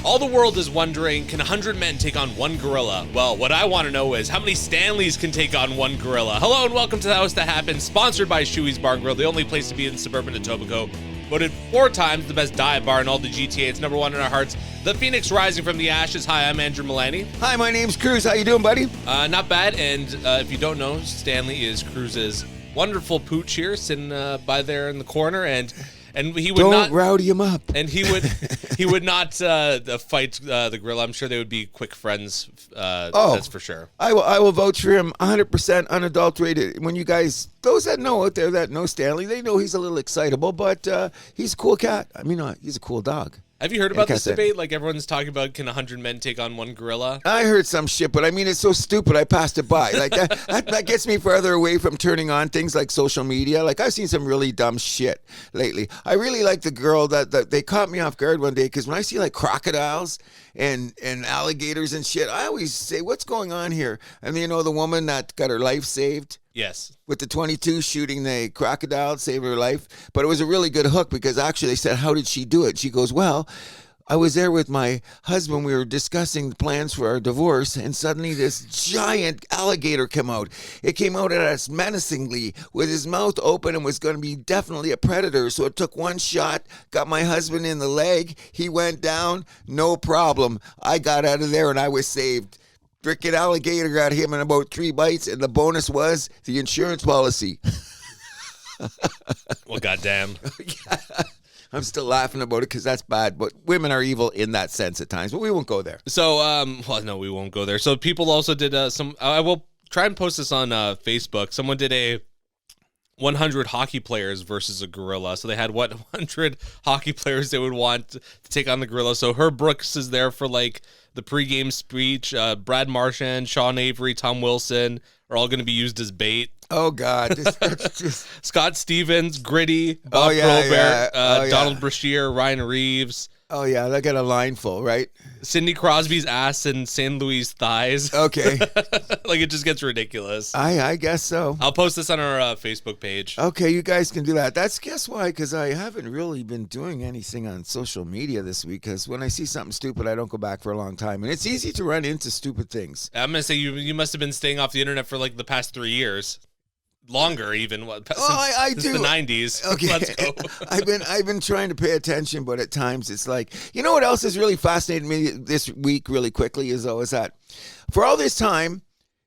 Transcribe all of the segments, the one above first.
All the world is wondering, can 100 men take on one gorilla? Well, what I want to know is, how many Stanleys can take on one gorilla? Hello and welcome to The House That Happened, sponsored by Shoey's Bar and Grill, the only place to be in suburban Etobicoke. Voted 4 times the best dive bar in all the GTA. It's number 1 in our hearts. The Phoenix rising from the ashes. Hi, I'm Andrew Milani. Hi, my name's Cruz. How you doing, buddy? Not bad. And if you don't know, Stanley is Cruz's wonderful pooch here, sitting by there in the corner, and he would Don't rowdy him up. And he would not fight the gorilla. I'm sure they would be quick friends. That's for sure. I will vouch for him 100% unadulterated. When you guys, those that know out there that know Stanley, they know he's a little excitable, but he's a cool cat. I mean, he's a cool dog. Have you heard about this debate? Like, everyone's talking about, can 100 men take on one gorilla? I heard some shit, but I mean, it's so stupid, I passed it by. Like, that gets me further away from turning on things like social media. Like, I've seen some really dumb shit lately. I really like the girl that they caught me off guard one day, because when I see, like, crocodiles and alligators and shit, I always say, what's going on here? And you know, the woman that got her life saved? Yes. With the .22 shooting the crocodile, saved her life. But it was a really good hook, because actually they said, how did she do it? She goes, well, I was there with my husband. We were discussing plans for our divorce, and suddenly this giant alligator came out. It came out at us menacingly with his mouth open and was going to be definitely a predator. So it took one shot, got my husband in the leg. He went down, no problem. I got out of there and I was saved. Frickin' alligator got him in about 3 bites, and the bonus was the insurance policy. Well, goddamn. Yeah. I'm still laughing about it because that's bad, but women are evil in that sense at times, but we won't go there. So, well, no, we won't go there. So people also did I will try and post this on Facebook. Someone did a 100 hockey players versus a gorilla. So they had 100 hockey players they would want to take on the gorilla. So Herb Brooks is there for like the pregame speech. Brad Marchand, Sean Avery, Tom Wilson are all going to be used as bait. Oh, God. That's just... Scott Stevens, Gritty, Bob Probert, Donald Brashear, Ryan Reeves. Oh, yeah, they got a line full, right? Sidney Crosby's ass and San Luis thighs. Okay. Like, it just gets ridiculous. I guess so. I'll post this on our Facebook page. Okay, you guys can do that. Guess why? Because I haven't really been doing anything on social media this week, because when I see something stupid, I don't go back for a long time. And it's easy to run into stupid things. I'm going to say you must have been staying off the internet for like the past 3 years. Longer, even. Since do. The 90s. Okay. Let's go. I've been trying to pay attention, but at times it's like, you know what else has really fascinated me this week really quickly is that for all this time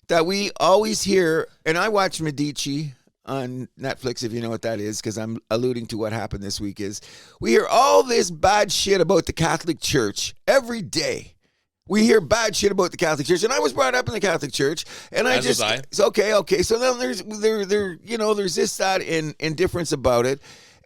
that we always hear, and I watch Medici on Netflix, if you know what that is, because I'm alluding to what happened this week, is we hear all this bad shit about the Catholic Church every day. We hear bad shit about the Catholic Church, and I was brought up in the Catholic Church, and As was I. It's okay. So then there's this, that, indifference about it,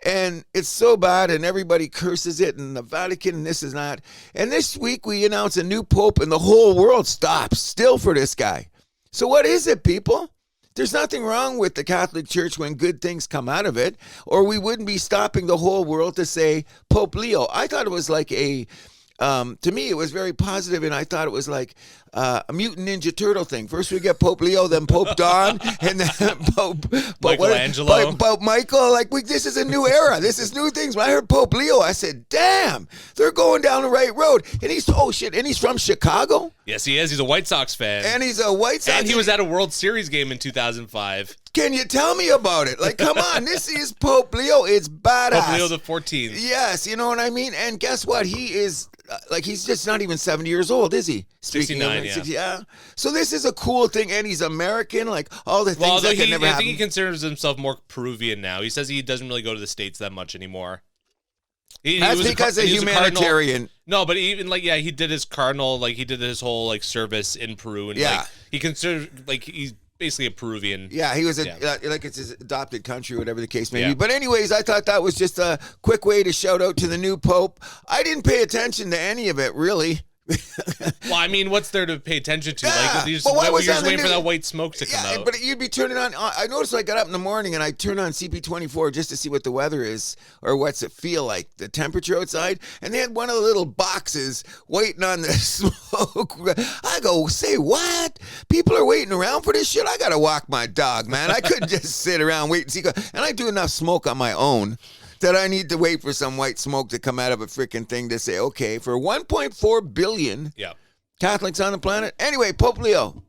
and it's so bad, and everybody curses it, and the Vatican, and this is not. And this week we announce a new pope, and the whole world stops still for this guy. So what is it, people? There's nothing wrong with the Catholic Church when good things come out of it, or we wouldn't be stopping the whole world to say Pope Leo. I thought it was like to me, it was very positive, and I thought it was like a Mutant Ninja Turtle thing. First we get Pope Leo, then Pope Don, and then Pope Michelangelo. Pope Michael. Like, this is a new era. This is new things. When I heard Pope Leo, I said, damn, they're going down the right road. And he's from Chicago. Yes, he is. He's a White Sox fan. And he's a White Sox. And he was at a World Series game in 2005. Can you tell me about it? Like, come on, this is Pope Leo. It's badass. Pope Leo the 14th. Yes, you know what I mean? And guess what? He is, he's just not even 70 years old, is he? 69, yeah. 60, yeah. So this is a cool thing, and he's American, like all the things that can never happen. I think he considers himself more Peruvian now. He says he doesn't really go to the States that much anymore. That's because a humanitarian. No, but even he did his cardinal, he did his whole service in Peru, and he considers he's basically a Peruvian. Yeah, he was it's his adopted country, whatever the case may be. But anyways, I thought that was just a quick way to shout out to the new Pope. I didn't pay attention to any of it, really. Well, I mean, what's there to pay attention to? You're just waiting for that white smoke to come out. But you'd be turning on. I noticed I got up in the morning and I turned on CP24 just to see what the weather is or what's it feel like, the temperature outside. And they had one of the little boxes waiting on the smoke. I go, say what? People are waiting around for this shit? I got to walk my dog, man. I couldn't just sit around wait and see. And I do enough smoke on my own. that I need to wait for some white smoke to come out of a freaking thing to say, okay, for 1.4 billion Catholics on the planet. Anyway, Pope Leo,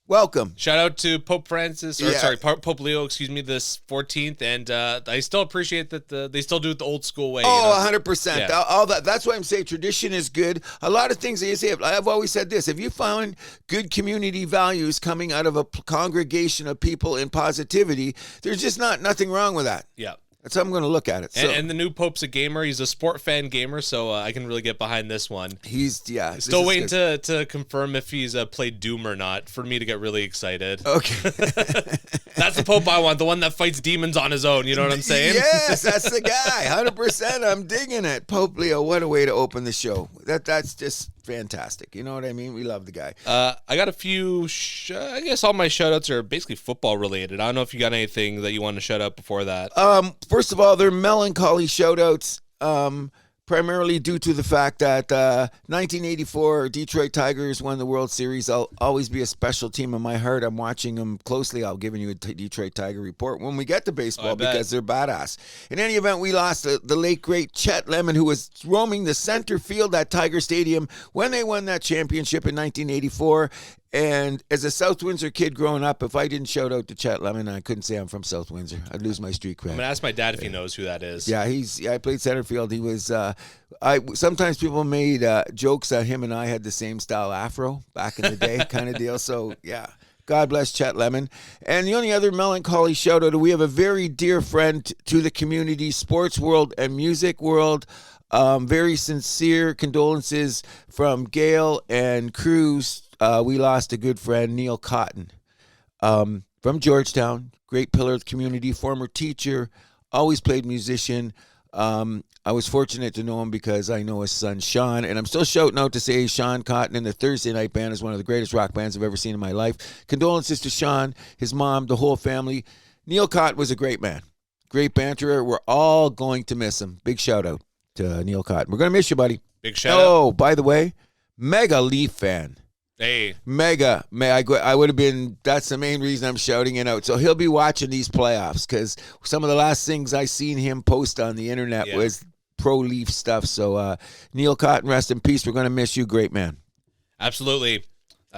welcome. Shout out to Pope Francis, Pope Leo, this 14th, and I still appreciate that they still do it the old school way. Oh, 100%. All that. That's why I'm saying tradition is good. A lot of things that you say, I've always said this: if you find good community values coming out of a congregation of people in positivity, there's just nothing wrong with that. Yeah. That's how I'm going to look at it. So, and the new Pope's a gamer. He's a sport fan gamer, so I can really get behind this one. He's still waiting to confirm if he's played Doom or not for me to get really excited. Okay. That's the Pope I want, the one that fights demons on his own. You know what I'm saying? Yes, that's the guy. 100%. I'm digging it. Pope Leo, what a way to open the show. That's just fantastic. You know what I mean? We love the guy. I got a few, I guess all my shout-outs are basically football related. I don't know if you got anything that you want to shout out before that. First of all, they're melancholy shout-outs, primarily due to the fact that 1984 Detroit Tigers won the World Series. I'll always be a special team in my heart. I'm watching them closely. I'll give you a Detroit Tiger report when we get to baseball because they're badass. In any event, we lost the late, great Chet Lemon, who was roaming the center field at Tiger Stadium when they won that championship in 1984. And as a South Windsor kid growing up, if I didn't shout out to Chet Lemon, I couldn't say I'm from South Windsor. I'd lose my street cred. I'm gonna ask my dad if he knows who that is. Yeah, I played center field. He was. Sometimes people made jokes that him and I had the same style afro back in the day, kind of deal. So yeah, God bless Chet Lemon. And the only other melancholy shout out: we have a very dear friend to the community, sports world and music world. Very sincere condolences from Gail and Cruz. We lost a good friend, Neil Cotton, from Georgetown, great pillar of the community, former teacher, always played musician. I was fortunate to know him because I know his son, Sean, and I'm still shouting out to say Sean Cotton and the Thursday Night Band is one of the greatest rock bands I've ever seen in my life. Condolences to Sean, his mom, the whole family. Neil Cotton was a great man, great banterer. We're all going to miss him. Big shout out to Neil Cotton. We're going to miss you, buddy. Big shout out. Oh, by the way, mega Leaf fan. Hey. Mega. I would have been, that's the main reason I'm shouting it out. So he'll be watching these playoffs because some of the last things I seen him post on the internet was pro-Leaf stuff. So Neil Cotton, rest in peace. We're going to miss you. Great man. Absolutely.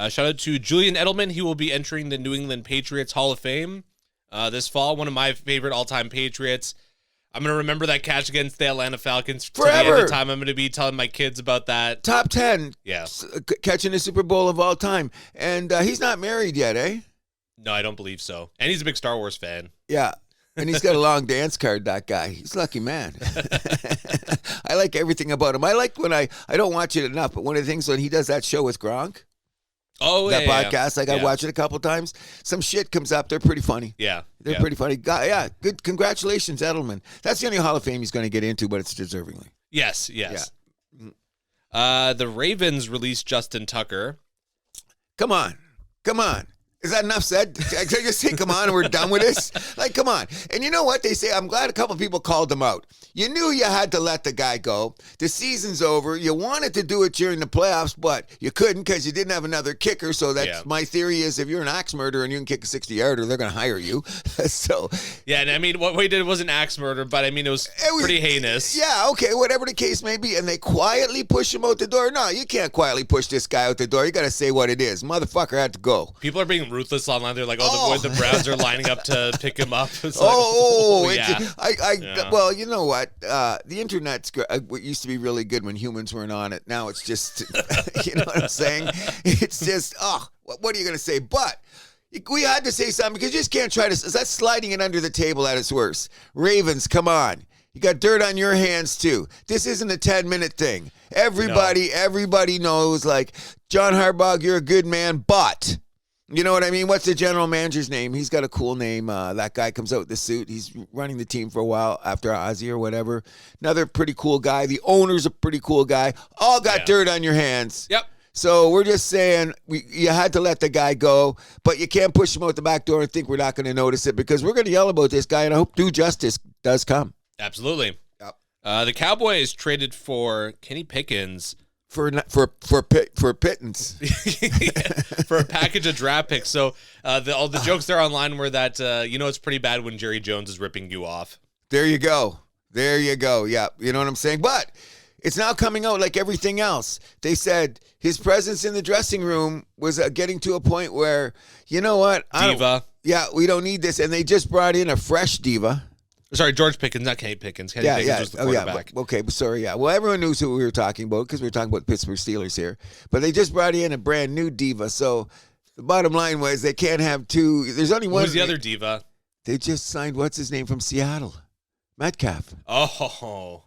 Shout out to Julian Edelman. He will be entering the New England Patriots Hall of Fame this fall. One of my favorite all-time Patriots. I'm going to remember that catch against the Atlanta Falcons forever. To the end of time. I'm going to be telling my kids about that. Top 10. Yeah. Catching the Super Bowl of all time. And he's not married yet, eh? No, I don't believe so. And he's a big Star Wars fan. Yeah. And he's got a long dance card, that guy. He's a lucky man. I like everything about him. I like when I don't watch it enough, but one of the things when he does that show with Gronk. Oh, that podcast. Like I watched it a couple times. Some shit comes up. They're pretty funny. Yeah. They're pretty funny. Yeah. Good. Congratulations, Edelman. That's the only Hall of Fame he's going to get into, but it's deservingly. Yes. Yeah. The Ravens released Justin Tucker. Come on. Is that enough said? I just say, come on, and we're done with this? Like, come on. And you know what they say? I'm glad a couple people called him out. You knew you had to let the guy go. The season's over. You wanted to do it during the playoffs, but you couldn't because you didn't have another kicker. So that's my theory is if you're an axe murderer and you can kick a 60-yarder, they're going to hire you. So yeah, and I mean, what we did wasn't axe murder, but I mean, it was pretty heinous. Yeah, okay, whatever the case may be. And they quietly push him out the door. No, you can't quietly push this guy out the door. You got to say what it is. Motherfucker had to go. People are being ruthless online. They're like, the Browns are lining up to pick him up. It's well, you know what? The internet's what used to be really good when humans weren't on it. Now it's just, you know what I'm saying? It's just, what are you going to say? But we had to say something because you just can't try to, that's sliding it under the table at its worst. Ravens, come on. You got dirt on your hands too. This isn't a 10-minute thing. Everybody knows, like, John Harbaugh, you're a good man, but... You know what I mean? What's the general manager's name? He's got a cool name. That guy comes out with the suit. He's running the team for a while after Ozzy or whatever. Another pretty cool guy. The owner's a pretty cool guy. All got dirt on your hands. Yep. So we're just saying you had to let the guy go, but you can't push him out the back door and think we're not going to notice it because we're going to yell about this guy, and I hope due justice does come. Absolutely. Yep. The Cowboys traded for Kenny Pickens. For pittance. For a package of draft picks. So all the jokes there online were that, it's pretty bad when Jerry Jones is ripping you off. There you go. Yeah, you know what I'm saying? But it's now coming out like everything else. They said his presence in the dressing room was getting to a point where, you know what? Diva. We don't need this. And they just brought in a fresh diva. Sorry, George Pickens, not Kenny Pickens. Kenny Pickens was the quarterback. Okay, sorry, yeah. Well, everyone knows who we were talking about because we were talking about the Pittsburgh Steelers here. But they just brought in a brand new diva. So the bottom line was they can't have two. There's only one. Who's the other diva? They just signed, what's his name, from Seattle? Metcalf. Oh.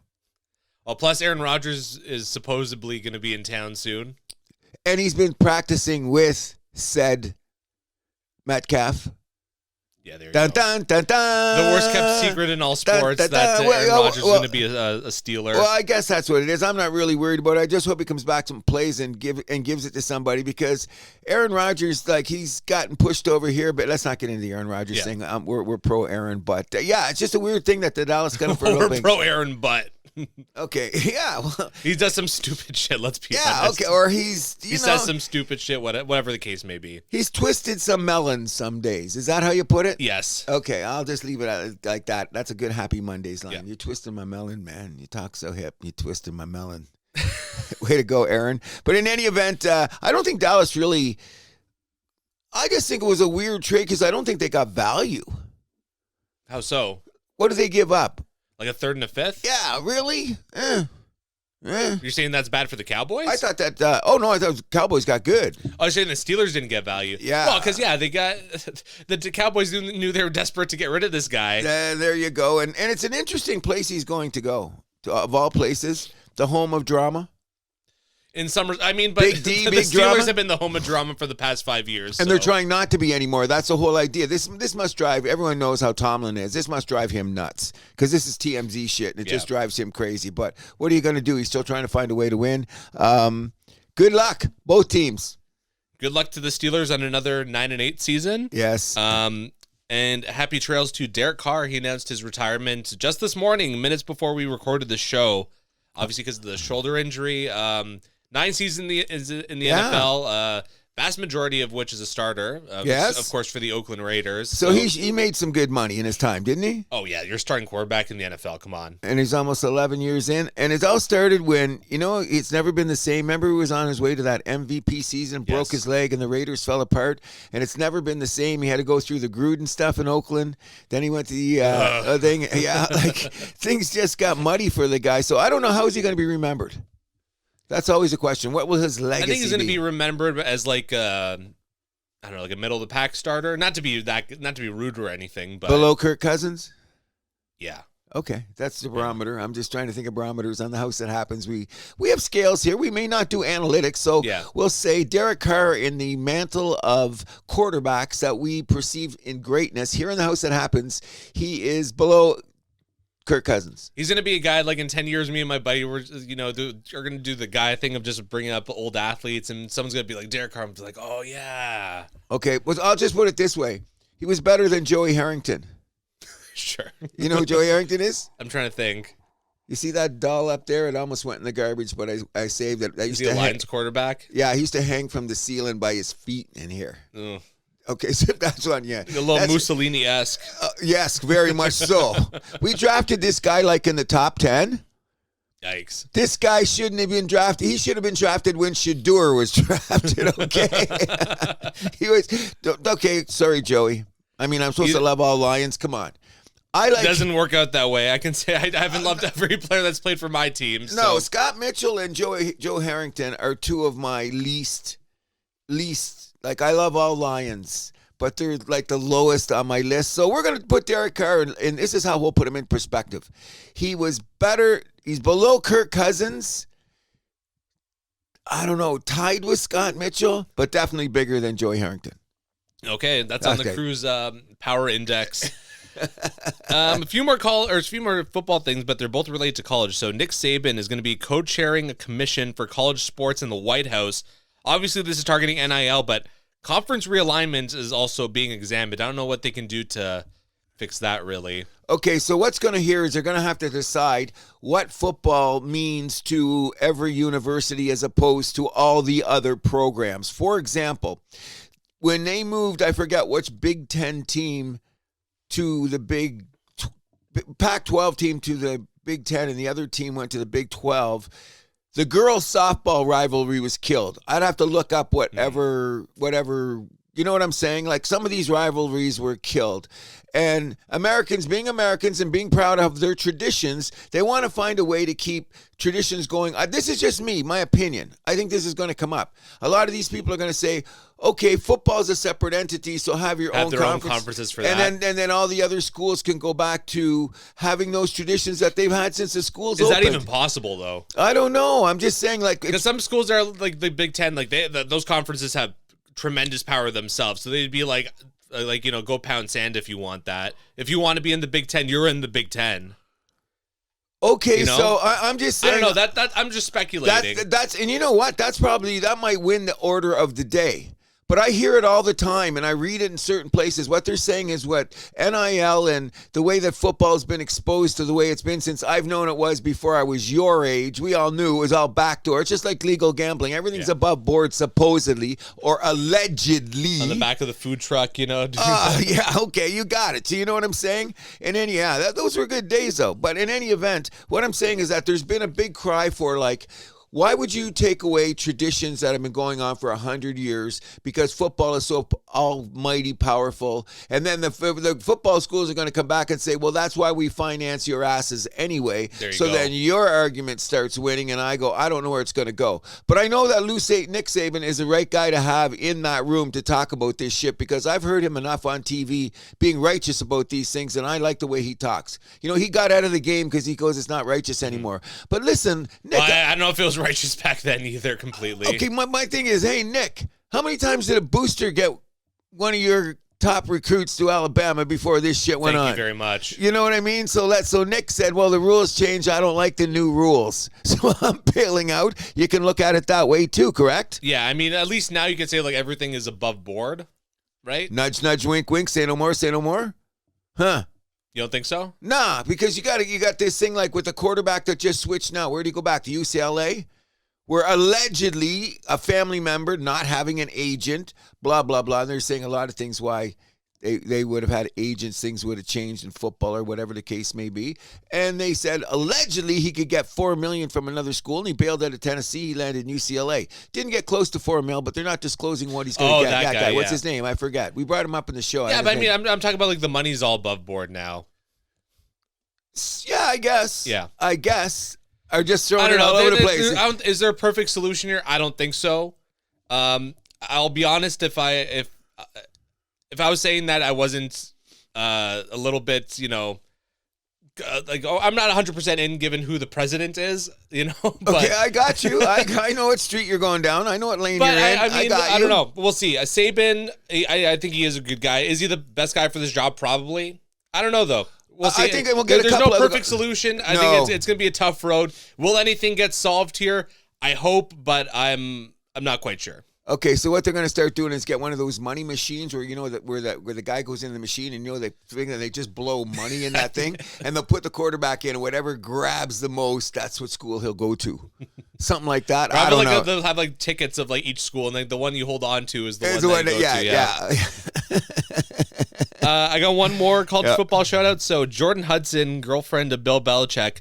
Well, plus Aaron Rodgers is supposedly going to be in town soon. And he's been practicing with said Metcalf. Yeah, there you dun, go. dun, dun, dun. The worst kept secret in all sports that Aaron Rodgers is going to be a Steeler. Well, I guess that's what it is. I'm not really worried about it. I just hope he comes back and plays and gives it to somebody because Aaron Rodgers, like, he's gotten pushed over here. But let's not get into the Aaron Rodgers thing. We're pro Aaron, but yeah, it's just a weird thing that the Dallas got him for We're pro Aaron, but. Okay, yeah. Well, he does some stupid shit, let's be honest. Yeah, okay, or he says some stupid shit, whatever the case may be. He's twisted some melons some days. Is that how you put it? Yes. Okay, I'll just leave it like that. That's a good Happy Mondays line. Yeah. You're twisting my melon, man. You talk so hip. You twisted my melon. Way to go, Aaron. But in any event, I don't think Dallas really... I just think it was a weird trade because I don't think they got value. How so? What do they give up? Like a third and a fifth? Yeah, really? You're saying that's bad for the Cowboys? I thought that. I thought the Cowboys got good. I was saying the Steelers didn't get value. Yeah. Well, because they got the Cowboys knew they were desperate to get rid of this guy. There you go, and it's an interesting place he's going to go. Of all places, the home of drama. In summers, I mean, but Big D, the big Steelers drama. have been the home of drama for the past 5 years. And they're trying not to be anymore. That's the whole idea. This must drive, everyone knows how Tomlin is. This must drive him nuts because this is TMZ shit and it just drives him crazy. But what are you going to do? He's still trying to find a way to win. Good luck, both teams. Good luck to the Steelers on another 9-8 season. Yes. And happy trails to Derek Carr. He announced his retirement just this morning, minutes before we recorded the show, obviously because of the shoulder injury. 9 seasons in the NFL, vast majority of which is a starter, of course, for the Oakland Raiders. So he made some good money in his time, didn't he? Oh, yeah, you're starting quarterback in the NFL, come on. And he's almost 11 years in. And it all started when, it's never been the same. Remember he was on his way to that MVP season, broke his leg, and the Raiders fell apart. And it's never been the same. He had to go through the Gruden stuff in Oakland. Then he went to the thing. Yeah, things just got muddy for the guy. So I don't know, how is he going to be remembered? That's always a question. What will his legacy be? I think he's going to be remembered as like a middle of the pack starter. Not to be rude or anything, but below Kirk Cousins. Yeah. Okay, that's the barometer. I'm just trying to think of barometers on the house that happens. We have scales here. We may not do analytics, so we'll say Derek Carr in the mantle of quarterbacks that we perceive in greatness. Here in the house that happens, he is below Kirk Cousins. He's going to be a guy like in 10 years, me and my buddy are going to do the guy thing of just bringing up old athletes, and someone's going to be like, Derek Carr, like, oh, yeah. Okay, well, I'll just put it this way. He was better than Joey Harrington. Sure. You know who Joey Harrington is? I'm trying to think. You see that doll up there? It almost went in the garbage, but I saved it. Is he a Lions quarterback? Yeah, he used to hang from the ceiling by his feet in here. Ugh. Okay, so that's one, yeah. A little Mussolini-esque. Yes, very much so. We drafted this guy like in the top 10. Yikes. This guy shouldn't have been drafted. He should have been drafted when Shador was drafted, okay? He was, okay, sorry, Joey. I mean, I'm supposed to love all Lions. Come on. It doesn't work out that way. I can say I haven't loved every player that's played for my team. So. No, Scott Mitchell and Joe Harrington are two of my least. Like, I love all Lions, but they're like the lowest on my list. So we're going to put Derek Carr, and this is how we'll put him in perspective. He was better. He's below Kirk Cousins. I don't know, tied with Scott Mitchell, but definitely bigger than Joey Harrington. Okay, that's on the Cruz Power Index. A few more football things, but they're both related to college. So Nick Saban is going to be co-chairing a commission for college sports in the White House. Obviously, this is targeting NIL, but conference realignment is also being examined. I don't know what they can do to fix that, really. Okay, so what's going to hear is they're going to have to decide what football means to every university as opposed to all the other programs. For example, when they moved, I forget which Big Ten team to the Big Pac-12 team to the Big Ten and the other team went to the Big 12, the girls' softball rivalry was killed. I'd have to look up whatever, you know what I'm saying? Like some of these rivalries were killed. And Americans, being Americans and being proud of their traditions, they want to find a way to keep traditions going. This is just me, my opinion. I think this is going to come up. A lot of these people are going to say, okay, football is a separate entity, so have your own their own conferences for that. And then all the other schools can go back to having those traditions that they've had since the schools opened. opened. Is that even possible, though? I don't know. I'm just saying, like, because some schools are like the Big Ten, like those conferences have tremendous power themselves, so they'd be like go pound sand if you want that. If you want to be in the Big Ten, you're in the Big Ten. Okay, you know? So I'm just saying. I don't know. That I'm just speculating. That's and you know what? That might win the order of the day. But I hear it all the time, and I read it in certain places. What they're saying is what NIL and the way that football has been exposed to the way it's been since I've known it was before I was your age. We all knew it was all backdoor. It's just like legal gambling. Everything's above board, supposedly, or allegedly. On the back of the food truck, Yeah, okay, you got it. So you know what I'm saying? And then, those were good days, though. But in any event, what I'm saying is that there's been a big cry for, like, why would you take away traditions that have been going on for 100 years because football is so almighty powerful? And then the football schools are going to come back and say, well, that's why we finance your asses anyway. Then your argument starts winning, and I go, I don't know where it's going to go. But I know that Nick Saban is the right guy to have in that room to talk about this shit because I've heard him enough on TV being righteous about these things, and I like the way he talks. He got out of the game because he goes, it's not righteous anymore. But listen, Nick. Well, I don't know if it was righteous back then either completely. Okay, my thing is, hey, Nick, how many times did a booster get one of your top recruits to Alabama before this shit went on? Thank you very much. You know what I mean? So Nick said, well, the rules changed. I don't like the new rules. So I'm bailing out. You can look at it that way too, correct? Yeah, I mean, at least now you can say like everything is above board, right? Nudge, nudge, wink, wink, say no more, say no more. Huh? You don't think so? Nah, because you got this thing like with the quarterback that just switched now. Where do you go back to UCLA? Where allegedly a family member not having an agent, blah, blah, blah. And they're saying a lot of things why they would have had agents, things would have changed in football or whatever the case may be. And they said allegedly he could get $4 million from another school, and he bailed out of Tennessee. He landed in UCLA. Didn't get close to $4 million, but they're not disclosing what he's going to get. That guy. What's his name? I forgot. We brought him up in the show. Yeah, but I mean, I'm talking about like the money's all above board now. Yeah, I guess. Yeah. I guess. Are just throwing it all over the place. Is there a perfect solution here? I don't think so. I'll be honest. If I was saying that I wasn't a little bit, I'm not 100% in given who the president is, But, okay, I got you. I know what street you're going down. I know what lane you're in. I got you. I don't know. We'll see. Saban, I think he is a good guy. Is he the best guy for this job? Probably. I don't know though. We'll see. I think we'll get There's no perfect solution. I think it's going to be a tough road. Will anything get solved here? I hope, but I'm not quite sure. Okay, so what they're going to start doing is get one of those money machines where where the guy goes in the machine and they think that they just blow money in that thing and they'll put the quarterback in and whatever grabs the most, that's what school he'll go to. Something like that. Probably I don't know. They'll have like tickets of like each school, and like the one you hold on to is the one that you go to. I got one more college football shout out. So Jordan Hudson, girlfriend of Bill Belichick,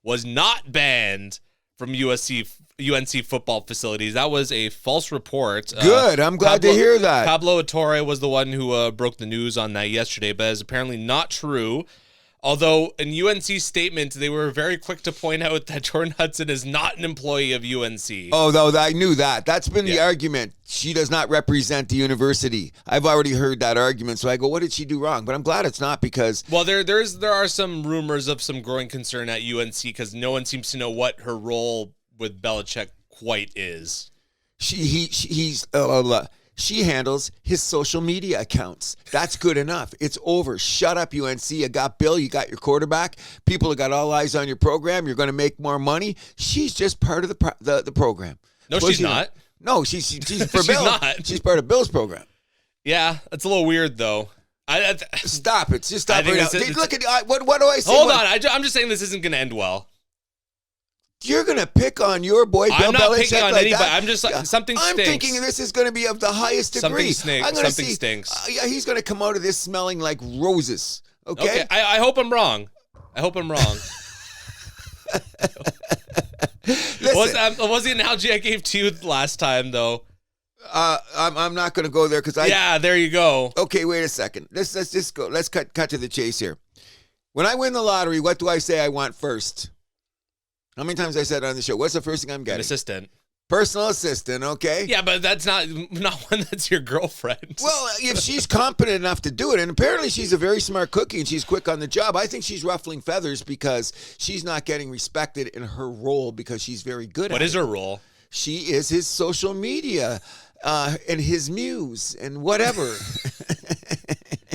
was not banned from UNC football facilities. That was a false report. Good. I'm glad to hear that. Pablo Ettore was the one who broke the news on that yesterday, but it's apparently not true. Although in UNC's statement, they were very quick to point out that Jordan Hudson is not an employee of UNC. Oh, though I knew that. That's been the argument. She does not represent the university. I've already heard that argument. So I go, what did she do wrong? But I'm glad it's not because... Well, there are some rumors of some growing concern at UNC because no one seems to know what her role with Belichick quite is. She handles his social media accounts. That's good enough. It's over. Shut up, UNC. You got Bill. You got your quarterback. People have got all eyes on your program. You're going to make more money. She's just part of the program. No, she's not. No, she's for she's Bill. Not. She's part of Bill's program. Yeah, that's a little weird though. Stop it. Just stop it. Look at what do I say? Hold on. I'm just saying this isn't going to end well. You're going to pick on your boy, Bill Belichick. I'm not picking on anybody. That? I'm just like, something stinks. I'm thinking this is going to be of the highest degree. Something stinks. He's going to come out of this smelling like roses. Okay? I hope I'm wrong. I hope I'm wrong. What was the analogy I gave to you last time, though? I'm not going to go there because Yeah, there you go. Okay, wait a second. Let's just go. Let's cut to the chase here. When I win the lottery, what do I say I want first? How many times I said on the show? What's the first thing I'm getting? An assistant. Personal assistant, okay? Yeah, but that's not one that's your girlfriend. Well, if she's competent enough to do it, and apparently she's a very smart cookie and she's quick on the job, I think she's ruffling feathers because she's not getting respected in her role because she's very good at it. What is her role? She is his social media and his muse and whatever.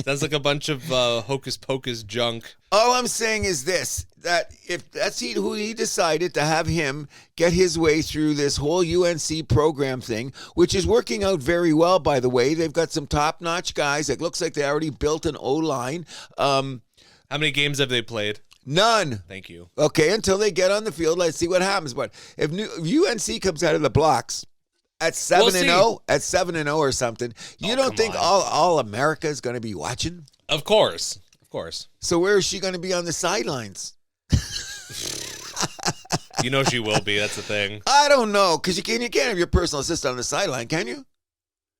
Sounds like a bunch of hocus pocus junk. All I'm saying is this, that if that's who he decided to have him get his way through this whole UNC program thing, which is working out very well, by the way. They've got some top-notch guys. It looks like they already built an O-line. How many games have they played? None. Thank you. Okay, until they get on the field, let's see what happens. But if UNC comes out of the blocks at 7-0 or something, you don't think all America is going to be watching? Of course. So where is she going to be on the sidelines? You know she will be. That's the thing. I don't know, because you can't have your personal assistant on the sideline, can you?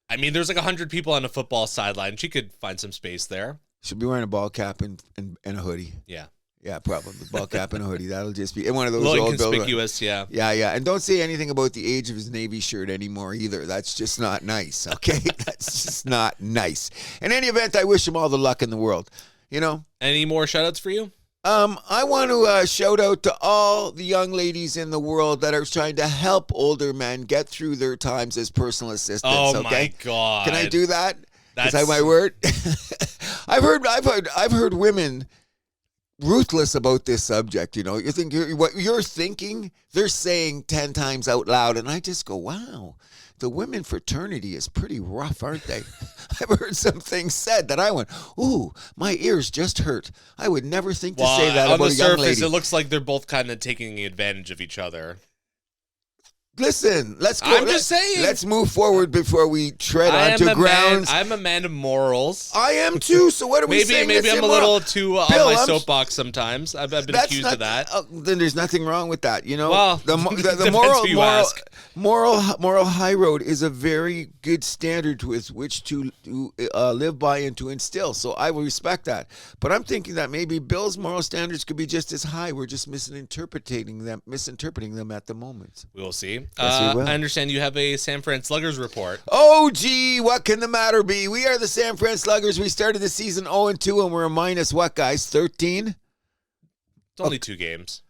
I mean, there's like 100 people on a football sideline. She could find some space there. She'll be wearing a ball cap and a hoodie. Yeah, probably. Ball cap and a hoodie. That'll just be one of those old inconspicuous. Yeah. Yeah. And don't say anything about the age of his Navy shirt anymore either. That's just not nice, okay? That's just not nice. In any event, I wish him all the luck in the world. You know? Any more shout-outs for you? I want to shout out to all the young ladies in the world that are trying to help older men get through their times as personal assistants. Oh okay? my God! Can I do that? That's Is that my word? I've heard women ruthless about this subject. You know, you think what you're thinking, they're saying 10 times out loud, and I just go, wow. The women fraternity is pretty rough, aren't they? I've heard some things said that I went, ooh, my ears just hurt. I would never think to say that about a young lady. On the surface, it looks like they're both kind of taking advantage of each other. Listen, let's go. I'm just saying. Let's move forward before we tread onto grounds. I'm a man of morals. I am too. So what are we saying? Maybe I'm a little too on my soapbox sometimes. I've been accused of that. Then there's nothing wrong with that. You know, well, the moral high road is a very good standard with which to live by and to instill. So I will respect that. But I'm thinking that maybe Bill's moral standards could be just as high. We're just misinterpreting them at the moment. We will see. Yes, we will. I understand you have a San Fran Sluggers report. Oh, gee, what can the matter be? We are the San Fran Sluggers. We started the season 0-2, and we're a minus what, guys? 13? It's only 2 games.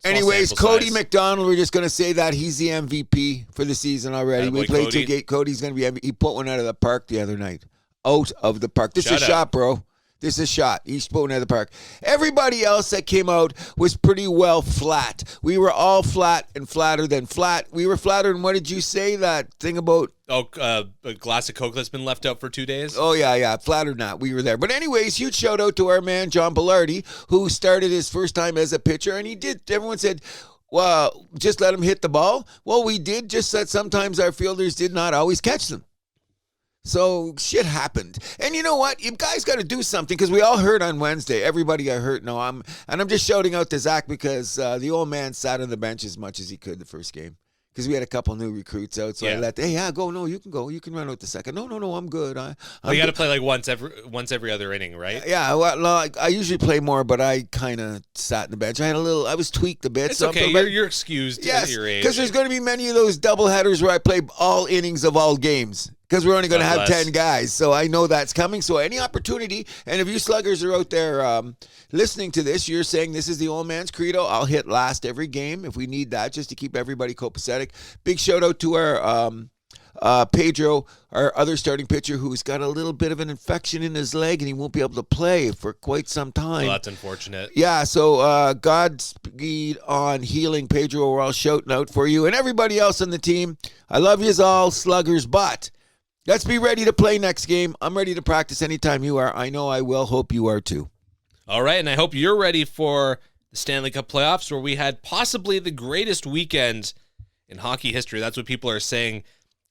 Anyways, Cody McDonald, we're just going to say that he's the MVP for the season already. We played Cody. 2 games. Cody's going to be MVP. He put one out of the park the other night. Out of the park. This is a shot, bro. This is a shot. He's putting out of the park. Everybody else that came out was pretty well flat. We were all flat and flatter than flat. We were flatter than, what did you say? That thing about... a glass of Coke that's been left out for 2 days? Oh, yeah. Flat or not, we were there. But anyways, huge shout out to our man, John Bellardi, who started his first time as a pitcher. And he did. Everyone said, well, just let him hit the ball. Well, we did, just that sometimes our fielders did not always catch them. So shit happened. And you know what? You guys got to do something, because we all hurt on Wednesday. Everybody got hurt. I'm just shouting out to Zach because the old man sat on the bench as much as he could the first game. Because we had a couple new recruits out, so I let, go. No, you can go. You can run out the second. No, I'm good. You got to play like once every other inning, right? Yeah, well, I usually play more, but I kind of sat in the bench. I was tweaked a bit. It's okay. You're excused at your age. Because there's going to be many of those doubleheaders where I play all innings of all games. Because we're only going to have 10 guys. So I know that's coming. So any opportunity, and if you sluggers are out there listening to this, you're saying this is the old man's credo, I'll hit last every game if we need that, just to keep everybody copacetic. Big shout out to our Pedro, our other starting pitcher, who's got a little bit of an infection in his leg and he won't be able to play for quite some time. Well, that's unfortunate. Yeah, so Godspeed on healing, Pedro. We're all shouting out for you. And everybody else on the team, I love yous all, sluggers, but... let's be ready to play next game. I'm ready to practice anytime you are. I know I will. Hope you are too. All right, and I hope you're ready for the Stanley Cup Playoffs, where we had possibly the greatest weekend in hockey history. That's what people are saying.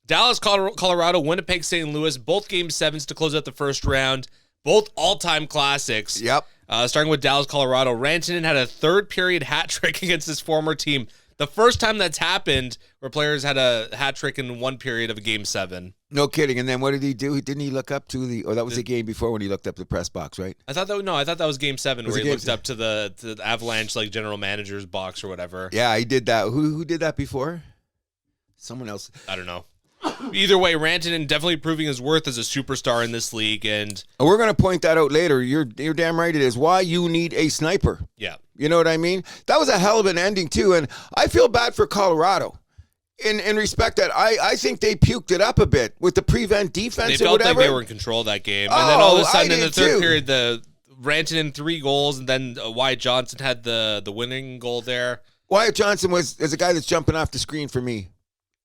Dallas, Colorado, Winnipeg, St. Louis, both Game 7s to close out the first round. Both all-time classics. Yep. Starting with Dallas, Colorado, Rantanen had a third period hat trick against his former team. The first time that's happened where players had a hat trick in one period of a Game 7. No kidding. And then what did he do? Didn't he look up to that was the game before when he looked up the press box, right? I thought that was Game 7 where he looked up to the Avalanche like general manager's box or whatever. Yeah, he did that. Who did that before? Someone else. I don't know. Either way, Rantanen definitely proving his worth as a superstar in this league, and we're going to point that out later. You're damn right it is. Why you need a sniper. Yeah. You know what I mean? That was a hell of an ending, too, and I feel bad for Colorado. In respect that I think they puked it up a bit with the prevent defense or whatever. They felt like they were in control of that game. And then all of a sudden in the third period, the Rantanen 3 goals, and then Wyatt Johnson had the winning goal there. Wyatt Johnson is a guy that's jumping off the screen for me.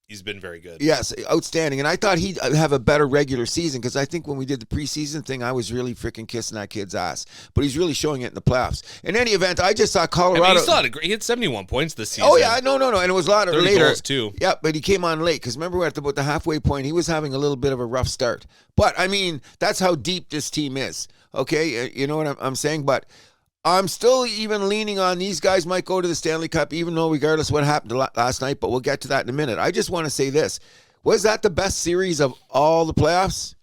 He's been very good. Yes, outstanding. And I thought he'd have a better regular season because I think when we did the preseason thing, I was really freaking kissing that kid's ass. But he's really showing it in the playoffs. In any event, I just saw Colorado. I mean, he still had he had 71 points this season. Oh, yeah. No. And it was a lot of 30 later. goals, too. Yeah, but he came on late because remember at about the halfway point, he was having a little bit of a rough start. But, I mean, that's how deep this team is. Okay? You know what I'm saying? But I'm still even leaning on these guys might go to the Stanley Cup, even though regardless of what happened last night, but we'll get to that in a minute. I just want to say this. Was that the best series of all the playoffs?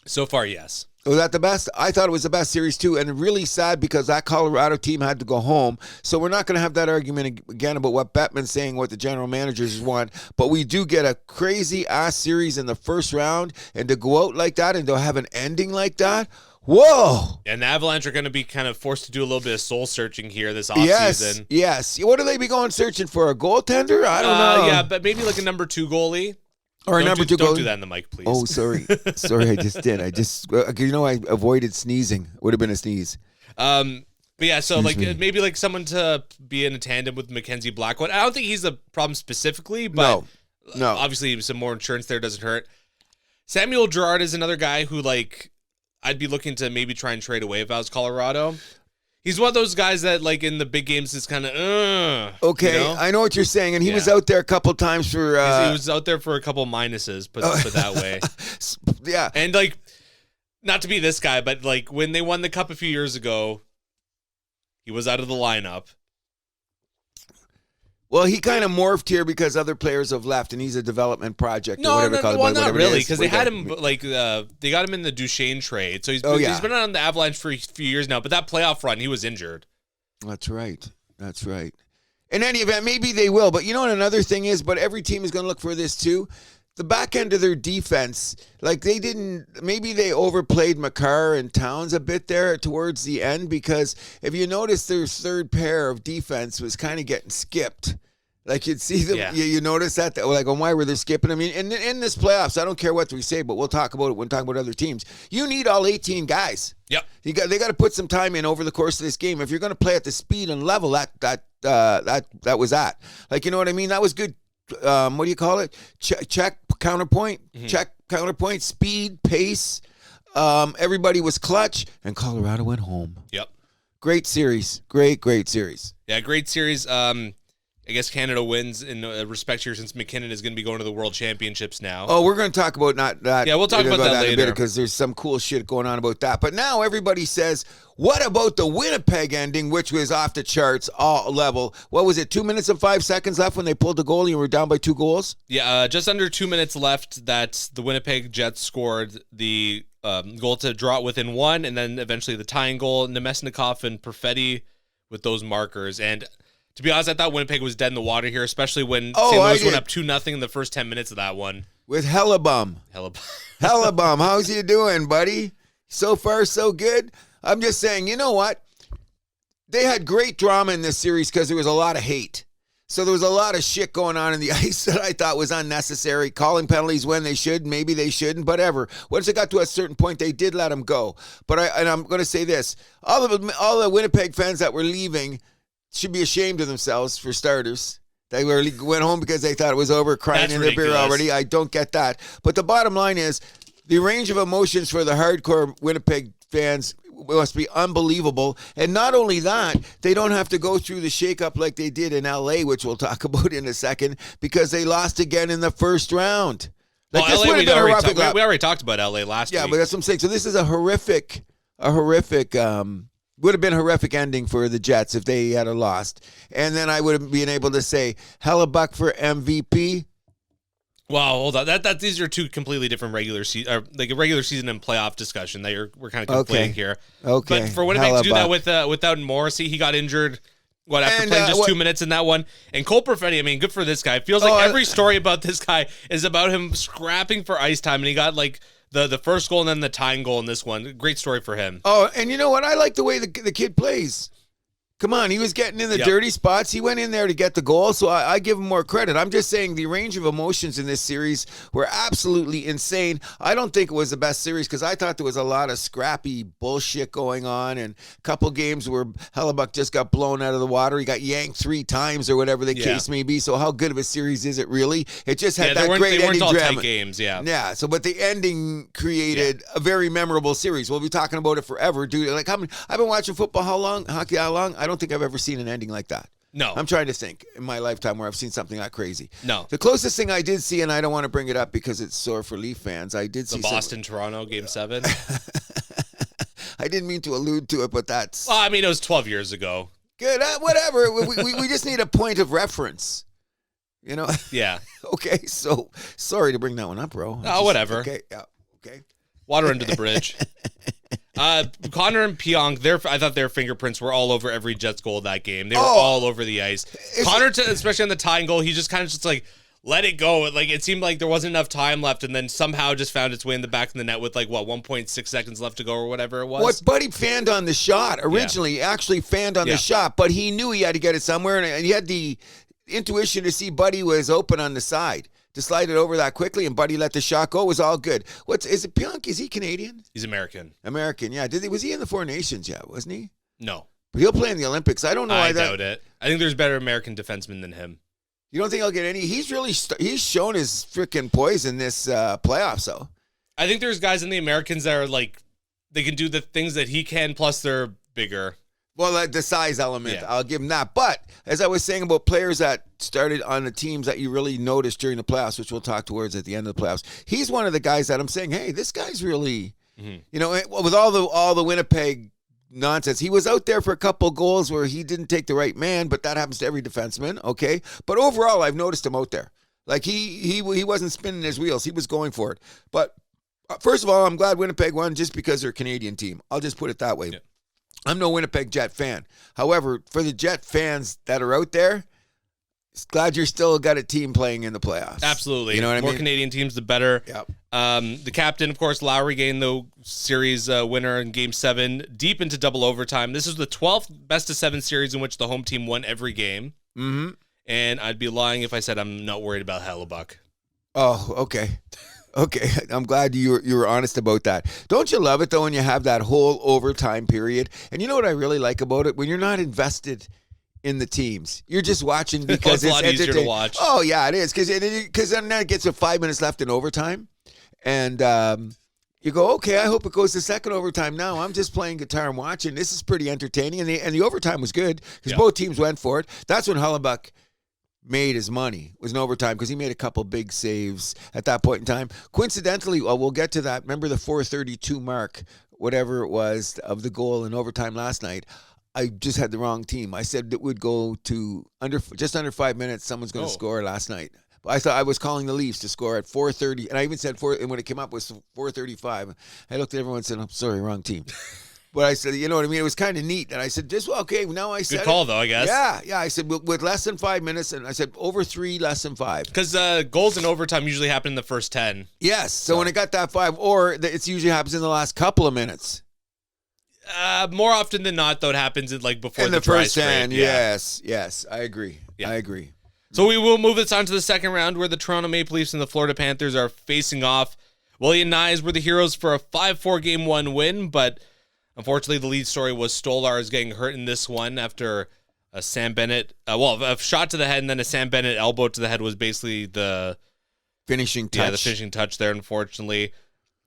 So far, yes. Was that the best? I thought it was the best series, too, and really sad because that Colorado team had to go home, so we're not going to have that argument again about what Bettman's saying, what the general managers want, but we do get a crazy-ass series in the first round, and to go out like that and to have an ending like that, whoa! And the Avalanche are going to be kind of forced to do a little bit of soul searching here this offseason. Yes. What do they be going searching for? A goaltender? I don't know. Yeah, but maybe like a number 2 goalie. Or a number 2 goalie. Don't do that in the mic, please. Oh, sorry. Sorry, I just did. I avoided sneezing. Would have been a sneeze. But yeah, so maybe like someone to be in a tandem with Mackenzie Blackwood. I don't think he's a problem specifically, but no. Obviously some more insurance there doesn't hurt. Samuel Girard is another guy who I'd be looking to maybe try and trade away if I was Colorado. He's one of those guys that, in the big games is kind of, okay, you know? I know what you're saying, and he was out there a couple times for... he was out there for a couple minuses, put that way. Yeah. And, not to be this guy, but, when they won the Cup a few years ago, he was out of the lineup. Well, he kind of morphed here because other players have left, and he's a development project or whatever. Well, not really, because they had him they got him in the Duchesne trade, so he's been on the Avalanche for a few years now. But that playoff run, he was injured. That's right. In any event, maybe they will. But you know what another thing is? But every team is going to look for this too. The back end of their defense, maybe they overplayed Makar and Towns a bit there towards the end because if you notice their third pair of defense was kind of getting skipped. You'd see them, you notice that, why were they skipping? I mean, in this playoffs, I don't care what we say, but we'll talk about it when talking about other teams. You need all 18 guys. Yep. They got to put some time in over the course of this game. If you're going to play at the speed and level that was at. You know what I mean? That was good. What do you call it? Check, counterpoint, check, counterpoint, speed, pace. Everybody was clutch, and Colorado went home. Yep. Great series. Great series. Yeah, great series. I guess Canada wins in respect here since McKinnon is going to be going to the World Championships now. Oh, we're going to talk about not that. Yeah, we'll talk about that later. In a bit because there's some cool shit going on about that. But now everybody says, what about the Winnipeg ending, which was off the charts, all level? What was it, 2 minutes and 5 seconds left when they pulled the goalie and were down by 2 goals? Yeah, just under 2 minutes left that the Winnipeg Jets scored the goal to draw it within 1, and then eventually the tying goal. Nemesnikov and Perfetti with those markers. And to be honest, I thought Winnipeg was dead in the water here, especially when St. Louis went up 2-0 in the first 10 minutes of that one. With Hellebum. Hellebum, how's you doing, buddy? So far, so good? I'm just saying, you know what? They had great drama in this series because there was a lot of hate. So there was a lot of shit going on in the ice that I thought was unnecessary. Calling penalties when they should, maybe they shouldn't, whatever. Once it got to a certain point, they did let them go. But I'm going to say this. All the Winnipeg fans that were leaving should be ashamed of themselves, for starters. They went home because they thought it was over, crying in their beer already. I don't get that. But the bottom line is, the range of emotions for the hardcore Winnipeg fans must be unbelievable. And not only that, they don't have to go through the shakeup like they did in L.A., which we'll talk about in a second, because they lost again in the first round. We already talked about L.A. last week. Yeah, but that's what I'm saying. So this is a horrific would have been a horrific ending for the Jets if they had lost. And then I would have been able to say Hellebuck for MVP. Wow, hold on. These are two completely different regular season, like a regular season and playoff discussion that we're kind of conflating here. Okay. But for Winnipeg to do that without Morrissey, he got injured. After playing just 2 minutes in that one. And Cole Perfetti, I mean, good for this guy. It feels like every story about this guy is about him scrapping for ice time, and he got like the first goal and then the tying goal in this one. Great story for him. Oh, and you know what? I like the way the kid plays. Come on, he was getting in the dirty spots. He went in there to get the goal, so I give him more credit. I'm just saying the range of emotions in this series were absolutely insane. I don't think it was the best series because I thought there was a lot of scrappy bullshit going on, and a couple games where Hellebuck just got blown out of the water. He got yanked 3 times or whatever the case may be. So how good of a series is it really? It just had that great ending drama. Tight games, Yeah, so but the ending created a very memorable series. We'll be talking about it forever, dude. Like I've been watching football hockey how long? I don't think I've ever seen an ending like that. No. I'm trying to think in my lifetime where I've seen something that crazy. No. The closest thing I did see, and I don't want to bring it up because it's sore for Leaf fans, I did see the Boston-Toronto Game 7. I didn't mean to allude to it, but that's... Well, I mean, it was 12 years ago. Good. Whatever. we just need a point of reference. You know? Yeah. Okay, so sorry to bring that one up, bro. Whatever. Okay, yeah, okay. Water under the bridge. Connor and Pionk, I thought their fingerprints were all over every Jets goal of that game. They were all over the ice. Connor, especially on the tying goal, he just kind of just like let it go. Like it seemed like there wasn't enough time left, and then somehow just found its way in the back of the net with 1.6 seconds left to go or whatever it was. What Buddy fanned on the shot originally? Actually fanned on the shot, but he knew he had to get it somewhere, and he had the intuition to see Buddy was open on the side. To slide it over that quickly, and Buddy let the shot go. It was all good. Is it Pionk? Is he Canadian? He's American. American, yeah. Was he in the Four Nations yet, wasn't he? No. But he'll play in the Olympics. I don't know. I doubt it. I think there's better American defensemen than him. You don't think he'll get any? He's really he's shown his freaking poise in this playoffs, though. I think there's guys in the Americans that are like, they can do the things that he can, plus they're bigger. Well, the size element, I'll give him that. But as I was saying about players that started on the teams that you really noticed during the playoffs, which we'll talk towards at the end of the playoffs, he's one of the guys that I'm saying, hey, this guy's really, you know, with all the Winnipeg nonsense, he was out there for a couple goals where he didn't take the right man, but that happens to every defenseman, okay? But overall, I've noticed him out there. Like he wasn't spinning his wheels. He was going for it. But first of all, I'm glad Winnipeg won just because they're a Canadian team. I'll just put it that way. Yeah. I'm no Winnipeg Jet fan. However, for the Jet fans that are out there, glad you're still got a team playing in the playoffs. Absolutely. You know what I mean? More Canadian teams, the better. Yep. The captain, of course, Lowry gained the series winner in Game 7, deep into double overtime. This is the 12th best-of-7 series in which the home team won every game. Mm-hmm. And I'd be lying if I said I'm not worried about Hellebuck. Oh, okay. Okay, I'm glad you were honest about that. Don't you love it, though, when you have that whole overtime period? And you know what I really like about it? When you're not invested in the teams. You're just watching because it's a lot easier to watch. Oh, yeah, it is. Because then it gets to 5 minutes left in overtime. And you go, okay, I hope it goes to second overtime now. I'm just playing guitar and watching. This is pretty entertaining. And the overtime was good because both teams went for it. That's when Hellebuck made his money, was in overtime, because he made a couple big saves at that point in time. Coincidentally, we'll get to that. Remember the 4:32 mark, whatever it was, of the goal in overtime last night? I just had the wrong team. I said it would go to just under 5 minutes. Someone's going to score last night. I thought I was calling the Leafs to score at 4:30, and I even said and when it came up it was 4:35. I looked at everyone and said, "I'm sorry, wrong team." But I said, you know what I mean? It was kind of neat. And I said, okay, now I said good call, though, I guess. Yeah. I said, with less than 5 minutes, and I said, over 3, less than 5. Because goals in overtime usually happen in the first 10. Yes. So when it got that 5, or it usually happens in the last couple of minutes. More often than not, though, it happens before in the first 10. Yes. I agree. Yeah. I agree. So we will move this on to the second round, where the Toronto Maple Leafs and the Florida Panthers are facing off. Willie and Nyes were the heroes for a 5-4 Game 1 win, but unfortunately, the lead story was Stolarz getting hurt in this one after a Sam Bennett, a shot to the head and then a Sam Bennett elbow to the head was basically the finishing touch. Yeah, the finishing touch there, unfortunately.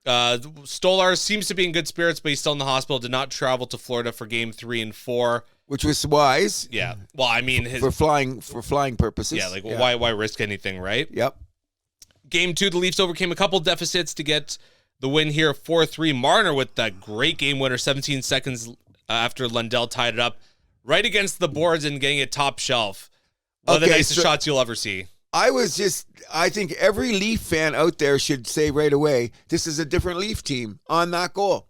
Stolarz seems to be in good spirits, but he's still in the hospital. Did not travel to Florida for Game 3 and 4. Which was wise. Yeah. Well, I mean, for flying purposes. Yeah, why risk anything, right? Yep. Game 2, the Leafs overcame a couple deficits to get the win here, 4-3. Marner with that great game winner, 17 seconds after Lundell tied it up right against the boards and getting it top shelf. One of the nicest shots you'll ever see. I think every Leaf fan out there should say right away, this is a different Leaf team on that goal.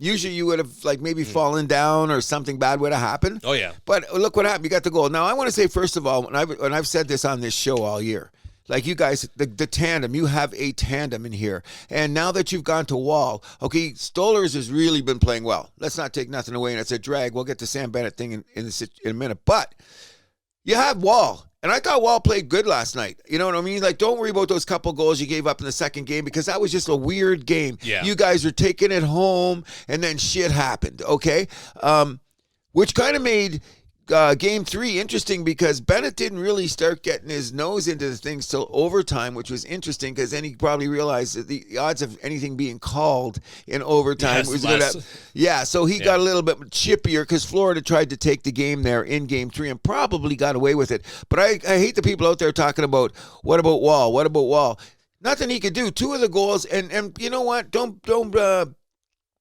Usually you would have maybe fallen down or something bad would have happened. Oh, yeah. But look what happened. You got the goal. Now, I want to say, first of all, and I've said this on this show all year, you guys, the tandem, you have a tandem in here. And now that you've gone to Wall, okay, Stolarz has really been playing well. Let's not take nothing away, and it's a drag. We'll get to Sam Bennett thing in a minute. But you have Wall. And I thought Wall played good last night. You know what I mean? Don't worry about those couple goals you gave up in the second game because that was just a weird game. Yeah. You guys are taking it home, and then shit happened, okay? Which kind of made Game 3 interesting because Bennett didn't really start getting his nose into the things till overtime, which was interesting because then he probably realized that the odds of anything being called in overtime was going to... Yeah, so he got a little bit chippier because Florida tried to take the game there in Game 3 and probably got away with it. But I hate the people out there talking about, what about Wall? What about Wall? Nothing he could do. 2 of the goals, and you know what? Don't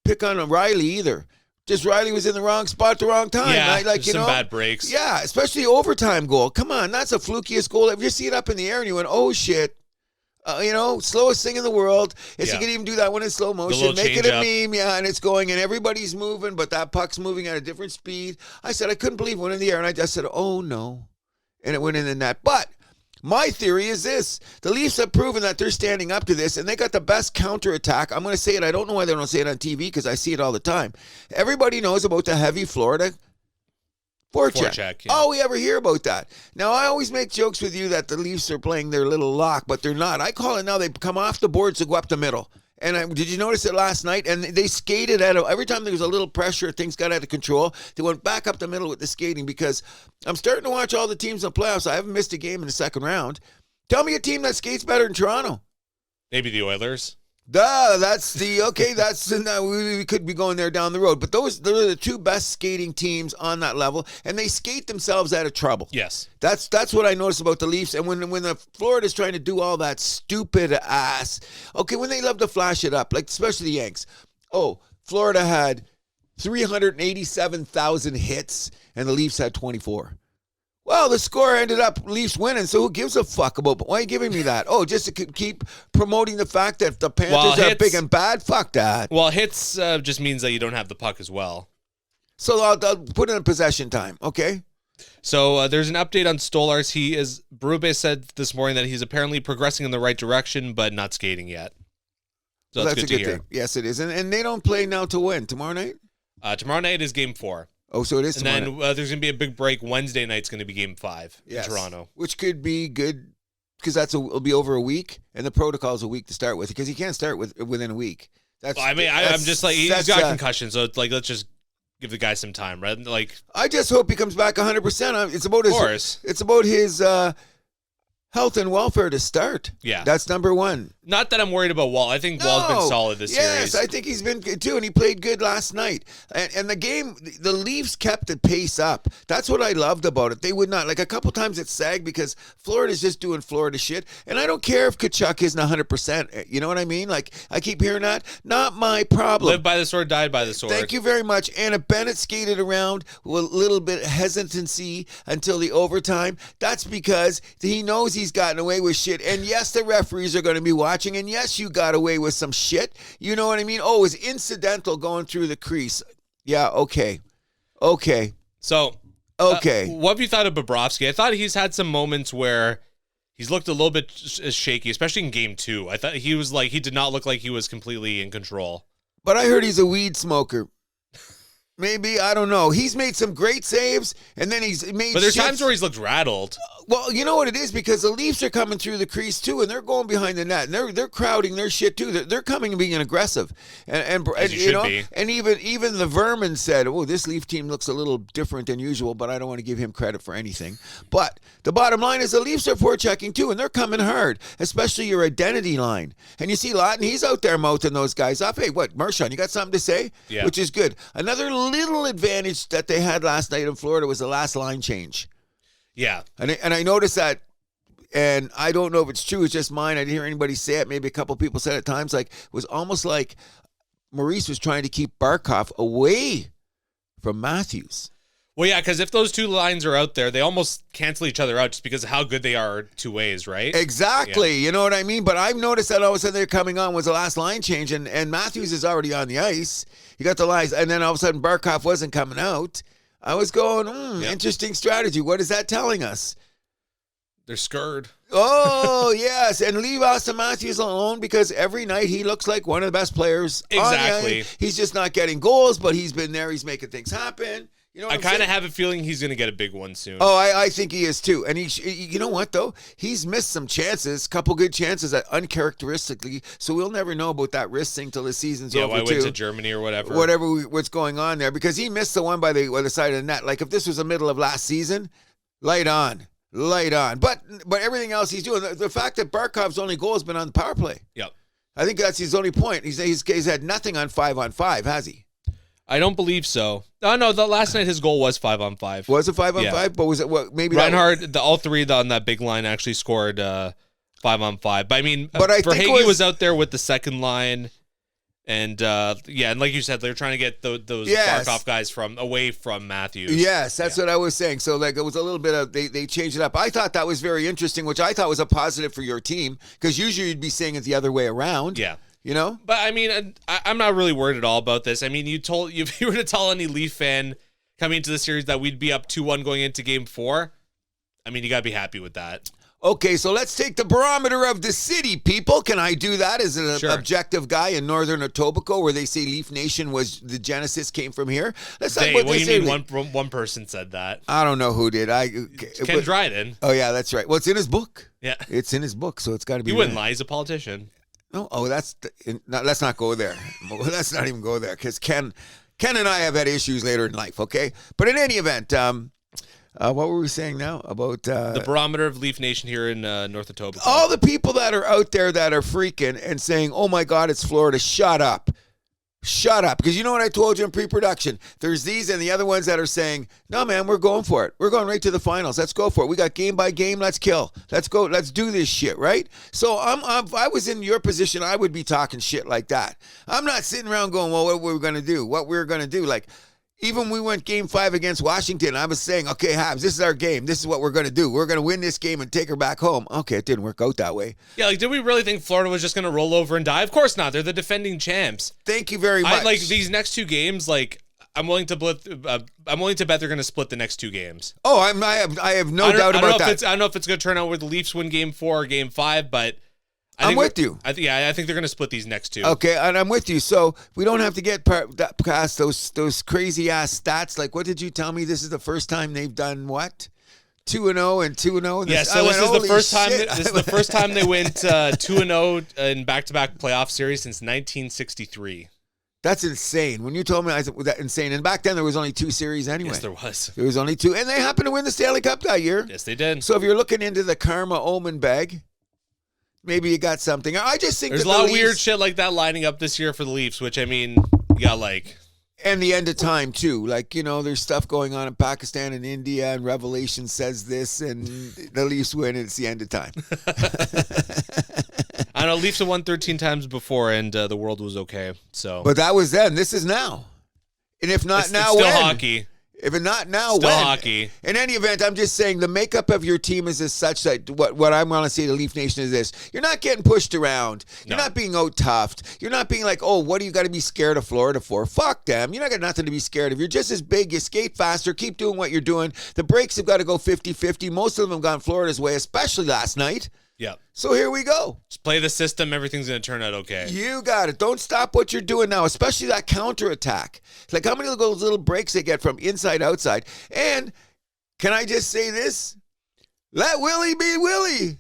pick on Riley either. Just Riley was in the wrong spot at the wrong time. Yeah, right? some bad breaks. Yeah, especially overtime goal. Come on, that's a flukiest goal. If you see it up in the air and you went, oh, shit. Slowest thing in the world. You can even do that one in slow motion. Make it a meme, and it's going, and everybody's moving, but that puck's moving at a different speed. I said, I couldn't believe it went in the air, and I just said, oh, no. And it went in the net. But my theory is this. The Leafs have proven that they're standing up to this, and they got the best counterattack. I'm going to say it. I don't know why they don't say it on TV because I see it all the time. Everybody knows about the heavy Florida forecheck. Yeah. Oh, we ever hear about that? Now, I always make jokes with you that the Leafs are playing their little lock, but they're not. I call it now they come off the boards to go up the middle. And did you notice it last night? And they skated every time there was a little pressure, things got out of control. They went back up the middle with the skating because I'm starting to watch all the teams in the playoffs. I haven't missed a game in the second round. Tell me a team that skates better than Toronto. Maybe the Oilers. We could be going there down the road. But they're the 2 best skating teams on that level, and they skate themselves out of trouble. Yes. That's what I noticed about the Leafs. And when the Florida's trying to do all that stupid ass, when they love to flash it up, especially the Yanks. Oh, Florida had 387,000 hits, and the Leafs had 24. Well, the score ended up Leafs winning, so who gives a fuck about? Why are you giving me that? Oh, just to keep promoting the fact that the Panthers are big and bad? Fuck that. Well, hits just means that you don't have the puck as well. So I'll put in a possession time, okay? So there's an update on Stolarz. Berube said this morning that he's apparently progressing in the right direction, but not skating yet. So that's good to hear. Thing. Yes, it is. And they don't play now to win. Tomorrow night? Tomorrow night is Game 4. Oh, so it is tomorrow. And then there's going to be a big break. Wednesday night's going to be Game 5 in Toronto. Which could be good because it'll be over a week, and the protocol is a week to start with because he can't start within a week. I'm just he's got concussion, so let's just give the guy some time, right? I just hope he comes back 100%. It's about his health and welfare to start. Yeah. That's number one. Not that I'm worried about Wall. I think Wall's been solid this series. Yes, I think he's been good too, and he played good last night. And the game, the Leafs kept the pace up. That's what I loved about it. They would not, a couple times it sagged because Florida's just doing Florida shit. And I don't care if Tkachuk isn't 100%. You know what I mean? I keep hearing that. Not my problem. Live by the sword, die by the sword. Thank you very much. Anna Bennett skated around with a little bit of hesitancy until the overtime. That's because he knows he's gotten away with shit. And yes, the referees are going to be watching. And yes, you got away with some shit. You know what I mean? Oh, it was incidental going through the crease. Yeah, okay. So, what have you thought of Bobrovsky? I thought he's had some moments where he's looked a little bit shaky, especially in Game 2. I thought he did not look like he was completely in control. But I heard he's a weed smoker. Maybe, I don't know. He's made some great saves, and then he's made But there's times where he's looked rattled. Well, you know what it is? Because the Leafs are coming through the crease, too, and they're going behind the net, and they're crowding their shit, too. They're coming and being aggressive. And you know, be. And even the Vermin said, oh, this Leaf team looks a little different than usual, but I don't want to give him credit for anything. But the bottom line is the Leafs are forechecking, too, and they're coming hard, especially your identity line. And you see Lawton, he's out there mouthing those guys up. Hey, what, Marchand, you got something to say? Yeah. Which is good. Another little advantage that they had last night in Florida was the last line change. Yeah. And I noticed that, and I don't know if it's true, it's just mine. I didn't hear anybody say it. Maybe a couple people said it at times. It was almost like Maurice was trying to keep Barkov away from Matthews. Well, yeah, because if those two lines are out there, they almost cancel each other out just because of how good they are two ways, right? Exactly. Yeah. You know what I mean? But I've noticed that all of a sudden they're coming on was the last line change, and Matthews is already on the ice. You got the lines, and then all of a sudden Barkov wasn't coming out. I was going, interesting strategy. What is that telling us? They're scared. Oh, yes. And leave Austin Matthews alone because every night he looks like one of the best players. Exactly. He's just not getting goals, but he's been there. He's making things happen. You know, I kind of have a feeling he's going to get a big one soon. Oh, I think he is too. And you know what though? He's missed some chances, couple good chances that uncharacteristically. So we'll never know about that wrist thing till the season's over. Yeah, I went to Germany or whatever. What's going on there? Because he missed the one by the side of the net. Like if this was the middle of last season, light on. But everything else he's doing. The fact that Barkov's only goal has been on the power play. Yep. I think that's his only point. He's had nothing on 5-on-5, has he? I don't believe so. Oh, no, the last night his goal was 5-on-5. Was it 5-on-5? But was it what? Maybe Reinhardt, all three on that big line actually scored 5-on-5. But I mean, but I think Verhaeghe was out there with the second line, and and like you said, they're trying to get those Barkov guys away from Matthews. Yes, that's what I was saying. So like it was a little bit of they changed it up. I thought that was very interesting, which I thought was a positive for your team because usually you'd be saying it the other way around. Yeah. You know? But I mean, I'm not really worried at all about this. I mean, if you were to tell any Leaf fan coming into the series that we'd be up 2-1 going into Game 4, I mean, you got to be happy with that. Okay, so let's take the barometer of the city, people. Can I do that as an objective guy in Northern Etobicoke where they say Leaf Nation was the genesis came from here? Let's talk about what do you mean one person said that? I don't know who did. Ken Dryden. Oh, yeah, that's right. Well, it's in his book. Yeah. It's in his book, so it's got to be. He wouldn't lie. He's a politician. No, let's not go there. Let's not even go there because Ken and I have had issues later in life, okay? But in any event, what were we saying now about the barometer of Leaf Nation here in North Etobicoke? All the people that are out there that are freaking and saying, "Oh my God, it's Florida!" Shut up. Shut up. Because you know what I told you in pre-production? There's these and the other ones that are saying, no, man, we're going for it. We're going right to the finals. Let's go for it. We got game by game. Let's kill. Let's go. Let's do this shit, right? So if I was in your position, I would be talking shit like that. I'm not sitting around going, well, what we're going to do? What we're going to do? Like, even we went Game 5 against Washington, I was saying, okay, Habs, this is our game. This is what we're going to do. We're going to win this game and take her back home. Okay, it didn't work out that way. Yeah, like, did we really think Florida was just going to roll over and die? Of course not. They're the defending champs. Thank you very much. Like, these next two games, like, I'm willing to bet they're going to split the next two games. Oh, I have no doubt about that. I don't know if it's going to turn out where the Leafs win Game 4 or Game 5, but I'm with you. I think they're going to split these next two. Okay, and I'm with you. So we don't have to get past those crazy ass stats. Like, what did you tell me? This is the first time they've done what? 2-0 and 2-0. Yeah, so this is the first time. This is the first time they went 2-0 in back-to-back playoff series since 1963. That's insane. When you told me, I said, was that insane? And back then, there was only 2 series anyway. Yes, there was. There was only 2. And they happened to win the Stanley Cup that year. Yes, they did. So if you're looking into the karma omen bag, maybe you got something. I just think there's a lot of weird shit like that lining up this year for the Leafs, which, I mean, you got like... And the end of time, too. Like, you know, there's stuff going on in Pakistan and India, and Revelation says this, and the Leafs win, and it's the end of time. I know, Leafs have won 13 times before, and the world was okay. So, but that was then. This is now. And if not now, it's still when? hockey. If it's not now, still when? Hockey. In any event, I'm just saying the makeup of your team is as such that what I'm going to say to Leaf Nation is this. You're not getting pushed around. You're not being out-toughed. You're not being like, oh, what do you got to be scared of Florida for? Fuck them. You're not got nothing to be scared of. You're just as big. You skate faster. Keep doing what you're doing. The breaks have got to go 50-50. Most of them have gone Florida's way, especially last night. Yeah. So here we go. Just play the system. Everything's going to turn out okay. You got it. Don't stop what you're doing now, especially that counterattack. It's like how many of those little breaks they get from inside outside. And can I just say this? Let Willie be Willie.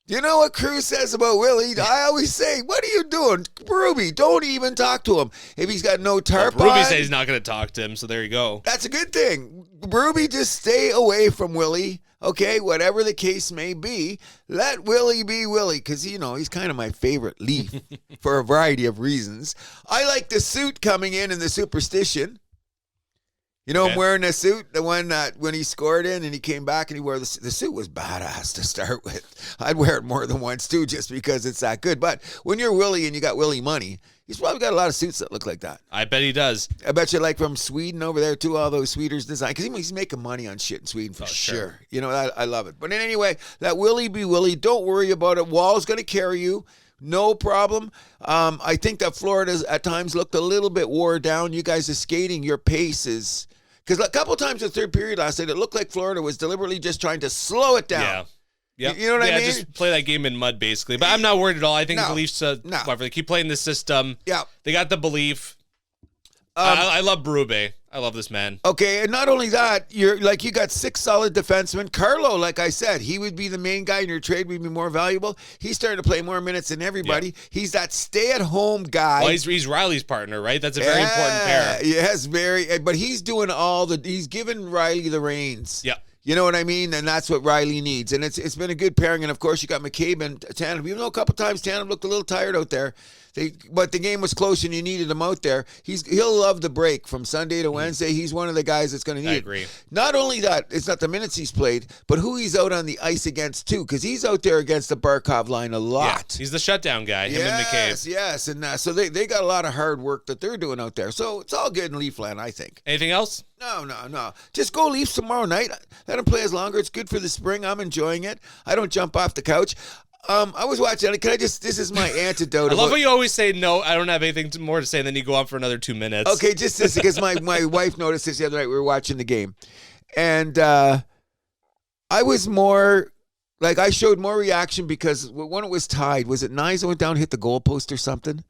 You know what Cruz says about Willie? I always say, what are you doing? Ruby, don't even talk to him. If he's got no tarp on. Ruby says he's not going to talk to him, so there you go. That's a good thing. Ruby, just stay away from Willie. Okay, whatever the case may be, let Willie be Willie, because, you know, he's kind of my favorite Leaf for a variety of reasons. I like the suit coming in and the superstition. You know, Okay. I'm wearing a suit, the one that when he scored in and he came back and he wore the suit was badass to start with. I'd wear it more than once too, just because it's that good. But when you're Willie and you got Willie money, he's probably got a lot of suits that look like that. I bet he does. I bet you like from Sweden over there too, all those Swedish design, because he's making money on shit in Sweden for sure. You know, I love it. But anyway, that Willie be Willie. Don't worry about it. Wall's going to carry you. No problem. I think that Florida's at times looked a little bit wore down. You guys are skating. Your pace is... Because a couple times in the third period last night, it looked like Florida was deliberately just trying to slow it down. Yeah. Yep. You know what I mean? Just play that game in mud, basically. But I'm not worried at all. I think the Leafs, whatever, they keep playing the system. Yeah. They got the belief. I love Berube. I love this man. Okay, and not only that, you got 6 solid defensemen. Carlo, like I said, he would be the main guy in your trade, would be more valuable. He's starting to play more minutes than everybody. Yeah. He's that stay-at-home guy. Well, he's Riley's partner, right? That's a very important pair. Yes, very. But he's doing he's giving Riley the reins. Yeah. You know what I mean? And that's what Riley needs. And it's been a good pairing. And, of course, you got McCabe and Tanev. Even though a couple times Tanev looked a little tired out there, but the game was close and you needed him out there. He'll love the break from Sunday to Wednesday. He's one of the guys that's going to need it. I agree. Not only that, it's not the minutes he's played, but who he's out on the ice against, too, because he's out there against the Barkov line a lot. Yeah, he's the shutdown guy, him and McCabe. Yes. And so they got a lot of hard work that they're doing out there. So it's all good in Leafland, I think. Anything else? No. Just go Leafs tomorrow night. Let them play as longer. It's good for the spring. I'm enjoying it. I don't jump off the couch. I was watching it. This is my antidote. I love how you always say, no, I don't have anything more to say, and then you go on for another 2 minutes. Okay, just this, because my wife noticed this the other night. We were watching the game. And I was more, I showed more reaction because when it was tied, was it Nyes that went down and hit the goalpost or something?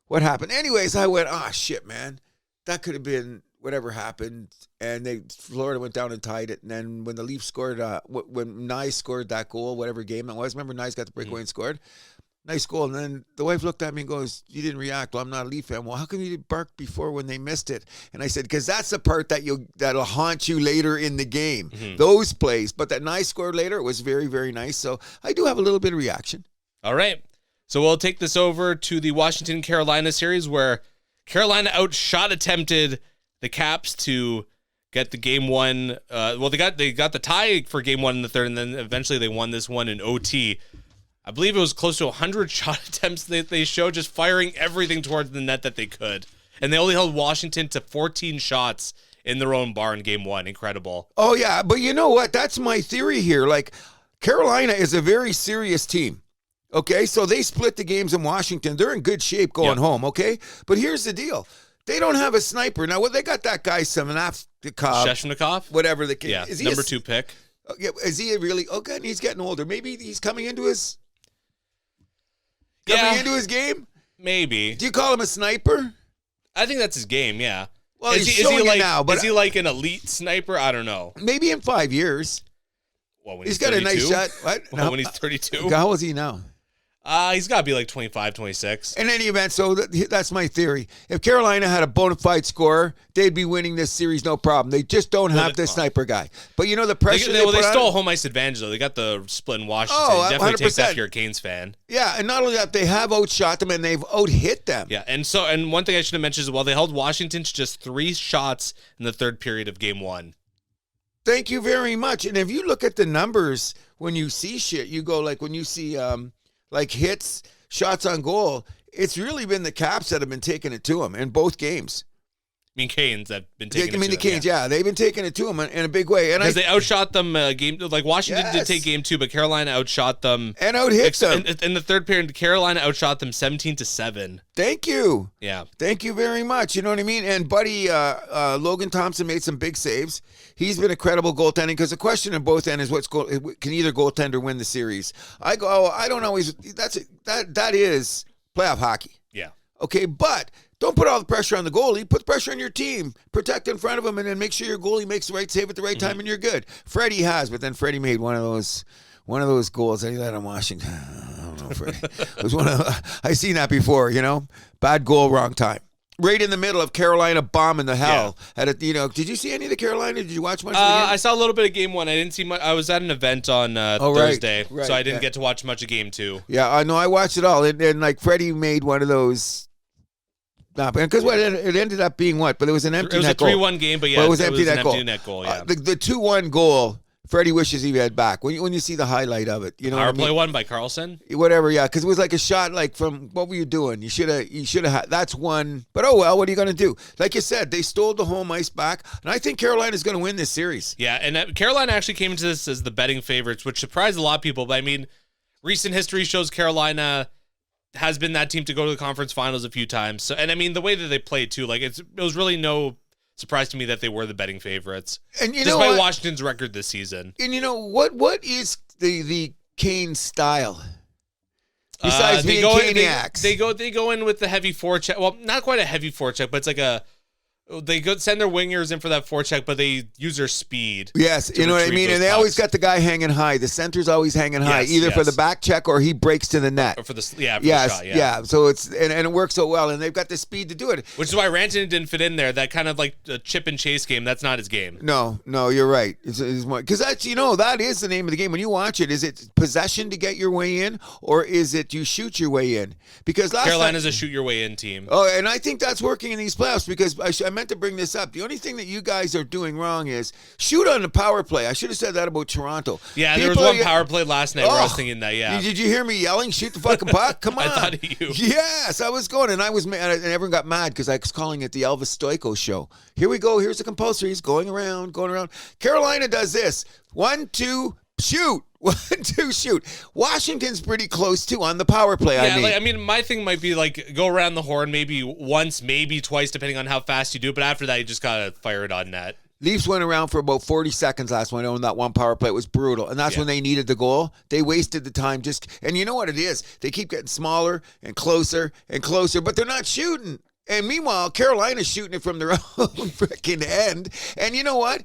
What happened? Anyways, I went, shit, man. That could have been whatever happened, and Florida went down and tied it. And then when the Leafs scored, when Nyes scored that goal, whatever game it was, remember Nyes got the breakaway and scored? Nice goal. And then the wife looked at me and goes, you didn't react. Well, I'm not a Leaf fan. Well, how come you barked before when they missed it? And I said, because that's the part that'll haunt you later in the game, those plays. But that Nyes scored later, it was very, very nice. So I do have a little bit of reaction. All right. So we'll take this over to the Washington-Carolina series where Carolina attempted the Caps to get the game one. They got the tie for game one in the third, and then eventually they won this one in OT. I believe it was close to 100 shot attempts that they showed, just firing everything towards the net that they could. And they only held Washington to 14 shots in their own bar in game one. Incredible. Oh, yeah. But you know what? That's my theory here. Carolina is a very serious team. Okay? So they split the games in Washington. They're in good shape going home. Okay? But here's the deal. They don't have a sniper. Now, they got that guy, Sheshnikov? Whatever the case. Yeah, is he number 2 pick. Is he really? Oh, good. He's getting older. Maybe he's coming into his game? Maybe. Do you call him a sniper? I think that's his game, yeah. Well, he's showing it now. But is he like an elite sniper? I don't know. Maybe in 5 years. Well, when he's got 32? A nice shot. What? Well, when he's 32? How old is he now? He's got to be like 25, 26. In any event, so that's my theory. If Carolina had a bona fide scorer, they'd be winning this series no problem. They just don't have the sniper guy. But you know the pressure they stole home ice advantage, though. They got the split in Washington. Oh, definitely 100%. take that if you're a Canes fan. Yeah, and not only that, they have outshot them and they've out-hit them. Yeah, and one thing I should have mentioned is, they held Washington to just 3 shots in the third period of game one. Thank you very much. And if you look at the numbers, when you see shit, you go when you see hits, shots on goal, it's really been the Caps that have been taking it to them in both games. I mean, Canes have been taking it to them. the Canes, yeah. They've been taking it to them in a big way. Because they outshot them Washington did take game 2, but Carolina outshot them. And out-hit them. In the third period, Carolina outshot them 17-7. Thank you. Yeah. Thank you very much. You know what I mean? And Buddy, Logan Thompson made some big saves. He's been a credible goaltending, because the question on both ends is can either goaltender win the series? I don't always, that is playoff hockey. Yeah. Okay, but don't put all the pressure on the goalie. Put the pressure on your team. Protect in front of him, and then make sure your goalie makes the right save at the right time, and you're good. Freddie has, but then Freddie made one of those goals that he let on Washington. I don't know, Freddie. It was I've seen that before, Bad goal, wrong time. Right in the middle of Carolina bombing the hell. Yeah. Did you see any of the Carolina? Did you watch much of the game? I saw a little bit of game 1. I didn't see much. I was at an event on Thursday, so I didn't get to watch much of game 2. Yeah, I know. I watched it all. And Freddie made one of those because what it ended up being what? But it was an empty net goal. It was a 3-1 game, but yeah, it was an empty net net goal. Yeah. The 2-1 goal, Freddie wishes he had back. When you see the highlight of it, you know. Power play one by Carlson. Whatever, yeah, because it was like a shot like from what were you doing? You should have had that's one. But oh well, what are you going to do? Like you said, they stole the home ice back, and I think Carolina's going to win this series. Yeah, and Carolina actually came into this as the betting favorites, which surprised a lot of people. But I mean, recent history shows Carolina has been that team to go to the conference finals a few times. So, and I mean, the way that they played too, like it was really no surprise to me that they were the betting favorites. And you despite Washington's record this season. And you know what is the Kane style? Besides being Caniacs. They go in with the heavy forecheck. Well, not quite a heavy forecheck, but it's like they send their wingers in for that forecheck, but they use their speed. Yes, you know what I mean? And they always got the guy hanging high. The center's always hanging high, either for the back check or he breaks to the net. Or for the shot, yeah. So it's and it works so well, and they've got the speed to do it. Which is why Rantanen didn't fit in there. That kind of like a chip and chase game, that's not his game. No, you're right. It's more because that's that is the name of the game. When you watch it, is it possession to get your way in, or is it you shoot your way in? Because Carolina's a shoot your way in team. Oh, and I think that's working in these playoffs because I meant to bring this up. The only thing that you guys are doing wrong is shoot on the power play. I should have said that about Toronto. Yeah, there was one power play last night where I was thinking that, yeah. Did you hear me yelling, shoot the fucking puck? Come on. I thought of you. Yes, I was going, and I was mad, and everyone got mad because I was calling it the Elvis Stoico show. Here we go. Here's the compulsories going around. Carolina does this. 1, 2, shoot. 1, 2, shoot. Washington's pretty close too on the power play. Yeah, I mean, my thing might be like go around the horn maybe once, maybe twice, depending on how fast you do. But after that, you just gotta fire it on net. Leafs went around for about 40 seconds last one on that one power play. It was brutal, and that's when they needed the goal. They wasted the time and you know what it is? They keep getting smaller and closer, but they're not shooting. And meanwhile, Carolina's shooting it from their own freaking end. And you know what?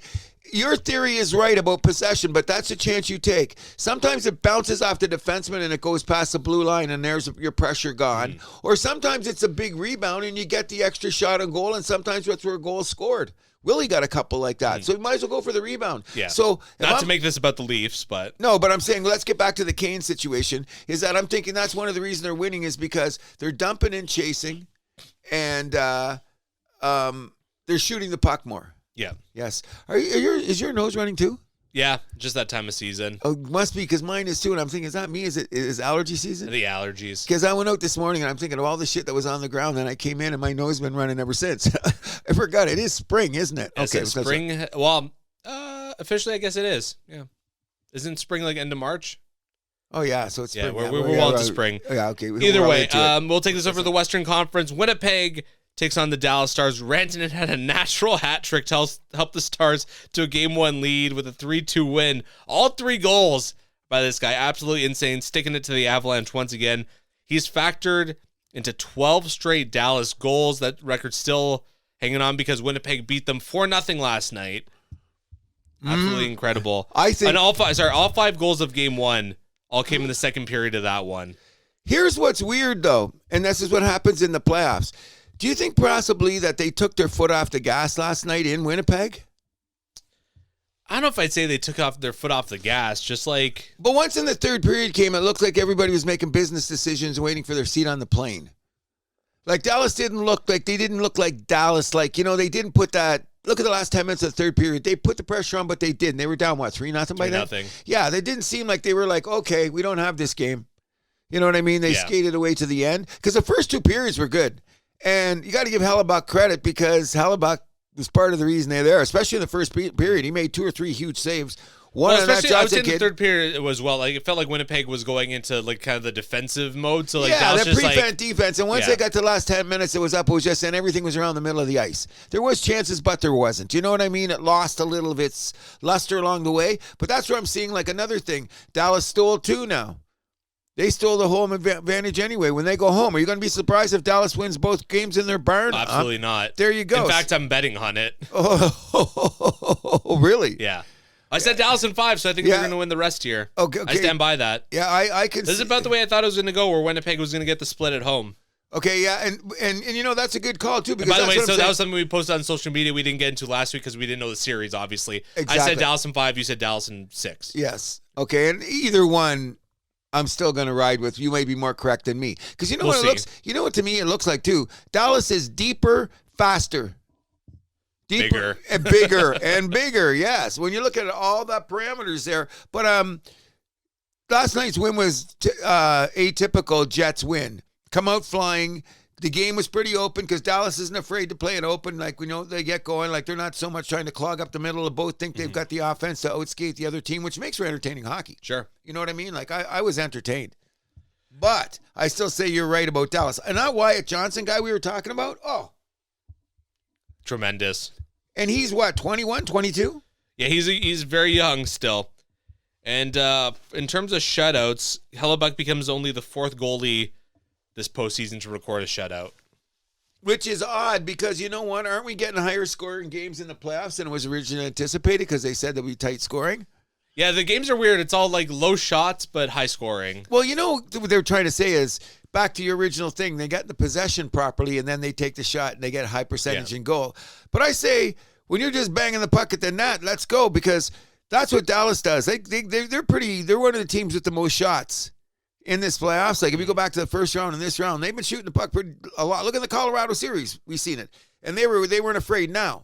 Your theory is right about possession, but that's a chance you take. Sometimes it bounces off the defenseman and it goes past the blue line and there's your pressure gone. Or sometimes it's a big rebound and you get the extra shot on goal, and sometimes that's where a goal is scored. Willie got a couple like that, so you might as well go for the rebound. Yeah. So not to make this about the Leafs, but no, but I'm saying let's get back to the Kane situation. Is that I'm thinking that's one of the reasons they're winning is because they're dumping and chasing, and they're shooting the puck more. Yeah. Yes. Is your nose running too? Yeah, just that time of season. Oh, must be because mine is too. And I'm thinking, is that me? Is allergy season? The allergies. Because I went out this morning and I'm thinking of all the shit that was on the ground, and I came in and my nose has been running ever since. I forgot it is spring, isn't it? Okay, spring. Well, officially, I guess it is. Yeah. Isn't spring like end of March? Oh yeah, so it's spring. Yeah, we're well into spring. Yeah, okay. Either way, we'll take this over to the Western Conference. Winnipeg takes on the Dallas Stars. Rantanen had a natural hat trick to help the Stars to a Game 1 lead with a 3-2 win. All 3 goals by this guy. Absolutely insane. Sticking it to the Avalanche once again. He's factored into 12 straight Dallas goals. That record's still hanging on because Winnipeg beat them 4-0 last night. Absolutely incredible. I think, and all 5 goals of Game 1 all came in the second period of that one. Here's what's weird, though, and this is what happens in the playoffs. Do you think possibly that they took their foot off the gas last night in Winnipeg? I don't know if I'd say they took their foot off the gas, just like... But once in the third period came, it looked like everybody was making business decisions and waiting for their seat on the plane. Like, Dallas didn't look like Dallas. Like, they didn't put that... Look at the last 10 minutes of the third period. They put the pressure on, but they didn't. They were down, 3-0 by then? 3-0. Yeah, they didn't seem like they were like, okay, we don't have this game. You know what I mean? They skated away to the end. Because the first 2 periods were good. And you got to give Hellebuck credit because Hellebuck was part of the reason they're there, especially in the first period. He made 2 or 3 huge saves. One on that Johnson I would say kid. The third period was it felt like Winnipeg was going into like kind of the defensive mode. So they're prevent defense. And once they got to the last 10 minutes, it was just and everything was around the middle of the ice. There was chances, but there wasn't. You know what I mean? It lost a little of its luster along the way. But that's where I'm seeing like another thing. Dallas stole 2 now. They stole the home advantage anyway. When they go home, are you going to be surprised if Dallas wins both games in their barn? Absolutely not. There you go. In fact, I'm betting on it. Oh, really? Yeah. I said Dallas in 5, so I think they're going to win the rest here. Okay. I stand by that. Yeah, I can. This is about the way I thought it was going to go, where Winnipeg was going to get the split at home. Okay, yeah, and that's a good call too. Because by the way, that was something we posted on social media. We didn't get into last week because we didn't know the series. Obviously, exactly. I said Dallas in 5. You said Dallas in 6. Yes. Okay, and either one. I'm still going to ride with you. May be more correct than me. Because you know We'll what it see. looks, you know what to me it looks like too? Dallas is deeper, faster. Deeper Bigger. and bigger and bigger, yes. When you look at all the parameters there. But last night's win was atypical Jets win. Come out flying. The game was pretty open because Dallas isn't afraid to play it open. Like, we know they get going. Like, they're not so much trying to clog up the middle. They both think they've got the offense to outskate the other team, which makes for entertaining hockey. Sure. You know what I mean? Like, I was entertained. But I still say you're right about Dallas. And that Wyatt Johnson guy we were talking about, Tremendous. and he's what, 21, 22? Yeah, he's very young still. And in terms of shutouts, Hellebuck becomes only the 4th goalie this postseason to record a shutout. Which is odd because, you know what, aren't we getting higher scoring games in the playoffs than was originally anticipated because they said that we tight scoring? Yeah, the games are weird. It's all like low shots, but high scoring. Well, you know what they're trying to say is, back to your original thing, they get the possession properly and then they take the shot and they get a high percentage in goal. But I say, when you're just banging the puck at the net, let's go, because that's what Dallas does. They're one of the teams with the most shots in this playoffs. Like, if you go back to the first round and this round, they've been shooting the puck a lot. Look at the Colorado series. We've seen it. And they weren't afraid. Now,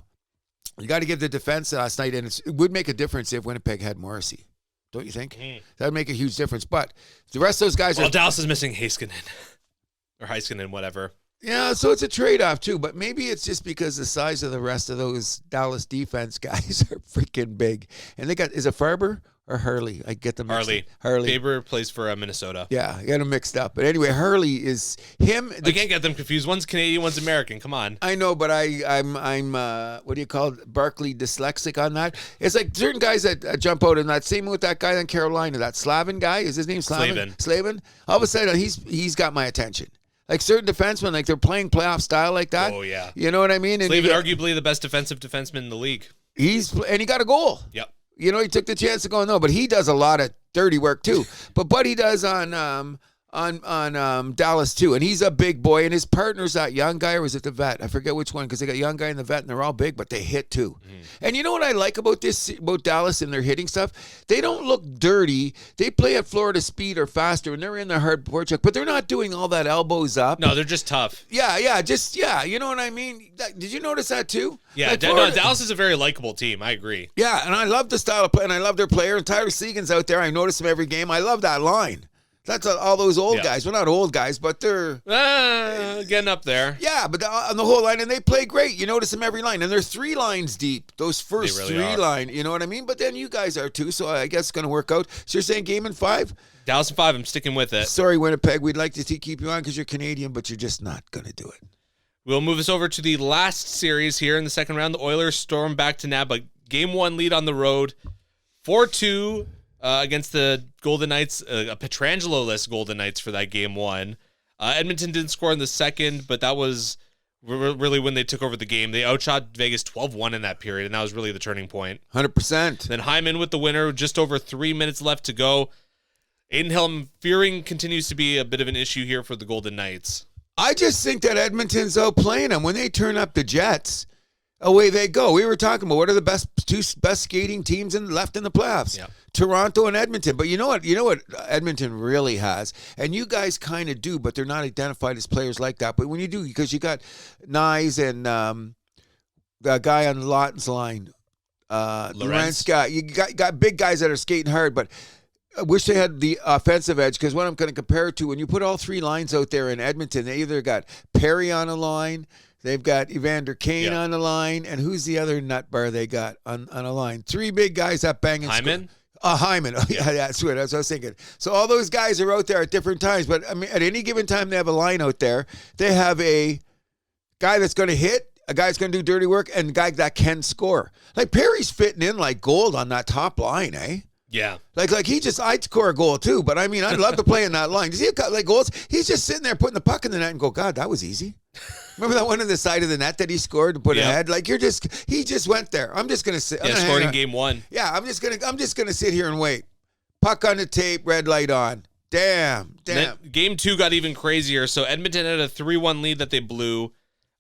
you got to give the defense last night, and it would make a difference if Winnipeg had Morrissey. Don't you think? That would make a huge difference. But the rest of those guys Well, Dallas is missing Heiskanen. Or Heiskanen, whatever. Yeah, so it's a trade-off too, but maybe it's just because the size of the rest of those Dallas defense guys are freaking big. And they got, is it Farber or Hurley? I get them mixed up. Hurley. Faber plays for Minnesota. Yeah, I got them mixed up. But anyway, Hurley is him. I can't get them confused. One's Canadian, one's American. Come on. I know, but I'm what do you call it? Barkley dyslexic on that. It's like certain guys that jump out in that. Same with that guy in Carolina, that Slavin guy. Is his name Slavin? Slavin. All of a sudden, he's got my attention. Like certain defensemen, like they're playing playoff style like that. Oh, yeah. You know what I mean? And Slavin, arguably the best defensive defenseman in the league. And he got a goal. Yep. You know, he took the chance to go, no, but he does a lot of dirty work too. But Buddy does on Dallas too. And he's a big boy. And his partner's that young guy, or was it the vet? I forget which one, because they got young guy and the vet, and they're all big, but they hit too. And you know what I like about Dallas and their hitting stuff? They don't look dirty. They play at Florida speed or faster, and they're in their hard forecheck, but they're not doing all that elbows up. No, they're just tough. Yeah. You know what I mean? Did you notice that too? Yeah, Like Dallas is a very likable team. I agree. Yeah, and I love the style of play, and I love their player. And Tyler Seguin's out there. I notice him every game. I love that line. That's all those old guys. Well, not old guys, but they're getting up there. Yeah, but on the whole line, and they play great. You notice them every line, and they're 3 lines deep. Those first They really three are. line, you know what I mean? But then you guys are too, so I guess it's going to work out. So you're saying game in 5? Dallas in 5. I'm sticking with it. Sorry, Winnipeg. We'd like to keep you on because you're Canadian, but you're just not going to do it. We'll move us over to the last series here in the second round. The Oilers storm back to nab a game 1 lead on the road, 4-2 against the Golden Knights, a Pietrangelo-less Golden Knights for that game 1. Edmonton didn't score in the second, but that was really when they took over the game. They outshot Vegas 12-1 in that period, and that was really the turning point. 100%. Then Hyman with the winner, just over 3 minutes left to go. Aiden Helm fearing continues to be a bit of an issue here for the Golden Knights. I just think that Edmonton's outplaying them. When they turn up the Jets, away they go. We were talking about what are the two best skating teams left in the playoffs. Yeah. Toronto and Edmonton. But you know what Edmonton really has, and you guys kind of do, but they're not identified as players like that. But when you do, because you got Nyes and the guy on Lawton's line, Lorenz guy, you got big guys that are skating hard, but I wish they had the offensive edge, because what I'm going to compare it to, when you put all 3 lines out there in Edmonton, they either got Perry on a line, they've got Evander Kane on the line, and who's the other nut bar they got on a line? 3 big guys that bang and Hyman? Hyman. Oh, yeah, that's what I was thinking. So all those guys are out there at different times, but I mean, at any given time they have a line out there. They have a guy that's going to hit, a guy that's going to do dirty work, and a guy that can score. Like Perry's fitting in like gold on that top line, eh? Yeah. Like I'd score a goal too, but I mean, I'd love to play in that line. Does he have like goals? He's just sitting there putting the puck in the net and go, God, that was easy. Remember that one on the side of the net that he scored to put ahead? Like he just went there. I'm just gonna sit. Yeah, scored in game 1. Yeah, I'm just gonna sit here and wait. Puck on the tape, red light on. Damn. Then game 2 got even crazier. So Edmonton had a 3-1 lead that they blew,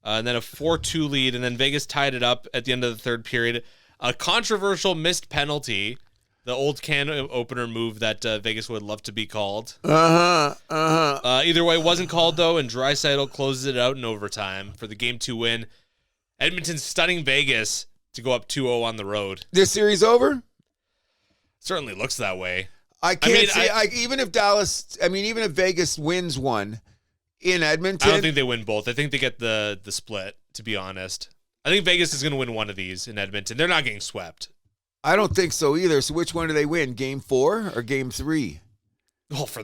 and then a 4-2 lead, and then Vegas tied it up at the end of the third period. A controversial missed penalty The old can opener move that Vegas would love to be called. Either way, it wasn't called, though, and Draisaitl closes it out in overtime for the Game 2 win. Edmonton stunning Vegas to go up 2-0 on the road. This series over? Certainly looks that way. I can't see. Even if Vegas wins one in Edmonton. I don't think they win both. I think they get the split, to be honest. I think Vegas is going to win one of these in Edmonton. They're not getting swept. I don't think so either. So which one do they win? Game 4 or Game 3? Well, for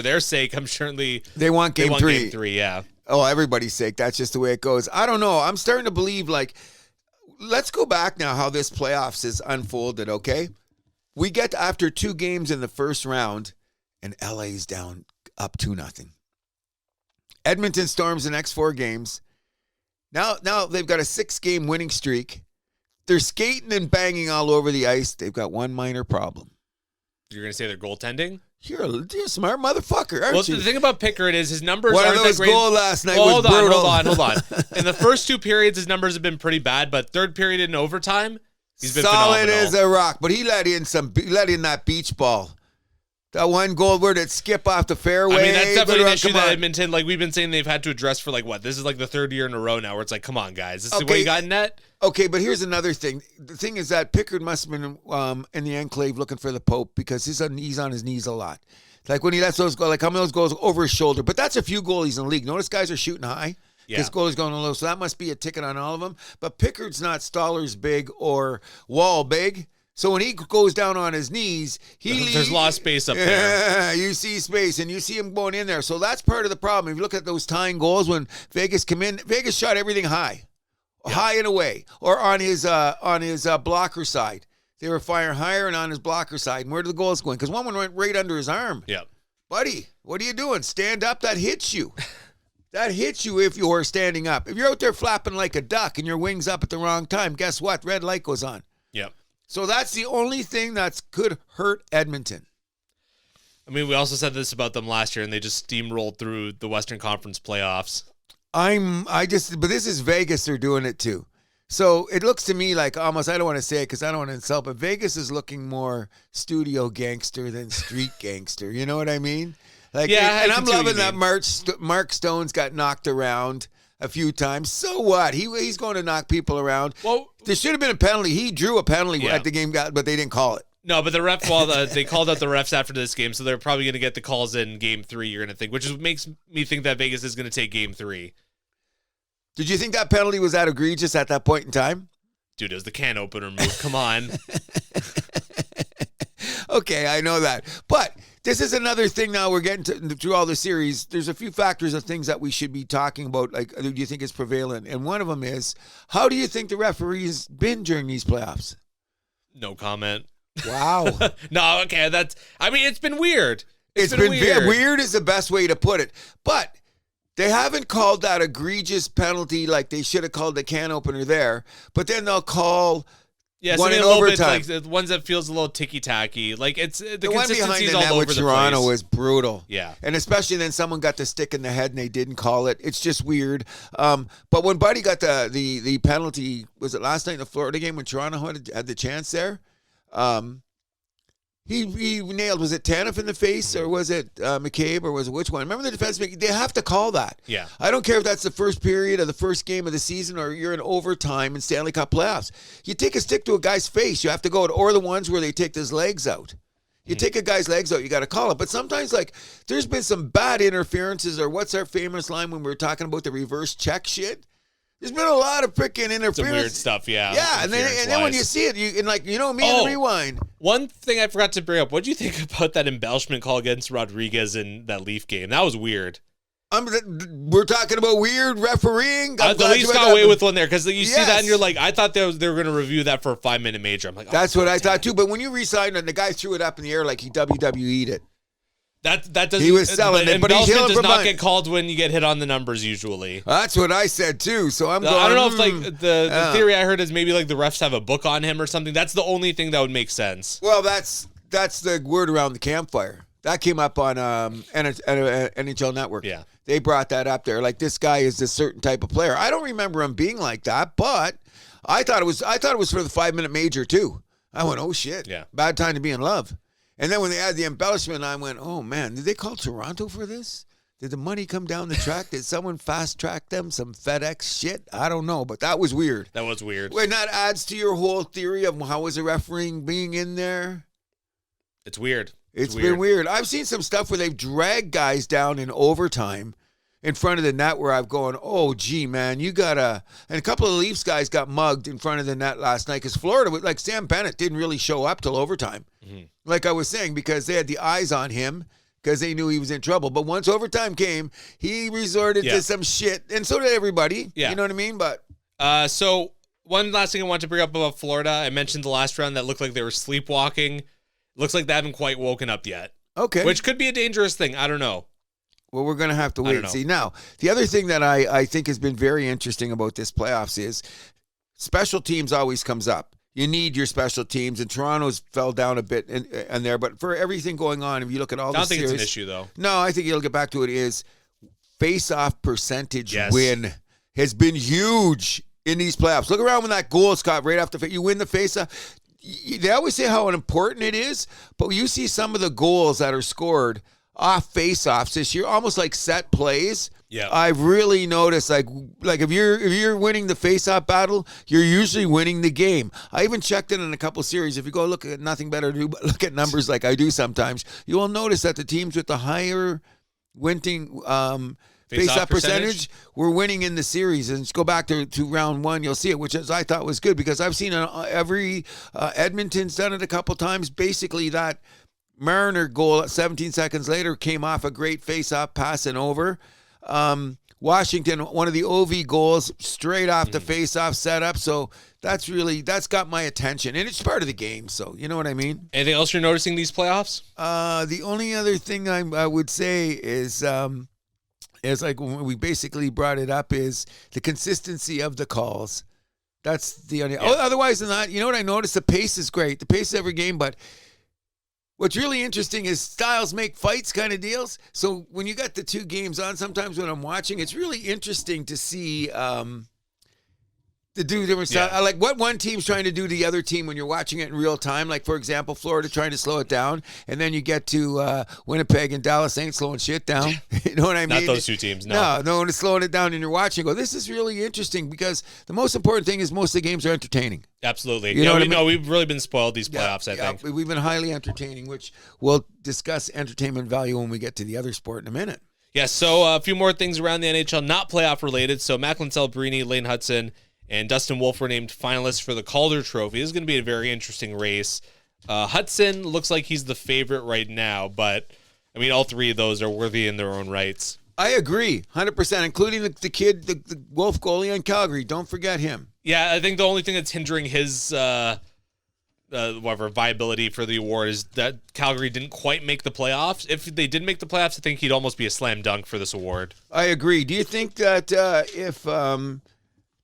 their sake, I'm certainly they want Game 3. Game 3, yeah. Oh, everybody's sake. That's just the way it goes. I don't know. I'm starting to believe, let's go back now how this playoffs is unfolded, okay? We get after 2 games in the first round, and LA's down up 2-0. Edmonton storms the next 4 games. Now they've got a 6-game winning streak. They're skating and banging all over the ice. They've got one minor problem. You're going to say they're goaltending? You're a smart motherfucker, aren't you? The thing about Pickard is his numbers one aren't of those that great. Goal last night was brutal. Hold on. In the first 2 periods, his numbers have been pretty bad, but third period in overtime, he's been solid phenomenal. As a rock. But he let in that beach ball. That one goal where it skip off the fairway. I mean, that's definitely an issue that Edmonton, we've been saying they've had to address for this is the 3rd year in a row now where it's come on, guys. This is what you got in net? Okay, but here's another thing. The thing is that Pickard must have been in the enclave looking for the Pope because he's on his knees a lot. When he lets those go, how many of those goes over his shoulder. But that's a few goalies in the league. Notice guys are shooting high. Yeah. His goalie's going low, so that must be a ticket on all of them. But Pickard's not Stallers big or Wall big. So when he goes down on his knees, there's a lot of space up there. Yeah, you see space, and you see him going in there. So that's part of the problem. If you look at those tying goals when Vegas come in, Vegas shot everything high and away, or on his blocker side. They were firing higher and on his blocker side. And where did the goals go in? Because one went right under his arm. Yeah. Buddy, what are you doing? Stand up. That hits you. That hits you if you are standing up. If you're out there flapping like a duck and your wings up at the wrong time, guess what? Red light goes on. Yep. So that's the only thing that could hurt Edmonton. I mean, we also said this about them last year, and they just steamrolled through the Western Conference playoffs. But this is Vegas. They're doing it too. So it looks to me like almost, I don't want to say it because I don't want to insult, but Vegas is looking more studio gangster than street gangster. You know what I mean? And I'm loving that Mark Stone's got knocked around a few times. So what? He's going to knock people around. Well, there should have been a penalty. He drew a penalty at the game, but they didn't call it. No, but the ref, they called out the refs after this game, so they're probably going to get the calls in Game 3, you're going to think, which makes me think that Vegas is going to take Game 3. Did you think that penalty was that egregious at that point in time? Dude, it was the can opener move. Come on. Okay, I know that. But this is another thing now we're getting through all the series. There's a few factors of things that we should be talking about, do you think is prevalent? And one of them is, how do you think the referees been during these playoffs? No comment. Wow. No, okay, it's been weird. It's been weird. Weird is the best way to put it. But they haven't called that egregious penalty like they should have called the can opener there. But then they'll call one in overtime. The ones that feels a little ticky-tacky. It's the one behind the all net over with the Toronto place. was brutal. Yeah. And especially then someone got the stick in the head and they didn't call it. It's just weird. But when Buddy got the penalty, was it last night in the Florida game when Toronto had the chance there? He nailed, was it Tanev in the face or was it McCabe or was it which one? Remember the defense, they have to call that. Yeah. I don't care if that's the first period of the first game of the season or you're in overtime in Stanley Cup playoffs. You take a stick to a guy's face, you have to go, or the ones where they take his legs out. You take a guy's legs out, you got to call it. But sometimes, there's been some bad interferences, or what's our famous line when we were talking about the reverse check shit? There's been a lot of freaking interference. Some weird stuff, yeah. Yeah, and then when you see it, in the rewind. One thing I forgot to bring up, what do you think about that embellishment call against Rodriguez in that Leaf game? That was weird. We're talking about weird refereeing. The Leafs got away with one there, because you see that and you're like, I thought they were going to review that for a 5-minute major. I'm like, that's what I thought too. But when you re-signed and the guy threw it up in the air like he WWE'd it. That doesn't. He was selling it, but he's embellishment does not get called when you get hit on the numbers usually. That's what I said too. So I don't know if the theory I heard is maybe the refs have a book on him or something. That's the only thing that would make sense. Well, that's the word around the campfire. That came up on NHL Network. Yeah, they brought that up there. This guy is a certain type of player. I don't remember him being like that, but I thought it was for the 5-minute major too. I went, oh, shit. Yeah. Bad time to be in love. And then when they added the embellishment, I went, oh, man, did they call Toronto for this? Did the money come down the track? Did someone fast-track them? Some FedEx shit? I don't know, but that was weird. That was weird. When that adds to your whole theory of how was the refereeing being in there? It's weird. It's been weird. I've seen some stuff where they've dragged guys down in overtime in front of the net where I've gone, oh, gee, man, you got to... And a couple of Leafs guys got mugged in front of the net last night because Florida, like Sam Bennett, didn't really show up till overtime. Mm-hmm. Like I was saying, because they had the eyes on him because they knew he was in trouble. But once overtime came, he resorted to some shit. And so did everybody. Yeah. You know what I mean? But so one last thing I want to bring up about Florida. I mentioned the last round that looked like they were sleepwalking. Looks like they haven't quite woken up yet. Okay. Which could be a dangerous thing. I don't know. Well, we're going to have to wait and see. Now, the other thing that I think has been very interesting about this playoffs is special teams always comes up. You need your special teams, and Toronto's fell down a bit in there. But for everything going on, if you look at all the series... I don't think it's an issue, though. No, I think you'll get back to it, is face-off percentage win has been huge in these playoffs. Look around when that goal, Scott, right after you win the face-off. They always say how important it is, but you see some of the goals that are scored off face-offs this year, almost like set plays. Yeah, I've really noticed, like if you're winning the face-off battle, you're usually winning the game. I even checked it in a couple series. If you go look at nothing better to do but look at numbers like I do sometimes, you will notice that the teams with the higher winning face-off percentage were winning in the series. And just go back to round one, you'll see it, which I thought was good because I've seen every Edmonton's done it a couple times. Basically, that Mariner goal at 17 seconds later came off a great face-off pass and over. Washington, one of the OV goals straight off the face-off setup. So that's got my attention, and it's part of the game. So you know what I mean. Anything else you're noticing these playoffs? The only other thing I would say is like when we basically brought it up is the consistency of the calls. That's the only. Yeah. Otherwise than that, you know what I noticed? The pace is great. The pace of every game, but. What's really interesting is styles make fights kind of deals. So when you got the two games on, sometimes when I'm watching, it's really interesting to see the different styles. I like what one team's trying to do to the other team when you're watching it in real time. Like, for example, Florida trying to slow it down. And then you get to Winnipeg and Dallas ain't slowing shit down. You know what I mean? Not those two teams, no. No one is slowing it down and you're watching. Go, this is really interesting because the most important thing is most of the games are entertaining. Absolutely. You know what I mean? We've really been spoiled these playoffs, I think. We've been highly entertaining, which we'll discuss entertainment value when we get to the other sport in a minute. Yes, so a few more things around the NHL, not playoff related. So Macklin Celebrini, Lane Hudson, and Dustin Wolf were named finalists for the Calder Trophy. This is going to be a very interesting race. Hudson looks like he's the favorite right now, but, I mean, all three of those are worthy in their own rights. I agree, 100%, including the kid, the Wolf goalie on Calgary. Don't forget him. Yeah, I think the only thing that's hindering his viability for the award is that Calgary didn't quite make the playoffs. If they did make the playoffs, I think he'd almost be a slam dunk for this award. I agree. Do you think that if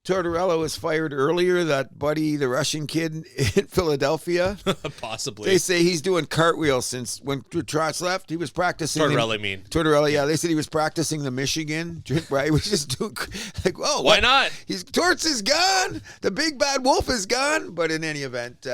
Tortorella was fired earlier, that Buddy, the Russian kid in Philadelphia? Possibly. They say he's doing cartwheels since when Trotz left. He was practicing. Tortorella, yeah. They said he was practicing the Michigan. Right? He was just doing like, whoa. Why not? Torts is gone. The big bad wolf is gone. But in any event.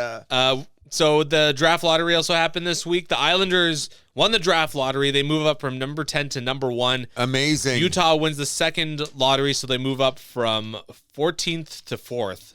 So the draft lottery also happened this week. The Islanders won the draft lottery. They move up from number 10 to number 1. Amazing. Utah wins the second lottery, so they move up from 14th to 4th.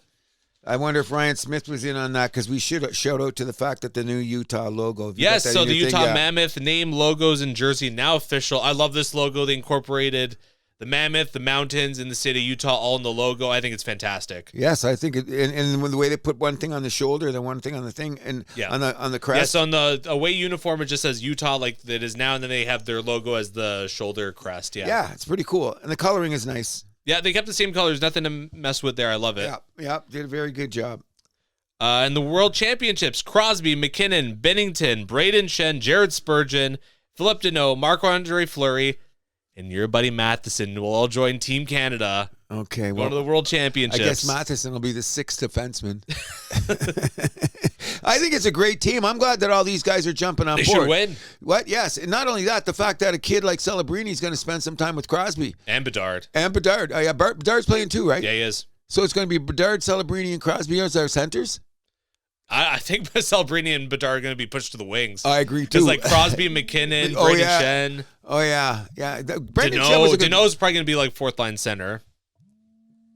I wonder if Ryan Smith was in on that because we should shout out to the fact that the new Utah logo. Yes, so the Utah Mammoth name, logos, and jersey now official. I love this logo. They incorporated the mammoth, the mountains, and the state of Utah all in the logo. I think it's fantastic. Yes, I think it, and the way they put one thing on the shoulder, then one thing on the thing, and on the crest. Yes, on the away uniform, it just says Utah like that is now, and then they have their logo as the shoulder crest. Yeah, it's pretty cool, and the coloring is nice. Yeah, they kept the same colors. Nothing to mess with there. I love it. Yeah, did a very good job. And the World Championships, Crosby, McKinnon, Bennington, Braden Shen, Jared Spurgeon, Philip Deneau, Marc-Andre Fleury, and your buddy Matheson will all join Team Canada. Okay, going to the World Championships. I guess Matheson will be the 6th defenseman. I think it's a great team. I'm glad that all these guys are jumping on board. They should win. What? Yes, and not only that, the fact that a kid like Celebrini is going to spend some time with Crosby and Bedard. Bedard's playing too, right? Yeah, he is. So it's going to be Bedard, Celebrini, and Crosby as our centers. I think Celebrini and Bedard are going to be pushed to the wings. I agree, too. Because like Crosby, McKinnon, Brayden Schenn. Oh, yeah. Brayden Schenn was Deneau's probably going to be like fourth line center.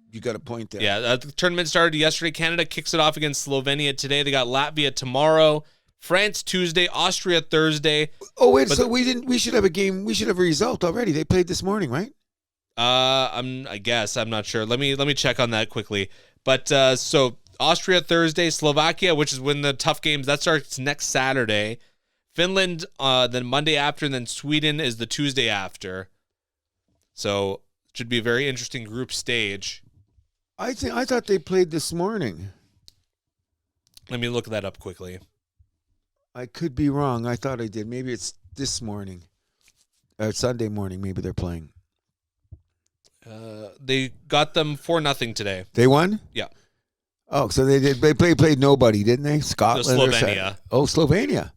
You got a point there. Yeah, the tournament started yesterday. Canada kicks it off against Slovenia today. They got Latvia tomorrow, France Tuesday, Austria Thursday. Oh wait, so we should have a game. We should have a result already. They played this morning, right? I guess I'm not sure. Let me check on that quickly. But so Austria Thursday, Slovakia, which is when the tough games that starts next Saturday. Finland then Monday after, and then Sweden is the Tuesday after. So it should be a very interesting group stage. I thought they played this morning. Let me look that up quickly. I could be wrong. I thought I did. Maybe it's this morning. Or Sunday morning, maybe they're playing. They got them 4-0 today. They won? Yeah. Oh, so they did. They played nobody, didn't they? Scotland, Slovenia. Slovenia.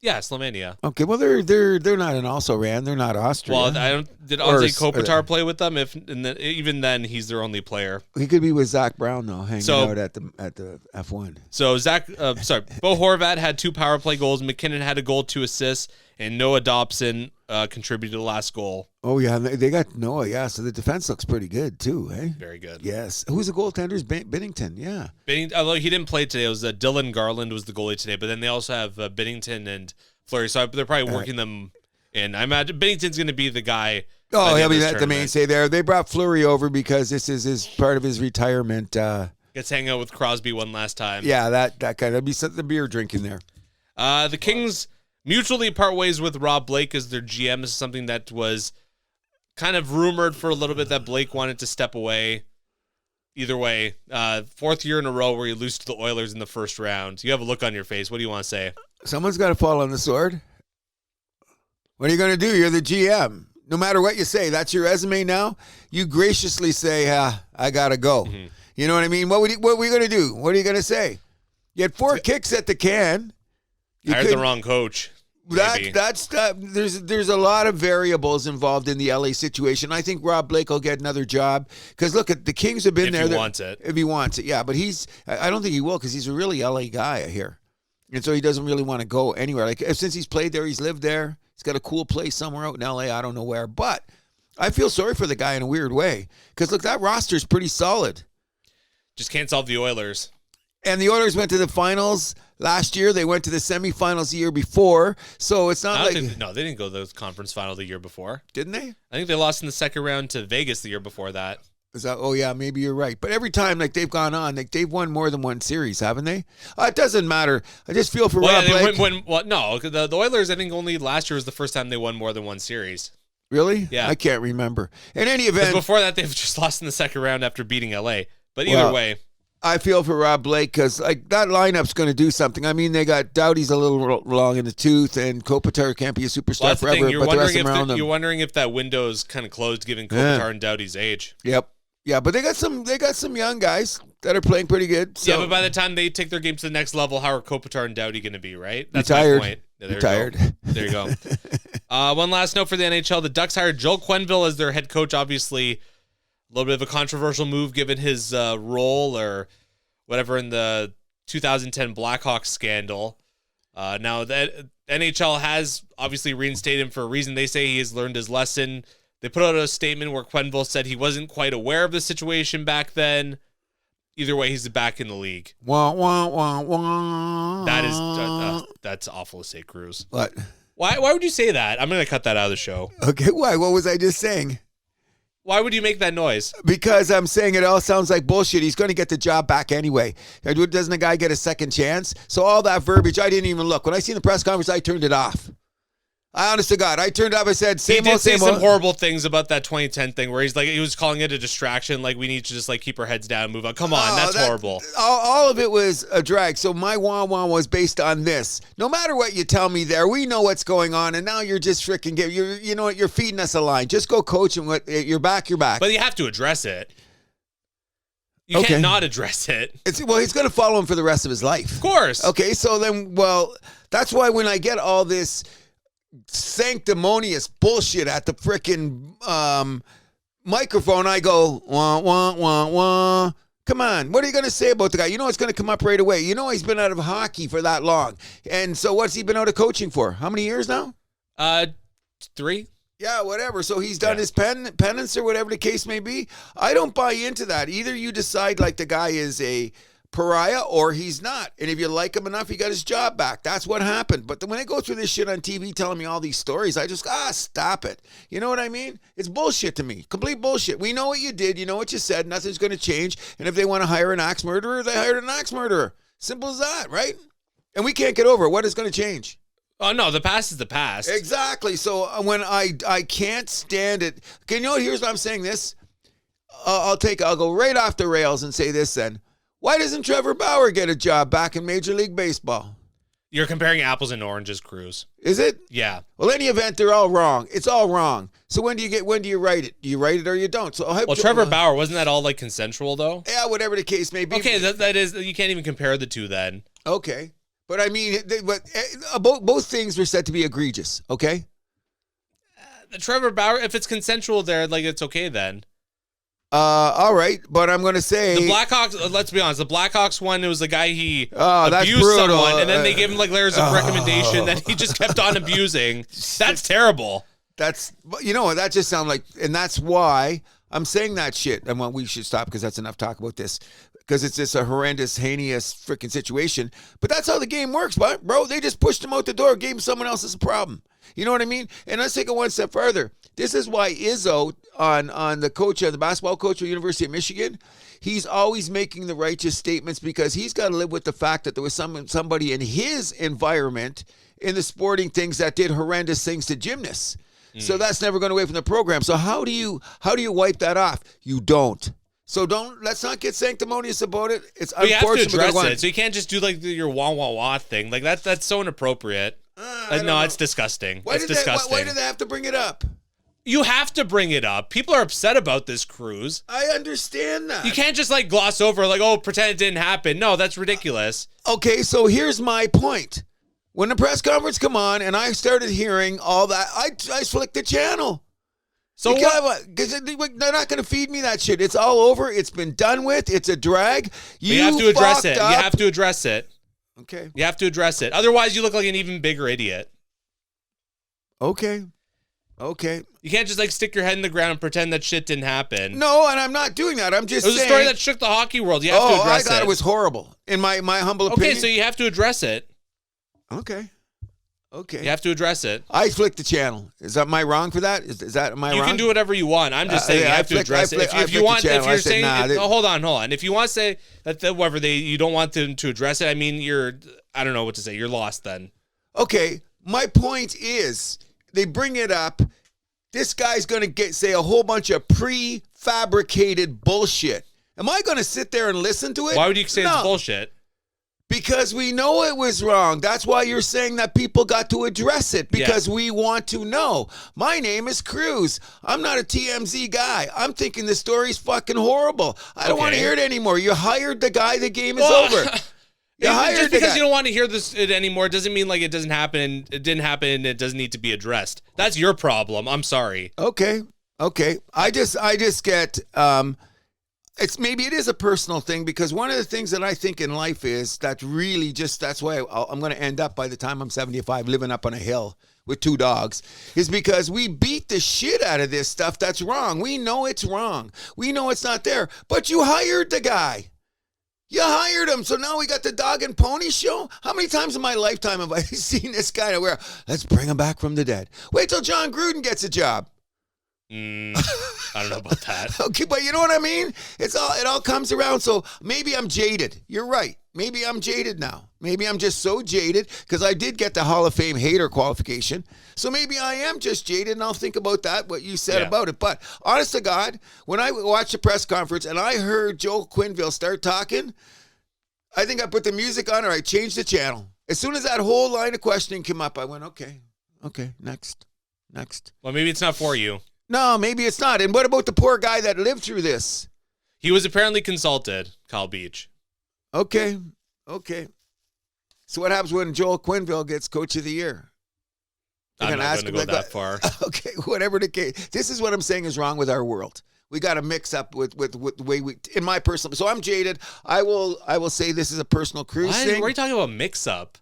Yeah, Slovenia. Okay, well they're not an also ran. They're not Austria. Well, did Andrzej Kopitar play with them? Even then, he's their only player. He could be with Zach Brown though, hanging out at the F1. So Bo Horvat had 2 power play goals. McKinnon had a goal, 2 assists, and Noah Dobson contributed to the last goal. Oh yeah, they got Noah. Yeah, so the defense looks pretty good too. Eh? Very good. Yes. Who's the goaltenders? Binnington. Yeah. Although he didn't play today, it was Dylan Garland was the goalie today. But then they also have Binnington and Fleury, so they're probably working them in. I imagine Binnington's going to be the guy. Oh, he'll be the mainstay there. They brought Fleury over because this is his part of his retirement. Gets to hang out with Crosby one last time. Yeah, that kind of be the beer drinking there. The Kings mutually part ways with Rob Blake as their GM. This is something that was kind of rumored for a little bit that Blake wanted to step away. Either way, 4th year in a row where you lose to the Oilers in the first round. You have a look on your face. What do you want to say? Someone's got to fall on the sword. What are you going to do? You're the GM. No matter what you say, that's your resume now. You graciously say, I got to go. Mm-hmm. You know what I mean? What are we going to do? What are you going to say? You had 4 kicks at the can. Hired the wrong coach. There's a lot of variables involved in the LA situation. I think Rob Blake will get another job because look, the Kings have been there. If he wants it. If he wants it, yeah. But I don't think he will because he's a really LA guy here, and so he doesn't really want to go anywhere. Like since he's played there, he's lived there. He's got a cool place somewhere out in LA. I don't know where, but I feel sorry for the guy in a weird way because look, that roster's pretty solid. Just can't solve the Oilers. And the Oilers went to the finals last year. They went to the semifinals the year before. So it's not they didn't go to the conference final the year before. Didn't they? I think they lost in the second round to Vegas the year before that. Oh, yeah, maybe you're right. But every time they've gone on, they've won more than one series, haven't they? It doesn't matter. I just feel for Rob Blake. The Oilers, I think only last year was the first time they won more than one series. Really? Yeah. I can't remember. In any event. Before that, they've just lost in the second round after beating LA. But either way. I feel for Rob Blake because that lineup's going to do something. I mean, they got Doughty's a little long in the tooth, and Kopitar can't be a superstar forever. You're wondering if that window's kind of closed, given Kopitar and Doughty's age. Yep. Yeah, but they got some young guys that are playing pretty good. So. Yeah, but by the time they take their game to the next level, how are Kopitar and Doughty going to be? Right? That's retired. My point. Yeah, retired. There you go. One last note for the NHL: the Ducks hired Joel Quenneville as their head coach. Obviously, a little bit of a controversial move given his role or whatever in the 2010 Blackhawks scandal. Now, the NHL has obviously reinstated him for a reason. They say he has learned his lesson. They put out a statement where Quenneville said he wasn't quite aware of the situation back then. Either way, he's back in the league. Wah, wah, wah, wah. That's awful to say, Cruz. What? Why would you say that? I'm going to cut that out of the show. Okay, why? What was I just saying? Why would you make that noise? Because I'm saying it all sounds like bullshit. He's going to get the job back anyway. Doesn't the guy get a second chance? So all that verbiage, I didn't even look. When I seen the press conference, I turned it off. I honest to God, I turned it off. I said, he did say some horrible things about that 2010 thing where he was calling it a distraction. Like, we need to just keep our heads down and move on. Come on, that's horrible. All of it was a drag. So my wah-wah was based on this. No matter what you tell me there, we know what's going on, and now you're just freaking you know what, you're feeding us a line. Just go coach, and you're back. But you have to address it. You can't not address it. He's going to follow him for the rest of his life. Of course. Okay, so then, that's why when I get all this sanctimonious bullshit at the frickin' microphone, I go, wah, wah, wah, wah. Come on. What are you going to say about the guy? You know it's going to come up right away. You know he's been out of hockey for that long. And so what's he been out of coaching for? How many years now? 3. Yeah, whatever. So he's done his penance or whatever the case may be. I don't buy into that. Either you decide like the guy is a pariah or he's not. And if you like him enough, he got his job back. That's what happened. But when they go through this shit on TV telling me all these stories, I just, stop it. You know what I mean? It's bullshit to me. Complete bullshit. We know what you did. You know what you said. Nothing's going to change. And if they want to hire an axe murderer, they hired an axe murderer. Simple as that, right? And we can't get over it. What is going to change? Oh, no, the past is the past. Exactly. So when I can't stand it. Okay, you know, here's why I'm saying this. I'll go right off the rails and say this then. Why doesn't Trevor Bauer get a job back in Major League Baseball? You're comparing apples and oranges, Cruz. Is it? Yeah. Well, any event, they're all wrong. It's all wrong. So when do you write it? Do you write it or you don't? So Trevor Bauer, wasn't that all like consensual though? Yeah, whatever the case may be. Okay, that is, you can't even compare the two then. Okay. But I mean, both things were said to be egregious, okay? The Trevor Bauer, if it's consensual there, like it's okay then. All right, but I'm going to say... The Blackhawks, let's be honest, the Blackhawks one, it was the guy he that's abused brutal. someone, and then they gave him like letters of recommendation that he just kept on abusing. That's terrible. That's, you know, that just sounds like, and that's why I'm saying that shit. And well, we should stop because that's enough talk about this. Because it's just a horrendous, heinous freaking situation. But that's how the game works, bro. They just pushed him out the door, gave him someone else's problem. You know what I mean? And let's take it one step further. This is why Izzo, on the basketball coach of the University of Michigan, he's always making the righteous statements because he's got to live with the fact that there was somebody in his environment in the sporting things that did horrendous things to gymnasts. So that's never going away from the program. So how do you wipe that off? You don't. So let's not get sanctimonious about it. It's unfortunate. You have to address it. So you can't just do like your wah wah wah thing. Like that's so inappropriate. No, it's disgusting. It's disgusting. Why do they have to bring it up? You have to bring it up. People are upset about this, Cruz. I understand that. You can't just like gloss over like, pretend it didn't happen. No, that's ridiculous. Okay, so here's my point. When the press conference come on and I started hearing all that, I flicked the channel. So what? Because they're not going to feed me that shit. It's all over. It's been done with. It's a drag. You have to address it. You have to address it. Okay. You have to address it. Otherwise, you look like an even bigger idiot. Okay. You can't just like stick your head in the ground and pretend that shit didn't happen. No, and I'm not doing that. I'm just saying. It was a story that shook the hockey world. You have to address it. I thought it was horrible, in my humble opinion. Okay, so you have to address it. Okay. You have to address it. I flicked the channel. Am I wrong for that? Am I wrong? You can do whatever you want. I'm just saying you have to address it. If you're saying, hold on. If you want to say that you don't want them to address it, I mean, I don't know what to say. You're lost then. Okay. My point is, they bring it up. This guy's going to say a whole bunch of prefabricated bullshit. Am I going to sit there and listen to it? Why would you say it's bullshit? Because we know it was wrong. That's why you're saying that people got to address it, because we want to know. My name is Cruz. I'm not a TMZ guy. I'm thinking the story's fucking horrible. I don't want to hear it anymore. You hired the guy. The game is over. Just because you don't want to hear it anymore doesn't mean like it doesn't happen. It didn't happen and it doesn't need to be addressed. That's your problem. I'm sorry. Okay. I just get... Maybe it is a personal thing, because one of the things that I think in life is that really that's why I'm going to end up by the time I'm 75 living up on a hill with 2 dogs, is because we beat the shit out of this stuff that's wrong. We know it's wrong. We know it's not there, but you hired the guy. You hired him. So now we got the dog and pony show. How many times in my lifetime have I seen this guy where let's bring him back from the dead? Wait till John Gruden gets a job. I don't know about that. Okay, but you know what I mean? It all comes around. So maybe I'm jaded. You're right. Maybe I'm jaded now. Maybe I'm just so jaded because I did get the Hall of Fame hater qualification. So maybe I am just jaded, and I'll think about that, what you said about it. But honest to God, when I watched the press conference and I heard Joel Quenneville start talking, I think I put the music on or I changed the channel. As soon as that whole line of questioning came up, I went, okay, next. Well, maybe it's not for you. No, maybe it's not. And what about the poor guy that lived through this? He was apparently consulted, Kyle Beach. Okay. So what happens when Joel Quenneville gets Coach of the Year? I'm not going to go that far. Okay, whatever the case. This is what I'm saying is wrong with our world. We got to mix up with the way we, in my personal. So I'm jaded. I will say this is a personal Cruz thing. Why are you talking about mix up?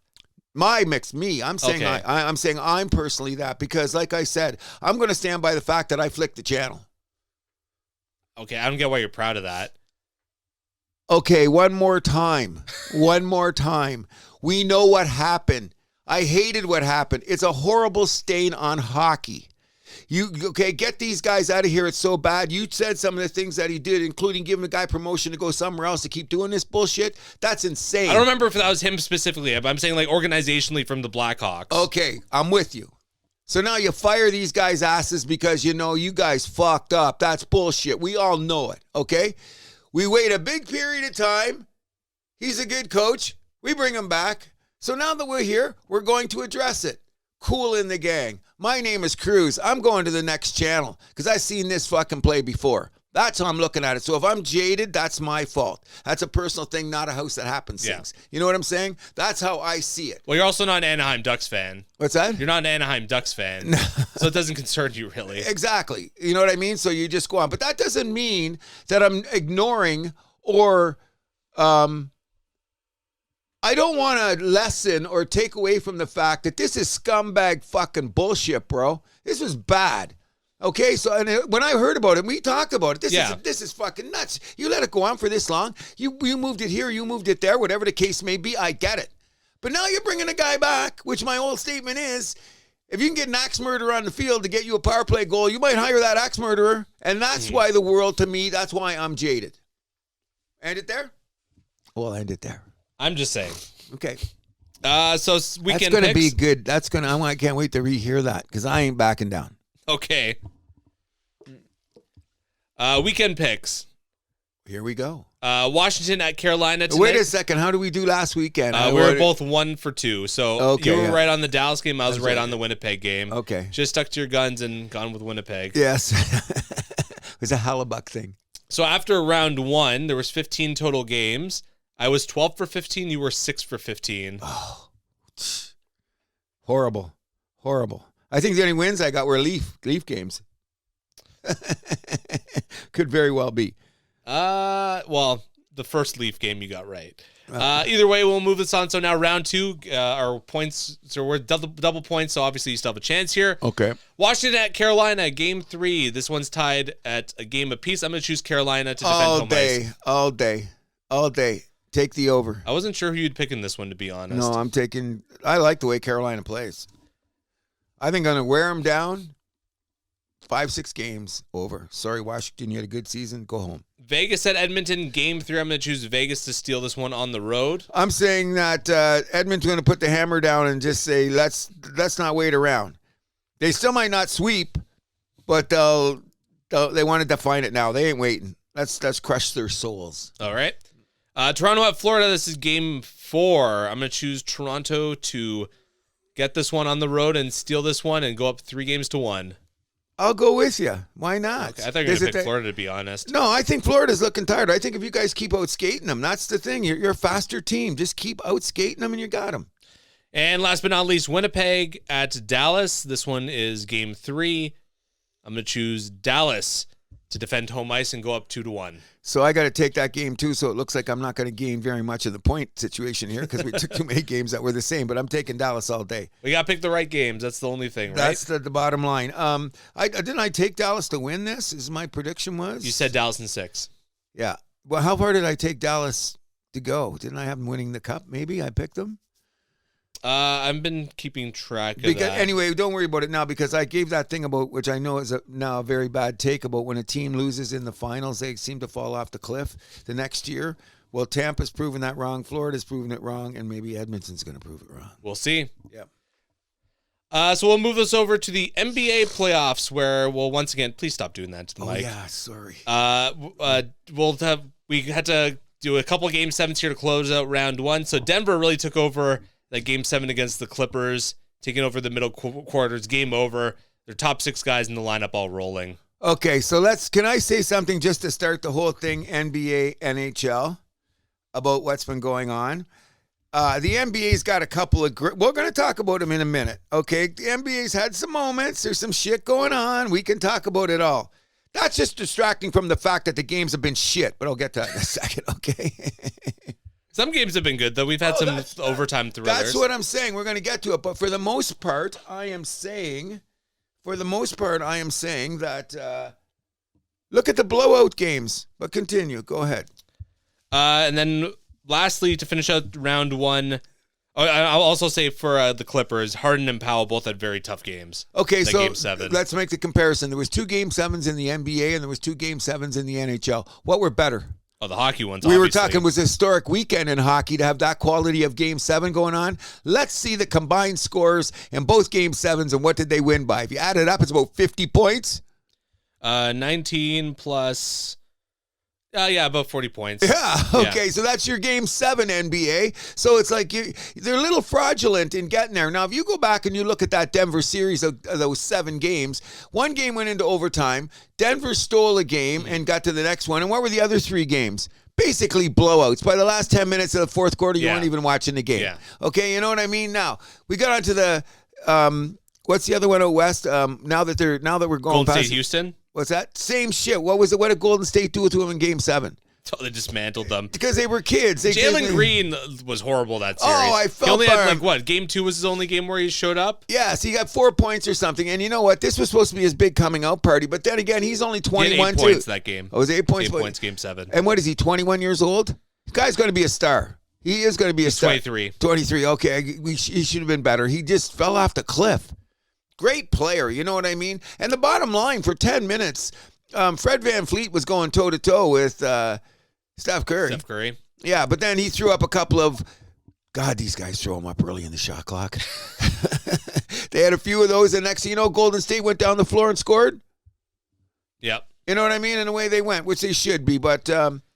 Me. I'm saying Okay. I'm saying I'm personally that because, like I said, I'm going to stand by the fact that I flicked the channel. Okay, I don't get why you're proud of that. Okay, one more time. One more time. We know what happened. I hated what happened. It's a horrible stain on hockey. Get these guys out of here. It's so bad. You said some of the things that he did, including giving a guy promotion to go somewhere else to keep doing this bullshit. That's insane. I don't remember if that was him specifically, but I'm saying like organizationally from the Blackhawks. Okay, I'm with you. So now you fire these guys' asses because you guys fucked up. That's bullshit. We all know it, okay? We wait a big period of time. He's a good coach. We bring him back. So now that we're here, we're going to address it. Cool in the gang. My name is Cruz. I'm going to the next channel because I've seen this fucking play before. That's how I'm looking at it. So if I'm jaded, that's my fault. That's a personal thing, not a house that happens things. You know what I'm saying? That's how I see it. Well, you're also not an Anaheim Ducks fan. What's that? You're not an Anaheim Ducks fan. So it doesn't concern you really. Exactly. You know what I mean? So you just go on. But that doesn't mean that I'm ignoring or I don't want to lessen or take away from the fact that this is scumbag fucking bullshit, bro. This was bad. Okay, so when I heard about it, we talked about it. This is fucking nuts. You let it go on for this long. You moved it here, you moved it there, whatever the case may be, I get it. But now you're bringing a guy back, which my old statement is, if you can get an axe murderer on the field to get you a power play goal, you might hire that axe murderer. And that's why the world, to me, that's why I'm jaded. End it there? Well, end it there. I'm just saying. Okay. So weekend That's going to be picks. good. I can't wait to rehear that because I ain't backing down. Okay. Weekend picks. Here we go. Washington at Carolina tonight. Wait a second. How did we do last weekend? We were both 1 for 2. So you were right on the Dallas game. I was right on the Winnipeg game. Okay. Just stuck to your guns and gone with Winnipeg. Yes. It was a Hellebuck thing. So after round 1, there was 15 total games. I was 12 for 15. You were 6 for 15. Oh, horrible. I think the only wins I got were Leaf games. Could very well be. Well, the first Leaf game you got right. Either way, we'll move this on. So now round 2, our points. So we're double points. So obviously you still have a chance here. Okay. Washington at Carolina, game 3. This one's tied at a game apiece. I'm going to choose Carolina to defend home ice. All day. Take the over. I wasn't sure who you'd pick in this one, to be honest. No, I like the way Carolina plays. I think I'm going to wear them down. 5-6 games over. Sorry, Washington, you had a good season. Go home. Vegas at Edmonton, game 3. I'm going to choose Vegas to steal this one on the road. I'm saying that Edmonton's going to put the hammer down and just say, let's not wait around. They still might not sweep, but they want to define it now. They ain't waiting. Let's crush their souls. All right. Toronto at Florida. This is game 4. I'm going to choose Toronto to get this one on the road and steal this one and go up 3-1. I'll go with you. Why not? Okay, I thought you were going to pick Florida, to be honest. No, I think Florida's looking tired. I think if you guys keep out skating them, that's the thing. You're a faster team. Just keep out skating them and you got them. And last but not least, Winnipeg at Dallas. This one is game 3. I'm going to choose Dallas to defend home ice and go up 2-1. So I got to take that game too. So it looks like I'm not going to gain very much of the point situation here because we took too many games that were the same. But I'm taking Dallas all day. We got to pick the right games. That's the only thing, right? That's the bottom line. Didn't I take Dallas to win this? Is my prediction was? You said Dallas in 6. Yeah. Well, how far did I take Dallas to go? Didn't I have them winning the cup? Maybe I picked them. I've been keeping track of that. Anyway, don't worry about it now because I gave that thing about, which I know is now a very bad take, about when a team loses in the finals, they seem to fall off the cliff the next year. Well, Tampa's proven that wrong. Florida's proven it wrong. And maybe Edmonton's going to prove it wrong. We'll see. Yep. So we'll move this over to the NBA playoffs where we'll once again, please stop doing that to the mic. Yeah, sorry. We had to do a couple game 7s here to close out round 1. So Denver really took over that game 7 against the Clippers, taking over the middle quarters, game over. Their top 6 guys in the lineup all rolling. Okay, so can I say something just to start the whole thing, NBA, NHL, about what's been going on? The NBA's got a couple of we're going to talk about them in a minute, okay? The NBA's had some moments. There's some shit going on. We can talk about it all. That's just distracting from the fact that the games have been shit, but I'll get to that in a second, okay? Some games have been good, though. We've had some overtime thrillers. That's what I'm saying. We're going to get to it. But for the most part, I am saying that look at the blowout games. But continue. Go ahead. And then lastly, to finish out round one, I'll also say for the Clippers, Harden and Powell both had very tough games. Okay, so Game 7. Let's make the comparison. There was 2 Game 7s in the NBA, and there was 2 Game 7s in the NHL. What were better? Oh, the hockey ones, We were obviously. talking, it was a historic weekend in hockey to have that quality of Game 7 going on. Let's see the combined scores in both Game 7s, and what did they win by? If you add it up, it's about 50 points. 19 plus... about 40 points. Yeah, okay, so that's your Game 7 NBA. So it's like they're a little fraudulent in getting there. Now, if you go back and you look at that Denver series of those 7 games, one game went into overtime. Denver stole a game and got to the next one. And what were the other 3 games? Basically blowouts. By the last 10 minutes of the fourth quarter, you weren't even watching the game. Yeah. Okay, you know what I mean? Now, we got onto the what's the other one out west? Now that we're going Golden past State, Houston? What's that? Same shit. What was it? What did Golden State do to them in Game 7? Oh, they dismantled them. Because they were kids. Jalen Green was horrible that series. Oh, I felt he only bad. had, what, Game 2 was his only game where he showed up? Yes, he got 4 points or something. And you know what? This was supposed to be his big coming out party. But then again, he's only 21 he had 8 points that game. Oh, it was 8 points? 8 points, Game 7. And what is he, 21 years old? The guy's going to be a star. He is going to be a star. 23. 23, okay. He should have been better. He just fell off the cliff. Great player, you know what I mean? And the bottom line, for 10 minutes, Fred VanVleet was going toe-to-toe with Steph Curry. Yeah, but then he threw up a couple of, God, these guys throw them up early in the shot clock. They had a few of those, and next thing you know, Golden State went down the floor and scored. Yep. You know what I mean? And away they went, which they should be. But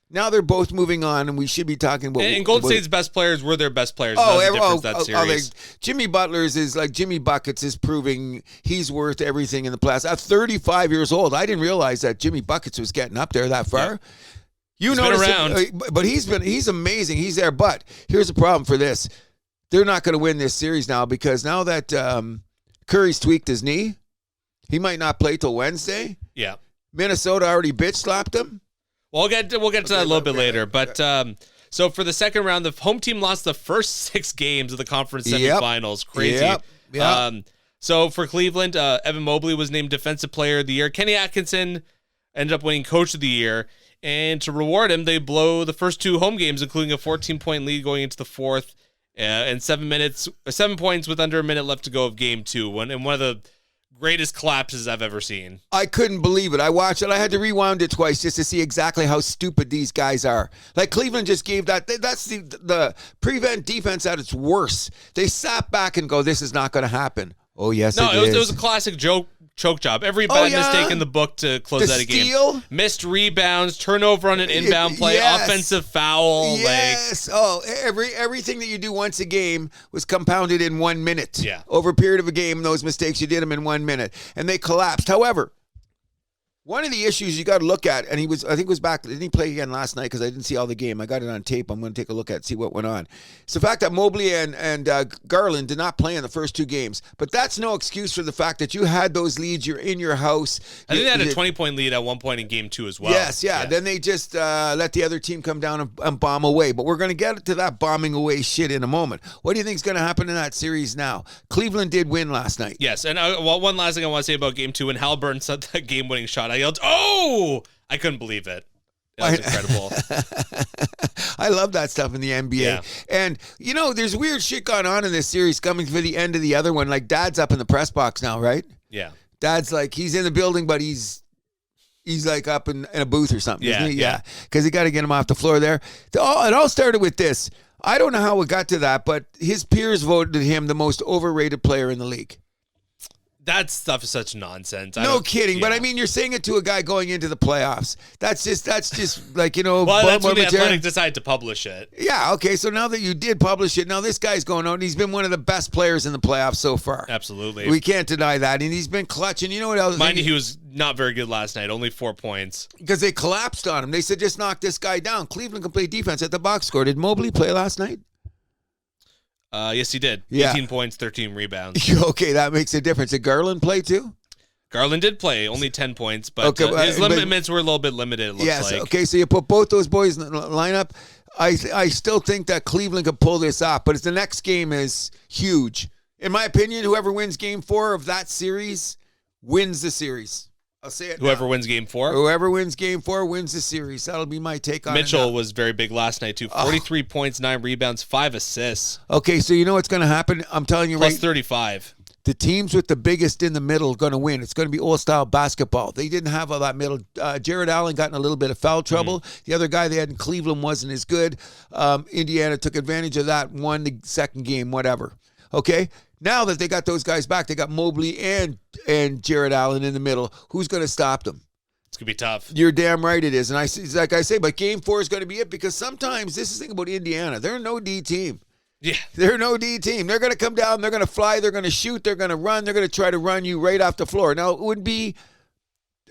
now they're both moving on, and we should be talking about... And Golden State's best players were their best players. That series. Jimmy Butler's is like Jimmy Buckets is proving he's worth everything in the playoffs. At 35 years old, I didn't realize that Jimmy Buckets was getting up there that far. Yeah. He's been around. But he's amazing. He's there. But here's the problem for this. They're not going to win this series now because now that Curry's tweaked his knee, he might not play till Wednesday. Yeah. Minnesota already bitch slapped him. Well, we'll get to that a little bit later. But so for the second round, the home team lost the first 6 games of the conference semifinals. Crazy. Yep. So for Cleveland, Evan Mobley was named Defensive Player of the Year. Kenny Atkinson ended up winning Coach of the Year. And to reward him, they blow the first 2 home games, including a 14-point lead going into the fourth, and 7 points with under a minute left to go of Game 2. And one of the greatest collapses I've ever seen. I couldn't believe it. I watched it. I had to rewound it twice just to see exactly how stupid these guys are. Like Cleveland just gave that. That's the prevent defense at its worst. They sat back and go, "This is not going to happen." Oh yes, it was a classic choke job. Every bad mistake in the book to close out a game. Steal? Missed rebounds, turnover on an inbound play, offensive foul. Yes. Everything that you do once a game was compounded in 1 minute. Yeah. Over a period of a game, those mistakes, you did them in 1 minute. And they collapsed. However, one of the issues you got to look at, and I think it was back, didn't he play again last night? Because I didn't see all the game. I got it on tape. I'm going to take a look at it, see what went on. It's the fact that Mobley and Garland did not play in the first 2 games. But that's no excuse for the fact that you had those leads. You're in your house. I think they had a 20-point lead at one point in Game 2 as well. Yes, yeah. Then they just let the other team come down and bomb away. But we're going to get to that bombing away shit in a moment. What do you think is going to happen in that series now? Cleveland did win last night. Yes, and one last thing I want to say about Game 2, when Halliburton set that game-winning shot, I yelled, "Oh!" I couldn't believe it. That was incredible. I love that stuff in the NBA. Yeah. And, there's weird shit going on in this series coming for the end of the other one. Like, Dad's up in the press box now, right? Yeah. Dad's like, he's in the building, but he's like up in a booth or something, isn't he? Yeah. Because he got to get him off the floor there. It all started with this. I don't know how it got to that, but his peers voted him the most overrated player in the league. That stuff is such nonsense. No kidding, but I mean, you're saying it to a guy going into the playoffs. That's just like, Well, that's when the Athletic decided to publish it. Yeah, okay, so now that you did publish it, now this guy's going out, and he's been one of the best players in the playoffs so far. Absolutely. We can't deny that, and he's been clutch, and you know what else? Mind you, he was not very good last night, only 4 points. Because they collapsed on him. They said, just knock this guy down. Cleveland can play defense at the box score. Did Mobley play last night? Yes, he did. Yeah. 18 points, 13 rebounds. Okay, that makes a difference. Did Garland play too? Garland did play, only 10 points, but Okay, his limits were a little bit limited, it looks like. Okay, so you put both those boys in the lineup. I still think that Cleveland could pull this off, but the next game is huge. In my opinion, whoever wins Game 4 of that series wins the series. I'll say it Whoever now. wins Game 4? Whoever wins Game 4 wins the series. That'll be my take on it. Mitchell was very big last night, too. 43 points, 9 rebounds, 5 assists. Okay, so you know what's going to happen? I'm telling you Plus right 35. the teams with the biggest in the middle are going to win. It's going to be old-style basketball. They didn't have all that middle. Jared Allen got in a little bit of foul trouble. The other guy they had in Cleveland wasn't as good. Indiana took advantage of that, won the second game, whatever. Okay? Now that they got those guys back, they got Mobley and Jared Allen in the middle. Who's going to stop them? It's going to be tough. You're damn right it is. And like I say, but Game 4 is going to be it because sometimes, this is the thing about Indiana, they're a no D team. Yeah. They're no D team. They're going to come down. They're going to fly. They're going to shoot. They're going to run. They're going to try to run you right off the floor. Now, it would be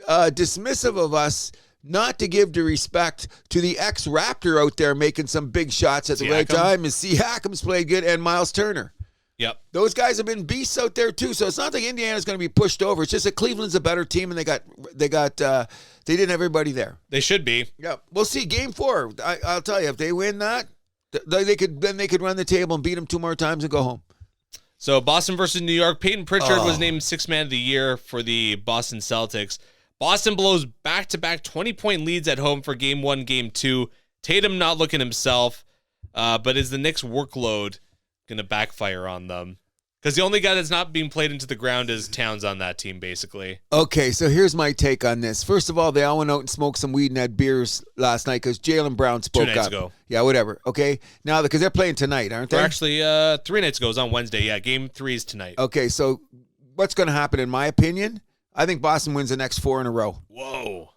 dismissive of us not to give the respect to the ex-Raptor out there making some big shots at the right time. And Siakam's played good, and Miles Turner. Yep. Those guys have been beasts out there too. So it's not like Indiana's going to be pushed over. It's just that Cleveland's a better team, and they didn't have everybody there. They should be. Yeah. We'll see. Game 4. I'll tell you, if they win that, they could run the table and beat them 2 more times and go home. So Boston versus New York. Peyton Pritchard was named 6th man of the year for the Boston Celtics. Boston blows back-to-back 20-point leads at home for Game 1, Game 2. Tatum not looking himself, but is the Knicks' workload going to backfire on them? Because the only guy that's not being played into the ground is Towns on that team, basically. Okay, so here's my take on this. First of all, they all went out and smoked some weed and had beers last night because Jaylen Brown spoke 2 up. nights ago. Yeah, whatever. Okay, now because they're playing tonight, aren't they? Or actually, 3 nights ago. It was on Wednesday. Yeah, Game 3 is tonight. Okay, so what's going to happen, in my opinion? I think Boston wins the next 4 in a row. Whoa.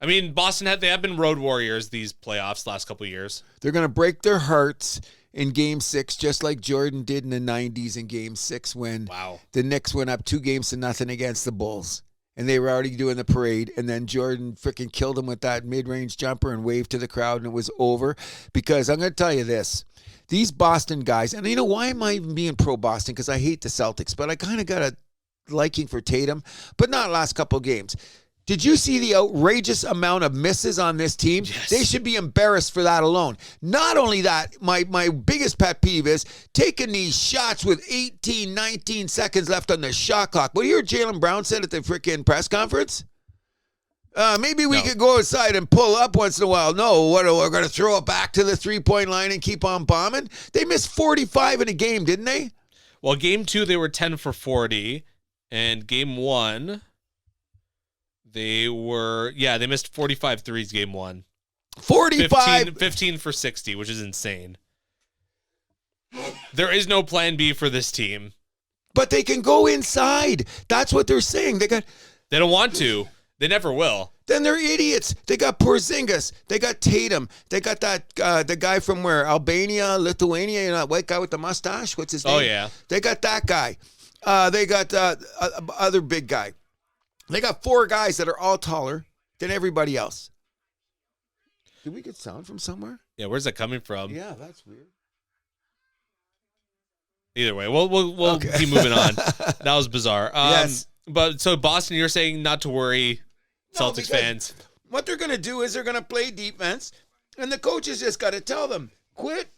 I mean, they have been road warriors these playoffs last couple of years. They're going to break their hearts in Game 6, just like Jordan did in the 90s in Game 6 when the Knicks went up 2-0 against the Bulls. And they were already doing the parade. And then Jordan freaking killed him with that mid-range jumper and waved to the crowd, and it was over. Because I'm going to tell you this. These Boston guys, and you know, why am I even being pro-Boston? Because I hate the Celtics. But I kind of got a liking for Tatum, but not last couple games. Did you see the outrageous amount of misses on this team? Yes. They should be embarrassed for that alone. Not only that, my biggest pet peeve is taking these shots with 18, 19 seconds left on the shot clock. What do you hear Jaylen Brown said at the freaking press conference? Maybe we could go outside and pull up once in a while. No, we're going to throw it back to the three-point line and keep on bombing? They missed 45 in a game, didn't they? Well, Game 2, they were 10 for 40. And Game 1... they missed 45 threes Game 1. 45. 15 for 60, which is insane. There is no plan B for this team. But they can go inside. That's what they're saying. They don't want to. They never will. Then they're idiots. They got Porzingis. They got Tatum. They got that the guy from where? Albania, Lithuania, you know, that white guy with the mustache? What's his name? Oh, yeah. They got that guy. They got other big guy. They got 4 guys that are all taller than everybody else. Did we get sound from somewhere? Yeah, where's that coming from? Yeah, that's weird. Either way, we'll keep moving on. That was bizarre. Yes. But so Boston, you're saying not to worry, Celtics fans. What they're going to do is they're going to play defense, and the coaches just got to tell them, quit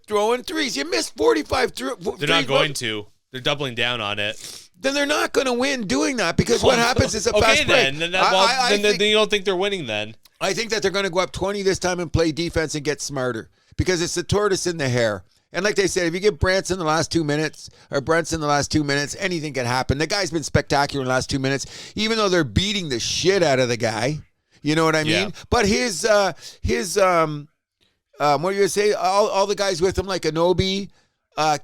throwing threes. You missed 45 threes. They're not going to. They're doubling down on it. Then they're not going to win doing that because what happens is a fast break. Then you don't think they're winning then? I think that they're going to go up 20 this time and play defense and get smarter because it's the tortoise in the hare. And like they said, if you give Brunson the last 2 minutes, anything can happen. The guy's been spectacular in the last 2 minutes, even though they're beating the shit out of the guy. You know what I mean? Yeah. But his what do you say? All the guys with him, like Anobi,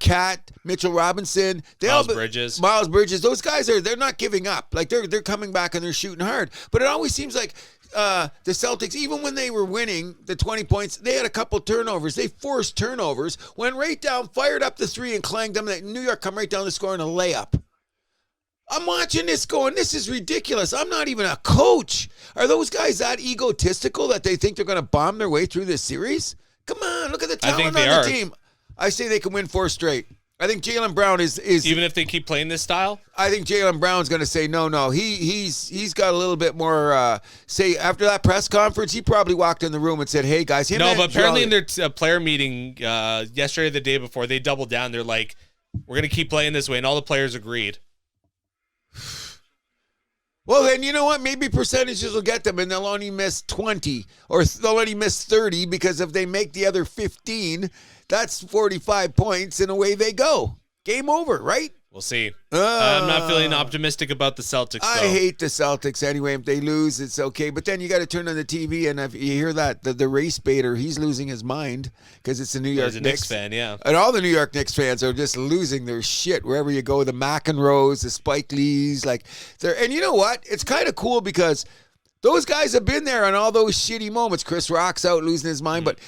Cat, Mitchell Robinson, Miles Bridges. Those guys they're not giving up. Like they're coming back and they're shooting hard. But it always seems like the Celtics, even when they were winning the 20 points, they had a couple turnovers. They forced turnovers, went right down, fired up the 3 and clanged them. New York come right down to score in a layup. I'm watching this going, this is ridiculous. I'm not even a coach. Are those guys that egotistical that they think they're going to bomb their way through this series? Come on, look at the talent on the team. I say they can win 4 straight. I think Jaylen Brown is even if they keep playing this style. I think Jaylen Brown's going to say no. He's got a little bit more say after that press conference. He probably walked in the room and said, "Hey guys, but apparently in their player meeting yesterday, or the day before, they doubled down. They're like, we're going to keep playing this way, and all the players agreed." Well, then you know what? Maybe percentages will get them, and they'll only miss 20 or they'll only miss 30 because if they make the other 15. That's 45 points, and away they go. Game over, right? We'll see. I'm not feeling optimistic about the Celtics, though. I hate the Celtics anyway. If they lose, it's okay. But then you got to turn on the TV, and if you hear that, the race baiter, he's losing his mind because it's the New York Knicks fan, yeah. And all the New York Knicks fans are just losing their shit wherever you go. The McEnroes, the Spike Lees, and you know what? It's kind of cool because those guys have been there on all those shitty moments. Chris Rock's out losing his mind, but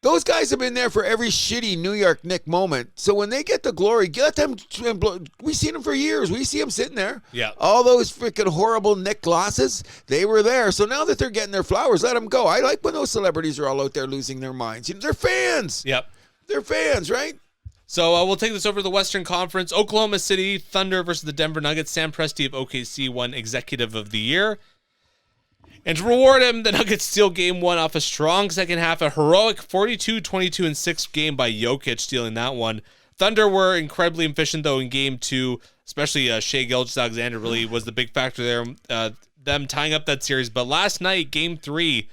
those guys have been there for every shitty New York Knick moment. So when they get the glory, let them. We've seen them for years. We see them sitting there. Yeah. All those freaking horrible Knick losses, they were there. So now that they're getting their flowers, let them go. I like when those celebrities are all out there losing their minds. They're fans. Yep. They're fans, right? So we'll take this over to the Western Conference. Oklahoma City Thunder versus the Denver Nuggets. Sam Presti of OKC won Executive of the Year. And to reward him, the Nuggets steal game one off a strong second half, a heroic 42-22-6 game by Jokic, stealing that one. Thunder were incredibly efficient, though, in game two, especially Shai Gilgeous-Alexander really was the big factor there, them tying up that series. But last night, game three,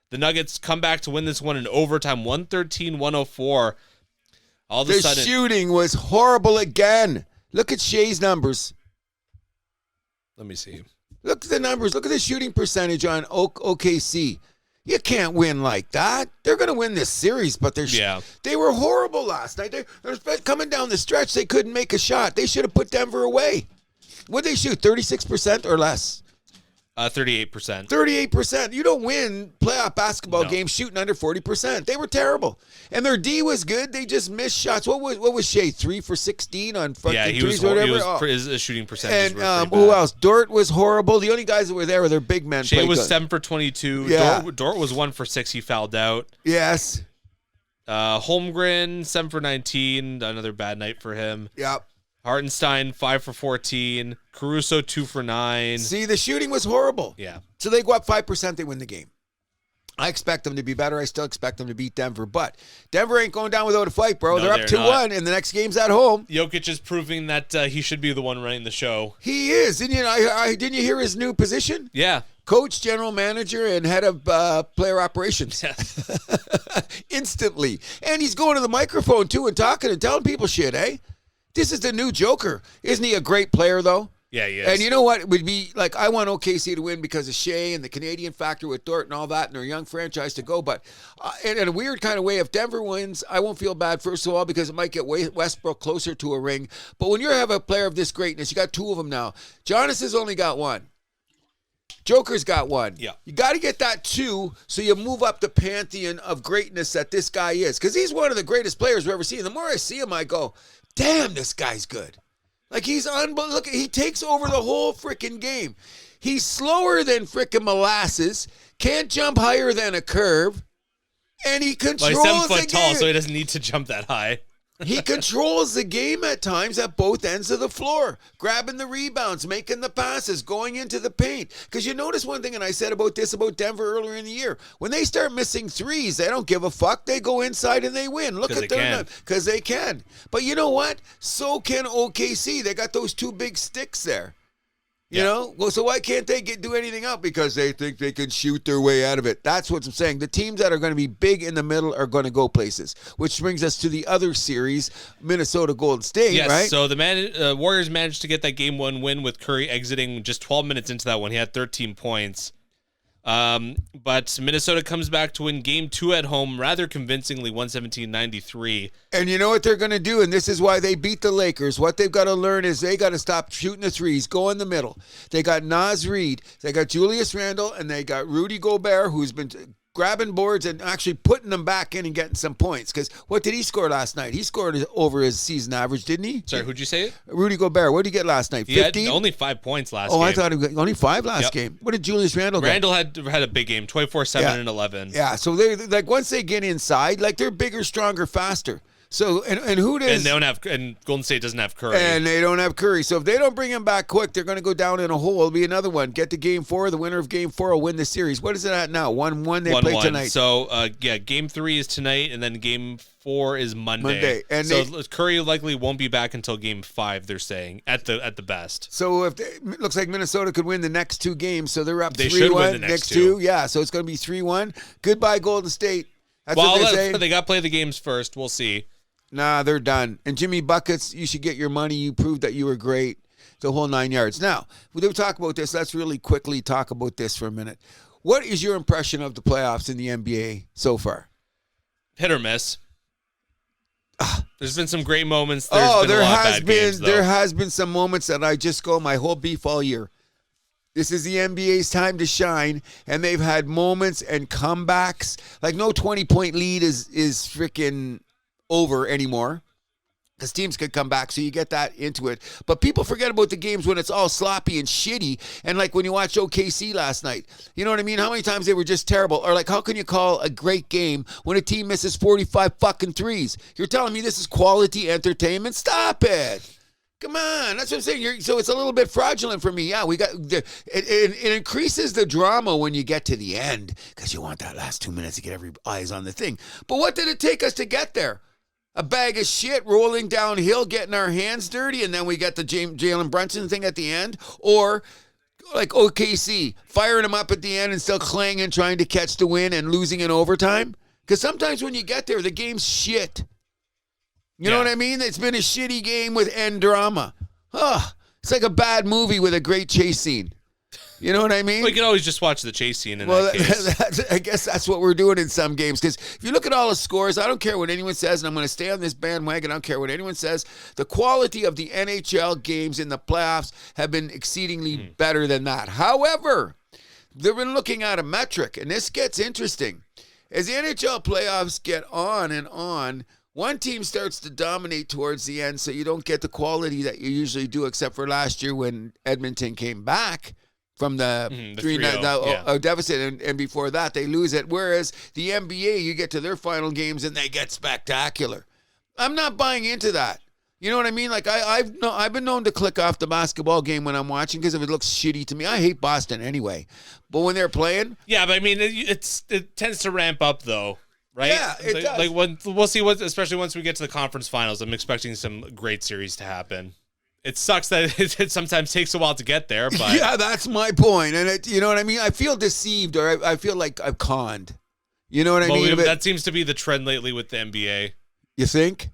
the Nuggets come back to win this one in overtime, 113-104. All of a sudden, the shooting was horrible again. Look at Shai's numbers. Let me see. Look at the numbers. Look at the shooting percentage on OKC. You can't win like that. They're going to win this series, but they were horrible last night. They're coming down the stretch. They couldn't make a shot. They should have put Denver away. What did they shoot, 36% or less? 38%. 38%. You don't win playoff basketball games shooting under 40%. They were terrible. And their D was good. They just missed shots. What was Shea? 3 for 16 on fucking threes or whatever? His shooting percentage. And who else? Dort was horrible. The only guys that were there were their big men. Shea was 7 for 22. Yeah. Dort was 1 for 6. He fouled out. Yes. Holmgren, 7 for 19. Another bad night for him. Yep. Hartenstein, 5 for 14. Caruso, 2 for 9. See, the shooting was horrible. Yeah. So they go up 5%, they win the game. I expect them to be better. I still expect them to beat Denver. But Denver ain't going down without a fight, bro. No, they're up 2-1, and the next game's at home. Jokic is proving that he should be the one running the show. He is. Didn't you hear his new position? Yeah. Coach, general manager, and head of player operations. Yes. Instantly. And he's going to the microphone, too, and talking and telling people shit, eh? This is the new Joker. Isn't he a great player, though? Yeah, he is. And you know what? It would be like, I want OKC to win because of Shea and the Canadian factor with Dort and all that, and their young franchise to go. But in a weird kind of way, if Denver wins, I won't feel bad, first of all, because it might get Westbrook closer to a ring. But when you have a player of this greatness, you got 2 of them now. Giannis has only got 1. Joker's got 1. Yeah. You got to get that 2 so you move up the pantheon of greatness that this guy is. Because he's one of the greatest players we've ever seen. The more I see him, I go, damn, this guy's good. Like, he's unbelievable. Look, he takes over the whole freaking game. He's slower than freaking molasses, can't jump higher than a curve, and he controls he's 7 foot the tall, game. so he doesn't need to jump that high. He controls the game at times at both ends of the floor, grabbing the rebounds, making the passes, going into the paint. Because you notice one thing, and I said about Denver earlier in the year, when they start missing threes, they don't give a fuck. They go inside and they win. Look at them, because they can. But you know what? So can OKC. They got those 2 big sticks there. You know? Well, so why can't they do anything else? Because they think they can shoot their way out of it. That's what I'm saying. The teams that are going to be big in the middle are going to go places, which brings us to the other series, Minnesota Golden State, right? So the Warriors managed to get that game 1 win with Curry exiting just 12 minutes into that one. He had 13 points. But Minnesota comes back to win game 2 at home rather convincingly, 117-93. And you know what they're going to do, and this is why they beat the Lakers. What they've got to learn is they got to stop shooting the threes, go in the middle. They got Naz Reid, they got Julius Randle, and they got Rudy Gobert, who's been grabbing boards and actually putting them back in and getting some points. Because what did he score last night? He scored over his season average, didn't he? Sorry, who'd you say it? Rudy Gobert. What did he get last night? 15? He had only 5 points last game. Oh, I thought he got only 5 last game. What did Julius Randle get? Randle had a big game, 24, 7, and 11. Yeah, so they like once they get inside, like they're bigger, stronger, faster. So, and who does... And Golden State doesn't have Curry. And they don't have Curry. So if they don't bring him back quick, they're going to go down in a hole. It'll be another one. Get to Game 4. The winner of Game 4 will win the series. What is it at now? 1-1 they play tonight. So, Game 3 is tonight, and then Game 4 is Monday. And so Curry likely won't be back until Game 5, they're saying, at the best. So it looks like Minnesota could win the next 2 games. So they're up 3-1. They should win the next two. Yeah, so it's going to be 3-1. Goodbye, Golden State. That's what they say. They got to play the games first. We'll see. Nah, they're done. And Jimmy Buckets, you should get your money. You proved that you were great. The whole 9 yards. Now, we do talk about this. Let's really quickly talk about this for a minute. What is your impression of the playoffs in the NBA so far? Hit or miss. There's been some great moments. There has been some moments that I just go my whole beef all year. This is the NBA's time to shine, and they've had moments and comebacks. Like no 20-point lead is freaking over anymore because teams could come back, so you get that into it. But people forget about the games when it's all sloppy and shitty, and like when you watched OKC last night. You know what I mean? How many times they were just terrible? Or like, how can you call a great game when a team misses 45 fucking threes? You're telling me this is quality entertainment? Stop it. Come on, that's what I'm saying. So it's a little bit fraudulent for me. Yeah, it increases the drama when you get to the end because you want that last 2 minutes to get every eyes on the thing. But what did it take us to get there? A bag of shit rolling downhill, getting our hands dirty, and then we got the Jalen Brunson thing at the end? Or like OKC, firing them up at the end and still clanging, trying to catch the win and losing in overtime? Because sometimes when you get there, the game's shit. You know what I mean? It's been a shitty game with end drama. It's like a bad movie with a great chase scene. You know what I mean? Well, you can always just watch the chase scene in that case. I guess that's what we're doing in some games. Because if you look at all the scores, I don't care what anyone says, and I'm going to stay on this bandwagon. I don't care what anyone says. The quality of the NHL games in the playoffs have been exceedingly better than that. However, they've been looking at a metric, and this gets interesting. As the NHL playoffs get on and on, one team starts to dominate towards the end, so you don't get the quality that you usually do, except for last year when Edmonton came back from the 3-0 deficit, and before that, they lose it. Whereas the NBA, you get to their final games, and they get spectacular. I'm not buying into that. You know what I mean? Like, I've been known to click off the basketball game when I'm watching because if it looks shitty to me. I hate Boston anyway. But when they're playing... Yeah, but I mean, it tends to ramp up, though. Right? Yeah, it does. Like we'll see especially once we get to the conference finals. I'm expecting some great series to happen. It sucks that it sometimes takes a while to get there, but yeah, that's my point. And you know what I mean? I feel deceived, or I feel like I've conned. You know what I mean? That seems to be the trend lately with the NBA. You think?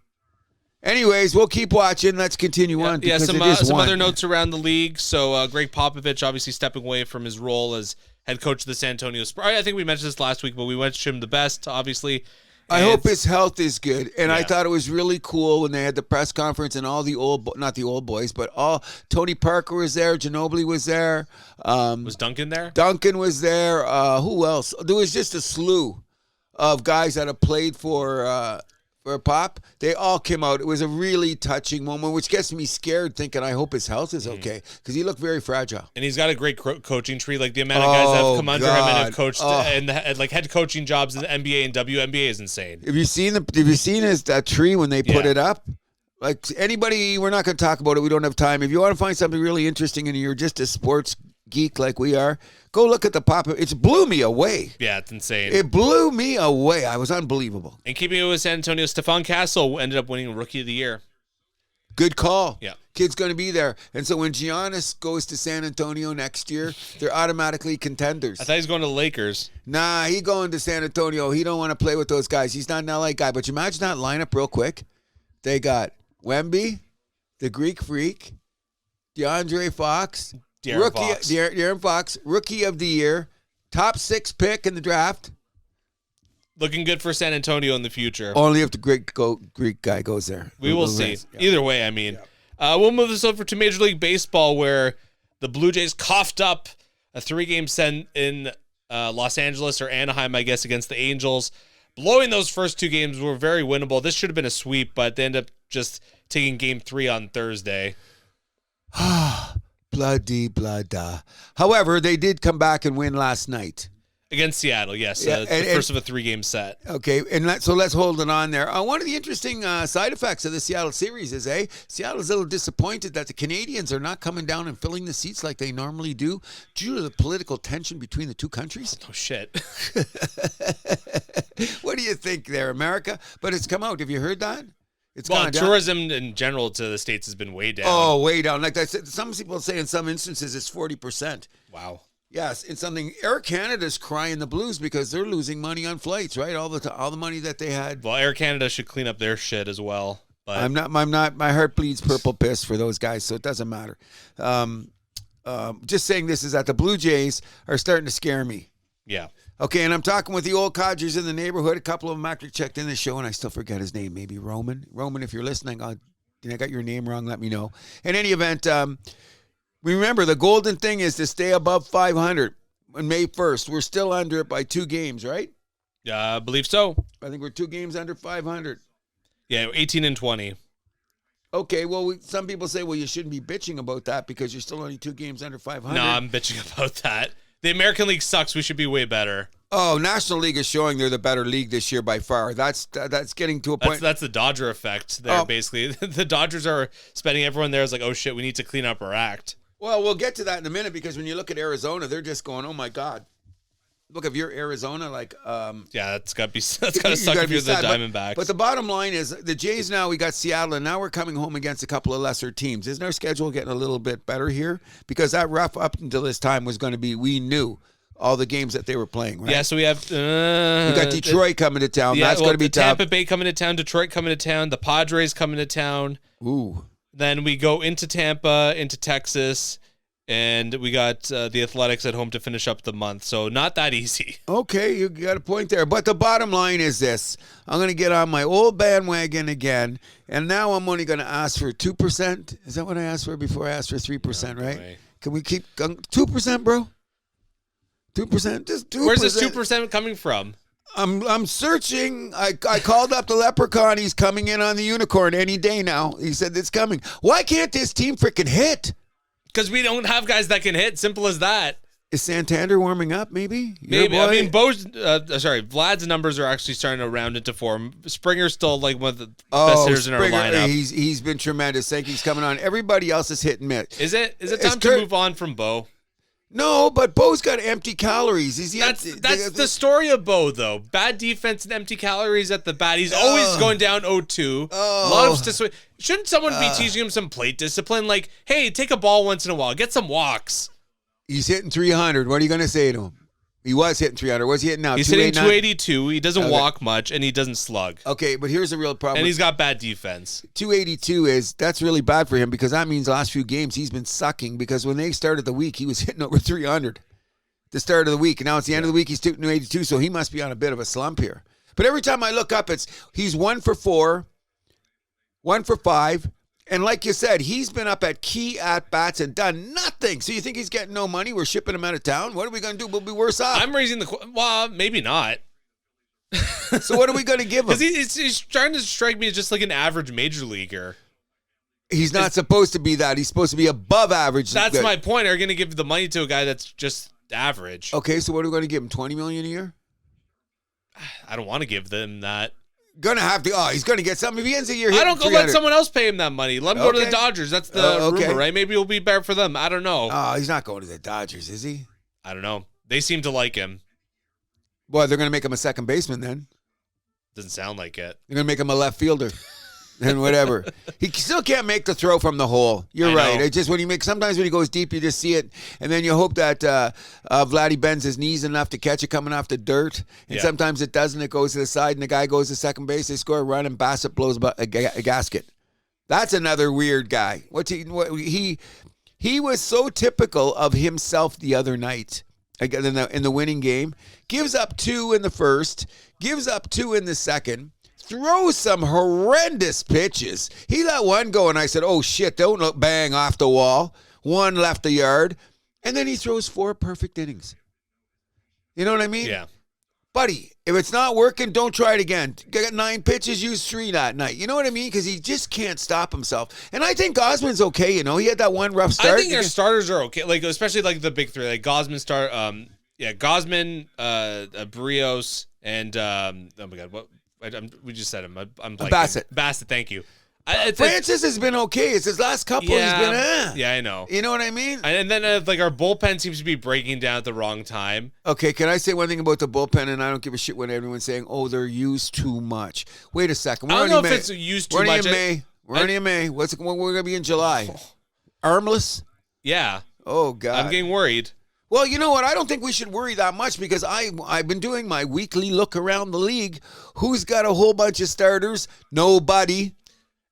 Anyways, we'll keep watching. Let's continue on. Yeah, some other notes around the league. So Greg Popovich obviously stepping away from his role as head coach of the San Antonio Spurs. I think we mentioned this last week, but we wish him the best, obviously. I hope his health is good. And I thought it was really cool when they had the press conference and all the not the old boys, but Tony Parker was there. Ginobili was there. Was Duncan there? Duncan was there. Who else? There was just a slew of guys that have played for Pop. They all came out. It was a really touching moment, which gets me scared thinking I hope his health is okay because he looked very fragile. And he's got a great coaching tree. Like the amount of guys that have come under him and have coached and like head coaching jobs in the NBA and WNBA is insane. Have you seen that tree when they put it up? Like anybody, we're not going to talk about it. We don't have time. If you want to find something really interesting and you're just a sports geek like we are, go look at the pop. It blew me away. Yeah, it's insane. It blew me away. I was unbelievable. And keeping it with San Antonio, Stephon Castle ended up winning Rookie of the Year. Good call. Yeah. Kid's going to be there. And so when Giannis goes to San Antonio next year, they're automatically contenders. I thought he was going to the Lakers. Nah, he going to San Antonio. He don't want to play with those guys. He's not an LA guy. But you imagine that lineup real quick. They got Wemby, the Greek Freak, De'Aaron Fox, Rookie of the Year, top 6 pick in the draft. Looking good for San Antonio in the future. Only if the Greek guy goes there. We will see. Yeah. Either way, I mean. Yeah. We'll move this over to Major League Baseball, where the Blue Jays coughed up a 3-game set in Los Angeles or Anaheim, I guess, against the Angels. Blowing those first 2 games were very winnable. This should have been a sweep, but they ended up just taking Game 3 on Thursday. Bloody. However, they did come back and win last night. Against Seattle, yes. Yeah, The first of a 3-game set. Okay, and so let's hold it on there. One of the interesting side effects of the Seattle series is, Seattle's a little disappointed that the Canadians are not coming down and filling the seats like they normally do due to the political tension between the two countries. Oh, shit. What do you think there, America? But it's come out. Have you heard that? It's gone down. Tourism in general to the States has been way down. Oh, way down. Like I said, some people say in some instances it's 40%. Wow. Yes, it's something. Air Canada's crying the blues because they're losing money on flights, right? All the money that they had. Well, Air Canada should clean up their shit as well. But I'm not. My heart bleeds purple piss for those guys, so it doesn't matter. Just saying this is that the Blue Jays are starting to scare me. Yeah. Okay, and I'm talking with the old codgers in the neighborhood. A couple of them actually checked in the show, and I still forget his name. Maybe Roman. Roman, if you're listening, I got your name wrong. Let me know. In any event, remember the golden thing is to stay above 500 on May 1st. We're still under it by 2 games, right? I believe so. I think we're 2 games under 500. Yeah, 18 and 20. Okay, well, some people say, well, you shouldn't be bitching about that because you're still only 2 games under 500. No, I'm bitching about that. The American League sucks. We should be way better. Oh, National League is showing they're the better league this year by far. That's getting to a point. That's the Dodger effect there, basically. The Dodgers are spending everyone there is like, oh, shit, we need to clean up our act. Well, we'll get to that in a minute because when you look at Arizona, they're just going, oh, my God. Look, if you're Arizona, like... yeah, that's got to suck if you're the Diamondbacks. But the bottom line is the Jays now, we got Seattle, and now we're coming home against a couple of lesser teams. Isn't our schedule getting a little bit better here? Because that rough up until this time was going to be, we knew all the games that they were playing, right? Yeah, so we have... we got Detroit coming to town. That's going to be tough. Tampa Bay coming to town, Detroit coming to town, the Padres coming to town. Ooh. Then we go into Tampa, into Texas... And we got the Athletics at home to finish up the month. So not that easy. Okay, you got a point there. But the bottom line is this. I'm going to get on my old bandwagon again. And now I'm only going to ask for 2%. Is that what I asked for before I asked for 3%, right? Way. Can we keep 2%, bro? 2%? Just 2%. Where's this 2% coming from? I'm searching. I called up the leprechaun. He's coming in on the unicorn any day now. He said it's coming. Why can't this team freaking hit? Because we don't have guys that can hit. Simple as that. Is Santander warming up, maybe? Maybe. I mean, Vlad's numbers are actually starting to round into form. Springer's still like one of the best hitters in our lineup. He's been tremendous. Sankey's coming on. Everybody else is hit and miss. Is it time to move on from Bo? No, but Bo's got empty calories. That's the story of Bo, though. Bad defense and empty calories at the bat. He's always going down 0-2. Loves to swing. Shouldn't someone be teaching him some plate discipline? Like, hey, take a ball once in a while. Get some walks. He's hitting 300. What are you going to say to him? He was hitting 300. What's he hitting now? He's hitting 282. He doesn't walk much, and he doesn't slug. Okay, but here's the real problem. And he's got bad defense. 282 that's really bad for him because that means the last few games he's been sucking because when they started the week, he was hitting over 300 the start of the week. And now it's the end of the week, he's 282, so he must be on a bit of a slump here. But every time I look up, he's 1 for 4, 1 for 5. And like you said, he's been up at key at-bats and done nothing. So you think he's getting no money? We're shipping him out of town? What are we going to do? We'll be worse off. I'm raising well, maybe not. So what are we going to give him? Because he's trying to strike me as just like an average major leaguer. He's not supposed to be that. He's supposed to be above average. That's my point. Are you going to give the money to a guy that's just average? Okay, so what are we going to give him? $20 million a year? I don't want to give them that. Gonna have to. Oh, he's gonna get something. If he ends the year, I don't go let someone else pay him that money. Let him go to the Dodgers. That's the rumor, right? Maybe it'll be better for them. I don't know. Oh, he's not going to the Dodgers, is he? I don't know. They seem to like him. Boy, they're gonna make him a second baseman then. Doesn't sound like it. They're gonna make him a left fielder. And whatever. He still can't make the throw from the hole. You're right. It just sometimes when he goes deep, you just see it, and then you hope that Vladdy bends his knees enough to catch it coming off the dirt. And sometimes it doesn't. It goes to the side, and the guy goes to second base. They score a run, and Bassett blows a gasket. That's another weird guy. He was so typical of himself the other night in the winning game. Gives up 2 in the first. Gives up 2 in the second. Throws some horrendous pitches. He let one go, and I said, oh, shit, don't look bang off the wall. 1 left the yard. And then he throws 4 perfect innings. You know what I mean? Yeah. Buddy, if it's not working, don't try it again. Got 9 pitches, use 3 that night. You know what I mean? Because he just can't stop himself. And I think Gosman's okay, He had that one rough start. I think our starters are okay, like especially like the big 3. Like Gosman Yeah, Gosman, Brios, and oh my God, what we just said him. I'm blanking. Bassett, thank you. Francis has been okay. It's his last couple. He's been. Yeah, I know. You know what I mean? And then our bullpen seems to be breaking down at the wrong time. Okay, can I say one thing about the bullpen? And I don't give a shit what everyone's saying. Oh, they're used too much. Wait a second. I don't know if it's used too much. We're only in May. We're going to be in July. Armless? Yeah. Oh, God. I'm getting worried. Well, you know what? I don't think we should worry that much because I've been doing my weekly look around the league. Who's got a whole bunch of starters? Nobody.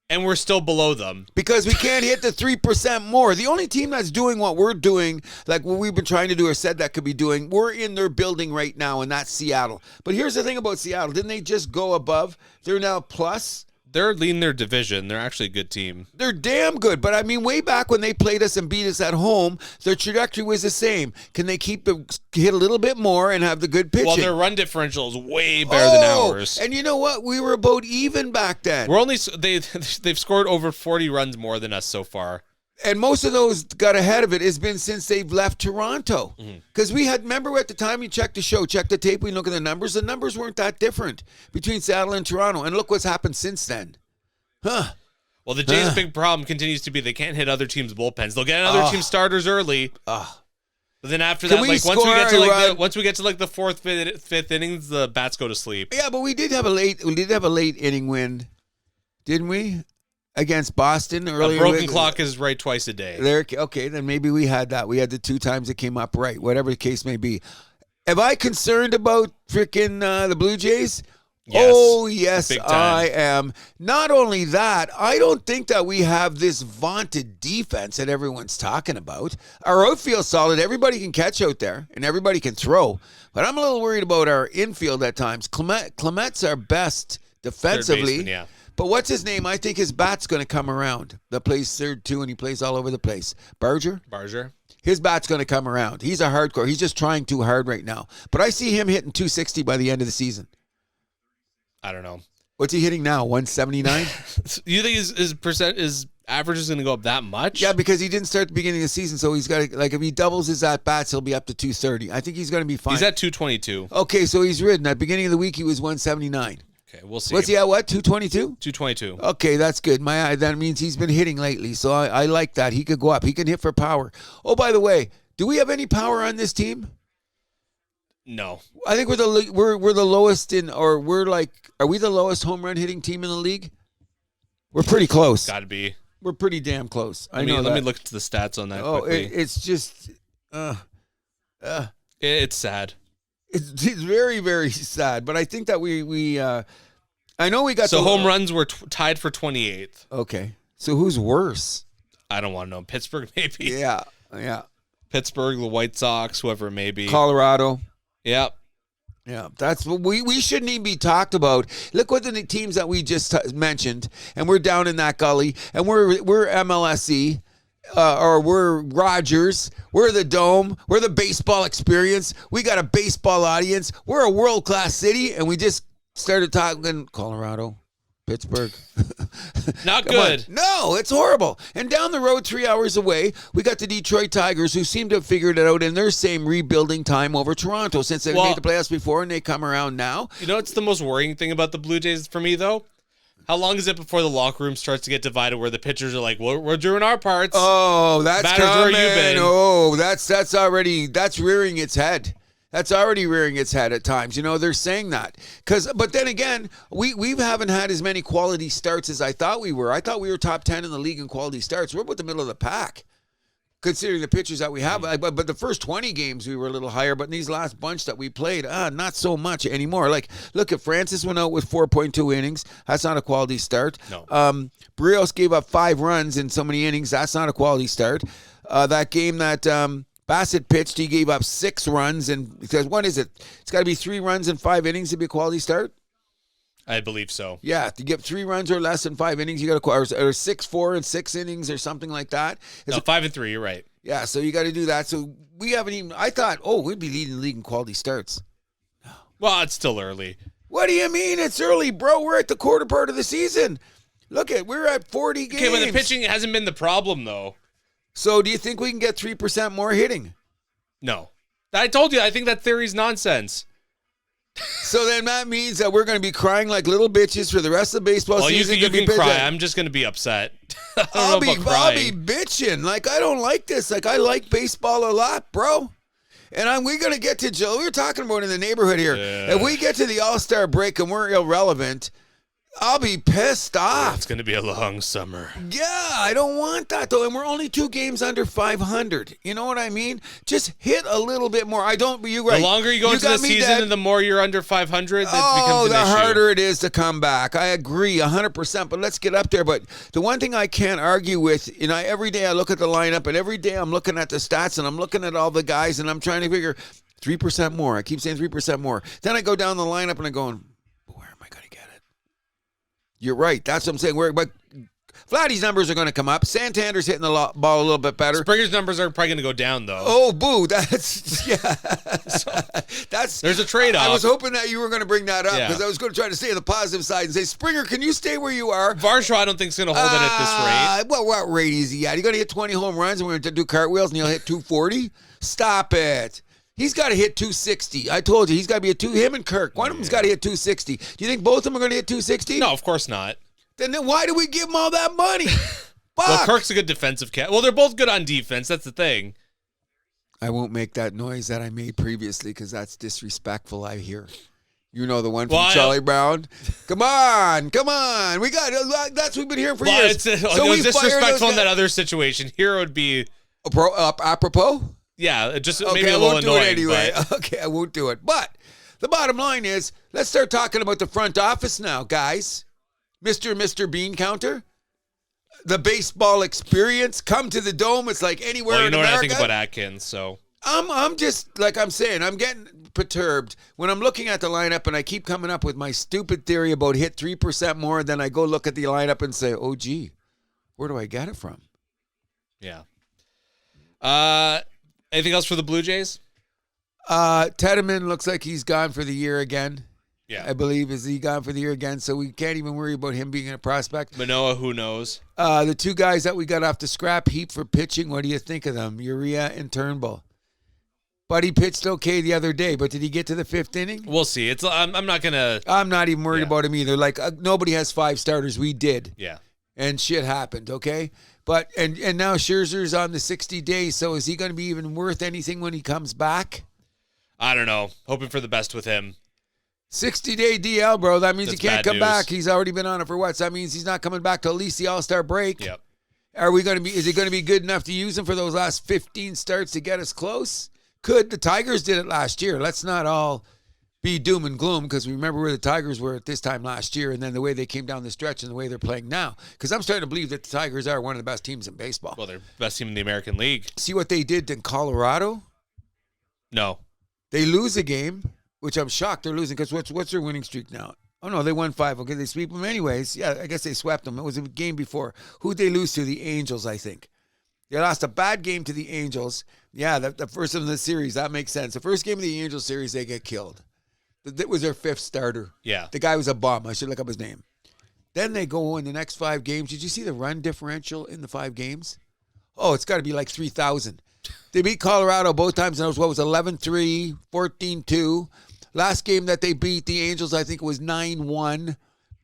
And we're still below them. Because we can't hit the 3% more. The only team that's doing what we're doing, like what we've been trying to do or said that could be doing, we're in their building right now, and that's Seattle. But here's the thing about Seattle. Didn't they just go above? They're now plus. They're leading their division. They're actually a good team. They're damn good. But, I mean, way back when they played us and beat us at home, their trajectory was the same. Can they hit a little bit more and have the good pitching? Well, their run differential is way better than ours. And you know what? We were about even back then. We're only they've scored over 40 runs more than us so far. And most of those got ahead of it has been since they've left Toronto. Because remember at the time you checked the show, checked the tape, we look at the numbers weren't that different between Seattle and Toronto. And look what's happened since then. Well, the Jays' big problem continues to be they can't hit other teams' bullpens. They'll get other teams' starters early. But then after that, once we get to the fourth, fifth innings, the bats go to sleep. Yeah, but we did have a late inning win, didn't we? Against Boston earlier. A broken clock is right twice a day. Okay, then maybe we had that. We had the 2 times it came up right, whatever the case may be. Am I concerned about freaking the Blue Jays? Yes. Oh, yes, I am. Not only that, I don't think that we have this vaunted defense that everyone's talking about. Our outfield's solid. Everybody can catch out there, and everybody can throw. But I'm a little worried about our infield at times. Clement's our best defensively. Third baseman, yeah. But what's his name? I think his bat's going to come around. That plays third, too, and he plays all over the place. Barger? His bat's going to come around. He's a hardcore. He's just trying too hard right now. But I see him hitting 260 by the end of the season. I don't know. What's he hitting now? 179? You think his average is going to go up that much? Yeah, because he didn't start at the beginning of the season, so he's got to, if he doubles his at-bats, he'll be up to 230. I think he's going to be fine. He's at 222. Okay, so he's ridden. At the beginning of the week, he was 179. Okay, we'll see. What's he at, 222? 222. Okay, that's good. That means he's been hitting lately, so I like that. He could go up. He can hit for power. Oh, by the way, do we have any power on this team? No. I think we're the lowest are we the lowest home run hitting team in the league? We're pretty close. Got to be. We're pretty damn close. Let me look at the stats on that quickly. It's just it's sad. It's very, very sad, but I think that we I know we got home runs were tied for 28th. Okay. So who's worse? I don't want to know. Pittsburgh maybe. Yeah. Pittsburgh, the White Sox, whoever it may be. Colorado. Yep. Yeah, that's what we shouldn't even be talked about. Look what the teams that we just mentioned, and we're down in that gully, and we're MLSE, or we're Rogers, we're the Dome, we're the baseball experience. We got a baseball audience. We're a world-class city, and we just started talking Colorado, Pittsburgh. Not good. No, it's horrible. And down the road, 3 hours away, we got the Detroit Tigers, who seem to have figured it out in their same rebuilding time over Toronto, since they've made the playoffs before and they come around now. You know what's the most worrying thing about the Blue Jays for me, though? How long is it before the locker room starts to get divided where the pitchers are like, we're doing our parts. Oh, that's matters coming. Where you've been. Oh, that's rearing its head. That's already rearing its head at times. You know, they're saying that. But then again, we haven't had as many quality starts as I thought we were. I thought we were top 10 in the league in quality starts. We're about the middle of the pack, considering the pitchers that we have. But the first 20 games, we were a little higher. But in these last bunch that we played, not so much anymore. Like, look, if Francis went out with 4.2 innings, that's not a quality start. No. Brios gave up 5 runs in so many innings. That's not a quality start. That game that... Bassett pitched. He gave up 6 runs, and because what is it? It's got to be 3 runs in 5 innings to be a quality start. I believe so. Yeah, to get 3 runs or less in 5 innings, you got to or 6-4 in 6 innings or something like that. No, 5 and 3. You're right. Yeah, so you got to do that. So we haven't even. I thought, we'd be leading the league in quality starts. Well, it's still early. What do you mean it's early, bro? We're at the quarter part of the season. We're at 40 games. Okay, but the pitching hasn't been the problem, though. So do you think we can get 3% more hitting? No. I told you, I think that theory's nonsense. So then that means that we're going to be crying like little bitches for the rest of the baseball season. You can cry. I'm just going to be upset. I'll be bitching. Like, I don't like this. Like, I like baseball a lot, bro. And we're going to get to Joe. We were talking about in the neighborhood here. Yeah. If we get to the All-Star break and we're irrelevant, I'll be pissed off. It's going to be a long summer. Yeah, I don't want that, though. And we're only 2 games under 500. You know what I mean? Just hit a little bit more. You're right. The longer you go into the season and the more you're under 500, it becomes an issue. Harder it is to come back. I agree 100%, but let's get up there. But the one thing I can't argue with, every day I look at the lineup, and every day I'm looking at the stats, and I'm looking at all the guys, and I'm trying to figure 3% more. I keep saying 3% more. Then I go down the lineup, and I'm going, where am I going to get it? You're right. That's what I'm saying. But Vladdy's numbers are going to come up. Santander's hitting the ball a little bit better. Springer's numbers are probably going to go down, though. Oh, boo. There's a trade-off. I was hoping that you were going to bring that up because I was going to try to stay on the positive side and say, Springer, can you stay where you are? Varsho, I don't think is going to hold it at this rate. Well, what rate is he at? He's going to hit 20 home runs and we're going to do cartwheels and he'll hit 240? Stop it. He's got to hit 260. I told you, he's got to be him and Kirk. One of them's got to hit 260. Do you think both of them are going to hit 260? No, of course not. Then why do we give him all that money? Well, Kirk's a good defensive cat. Well, they're both good on defense. That's the thing. I won't make that noise that I made previously because that's disrespectful, I hear. You know the one from Charlie Brown? Come on. We got that's what we've been hearing for years. It was disrespectful in that other situation. Here it would be... Apropos? Yeah, just okay, maybe a little annoying. Do it anyway. But... Okay, I won't do it. But the bottom line is, let's start talking about the front office now, guys. Mr. Bean Counter, the baseball experience. Come to the Dome. It's like anywhere in America. Well, you know what I think about Atkins, so. I'm just, like I'm saying, I'm getting perturbed when I'm looking at the lineup and I keep coming up with my stupid theory about hit 3% more, and then I go look at the lineup and say, oh, gee, where do I get it from? Yeah. Anything else for the Blue Jays? Teddeman looks like he's gone for the year again. Yeah. I believe. Is he gone for the year again? So we can't even worry about him being a prospect. Manoah, who knows? The 2 guys that we got off the scrap heap for pitching, what do you think of them? Urea and Turnbull. But he pitched okay the other day, but did he get to the 5th inning? We'll see. I'm not going to... I'm not even worried about him either. Like, nobody has 5 starters. We did. Yeah. And shit happened, okay? But and now Scherzer's on the 60 days, so is he going to be even worth anything when he comes back? I don't know. Hoping for the best with him. 60-day DL, bro. That means he can't come back. He's already been on it for what? So that means he's not coming back till at least the All-Star break. Yep. Is it going to be good enough to use him for those last 15 starts to get us close? The Tigers did it last year. Let's not all be doom and gloom because we remember where the Tigers were at this time last year and then the way they came down the stretch and the way they're playing now. Because I'm starting to believe that the Tigers are one of the best teams in baseball. Well, they're the best team in the American League. See what they did in Colorado? No. They lose a game, which I'm shocked they're losing because what's their winning streak now? Oh, no, they won 5. Okay, they sweep them anyways. Yeah, I guess they swept them. It was a game before. Who'd they lose to? The Angels, I think. They lost a bad game to the Angels. Yeah, the first of the series. That makes sense. The first game of the Angels series, they get killed. That was their 5th starter. Yeah. The guy was a bum. I should look up his name. Then they go in the next 5 games. Did you see the run differential in the 5 games? Oh, it's got to be like 3,000. They beat Colorado both times, and it was 11-3, 14-2. Last game that they beat the Angels, I think it was 9-1,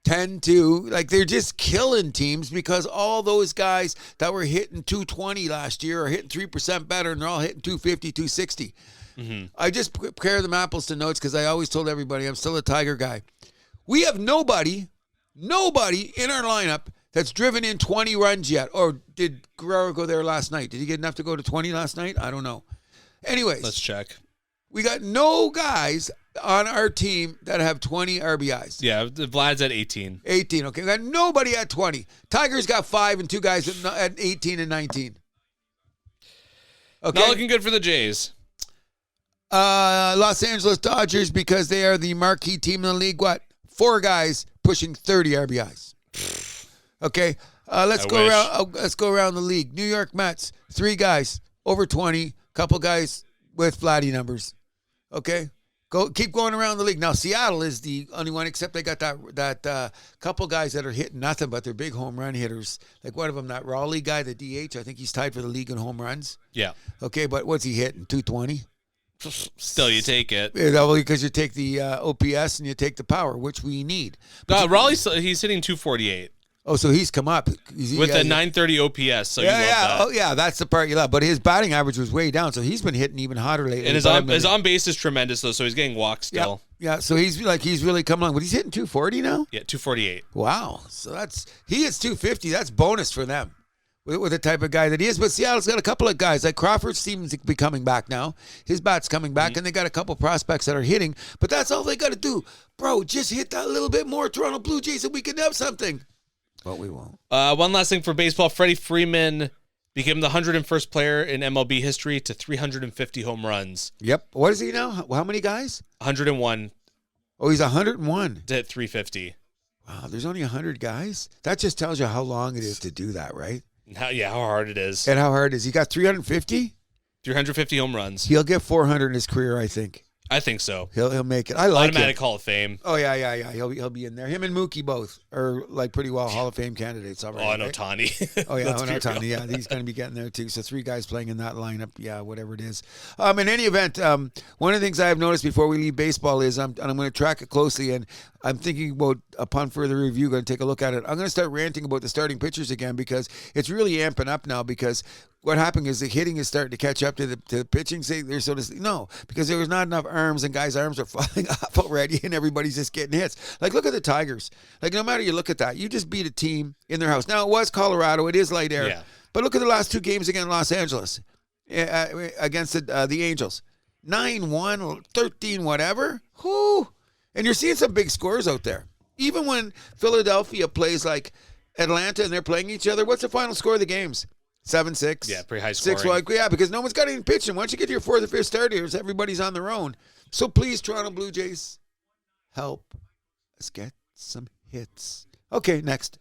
10-2. Like, they're just killing teams because all those guys that were hitting 220 last year are hitting 3% better, and they're all hitting 250, 260. Mm-hmm. I just compare them apples to notes because I always told everybody I'm still a Tiger guy. We have nobody in our lineup that's driven in 20 runs yet. Or did Guerrero go there last night? Did he get enough to go to 20 last night? I don't know. Anyways. Let's check. We got no guys on our team that have 20 RBIs. Yeah, Vlad's at 18. 18, okay. We got nobody at 20. Tigers got 5 and 2 guys at 18 and 19. Okay. Not looking good for the Jays. Los Angeles Dodgers, because they are the marquee team in the league, 4 guys pushing 30 RBIs. Okay. Let's go around the league. New York Mets, 3 guys over 20, couple guys with Vladdy numbers. Okay. Keep going around the league. Now Seattle is the only one, except they got that couple guys that are hitting nothing, but they're big home run hitters. Like one of them, that Raleigh guy, the DH. I think he's tied for the league in home runs. Yeah. Okay, but what's he hitting? 220. Still, you take it. Because you take the OPS and you take the power, which we need. Raleigh's he's hitting 248. Oh, so he's come up with a 930 OPS. So you love that. Oh, yeah, that's the part you love. But his batting average was way down, so he's been hitting even hotter lately. And his on base is tremendous though, so he's getting walks still. Yeah. So he's really come along. But he's hitting 240 now. Yeah, 248. Wow. So he hits 250. That's bonus for them with the type of guy that he is. But Seattle's got a couple of guys like Crawford seems to be coming back now. His bat's coming back, and they got a couple prospects that are hitting. But that's all they got to do, bro. Just hit that little bit more, Toronto Blue Jays, and we can have something. But we won't. One last thing for baseball. Freddie Freeman became the 101st player in MLB history to 350 home runs. Yep. What is he now? How many guys? 101. Oh, he's 101. To hit 350. Wow, there's only 100 guys? That just tells you how long it is to do that, right? How hard it is. And how hard it is. He got 350? 350 home runs. He'll get 400 in his career, I think. I think so. He'll make it. I like Automatic it. Hall of Fame. Oh, yeah. He'll be in there. Him and Mookie both are like pretty well Hall of Fame candidates already. Oh, I know right? Tani. Oh, yeah, I know Tani. Yeah, he's going to be getting there too. So 3 guys playing in that lineup. Yeah, whatever it is. In any event, one of the things I have noticed before we leave baseball is I'm going to track it closely, and I'm thinking about, upon further review, going to take a look at it. I'm going to start ranting about the starting pitchers again because it's really amping up now because what happened is the hitting is starting to catch up to the pitching. Because there was not enough arms, and guys' arms are falling off already, and everybody's just getting hits. Like, look at the Tigers. Like, no matter you look at that, you just beat a team in their house. Now, it was Colorado. It is light air. Yeah. But look at the last 2 games against Los Angeles, against the Angels. 9-1, 13, whatever. Whoo! And you're seeing some big scores out there. Even when Philadelphia plays like Atlanta and they're playing each other, what's the final score of the games? 7-6. Yeah, pretty high scoring. 6-1. Yeah, because no one's got any pitching. Once you get to your 4th or 5th starters, everybody's on their own. So please, Toronto Blue Jays, help us get some hits. Okay, next.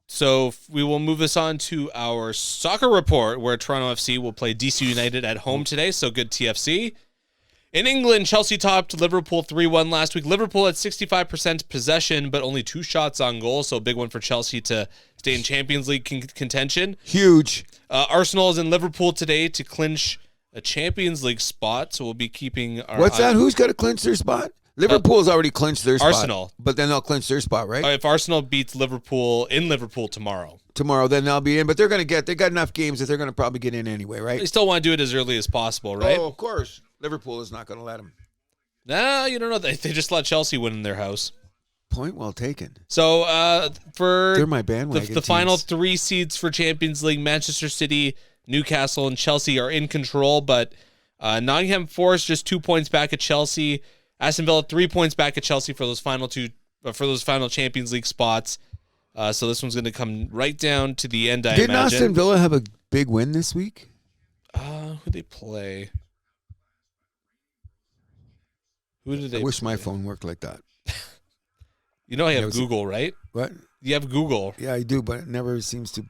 So we will move this on to our soccer report, where Toronto FC will play DC United at home today. So good TFC. In England, Chelsea topped Liverpool 3-1 last week. Liverpool had 65% possession, but only 2 shots on goal. So a big one for Chelsea to stay in Champions League contention. Huge. Arsenal is in Liverpool today to clinch a Champions League spot. So we'll be keeping our What's that? Who's got to clinch their spot? Liverpool's already clinched their spot. Arsenal. But then they'll clinch their spot, right? If Arsenal beats Liverpool in Liverpool tomorrow, then they'll be in. But they got enough games that they're going to probably get in anyway, right? They still want to do it as early as possible, right? Oh, of course. Liverpool is not going to let them. Nah, you don't know. They just let Chelsea win in their house. Point well taken. So they're my bandwagon the final 3 seeds for Champions League, Manchester City, Newcastle, and Chelsea are in control, but Nottingham Forest just 2 points back at Chelsea. Aston Villa 3 points back at Chelsea for those final Champions League spots. So this one's going to come right down to the end. Didn't Aston Villa have a big win this week? Who they play? Who did they? I wish my phone worked like that. You know I have Google, right? What? You have Google. Yeah, I do, but it never seems to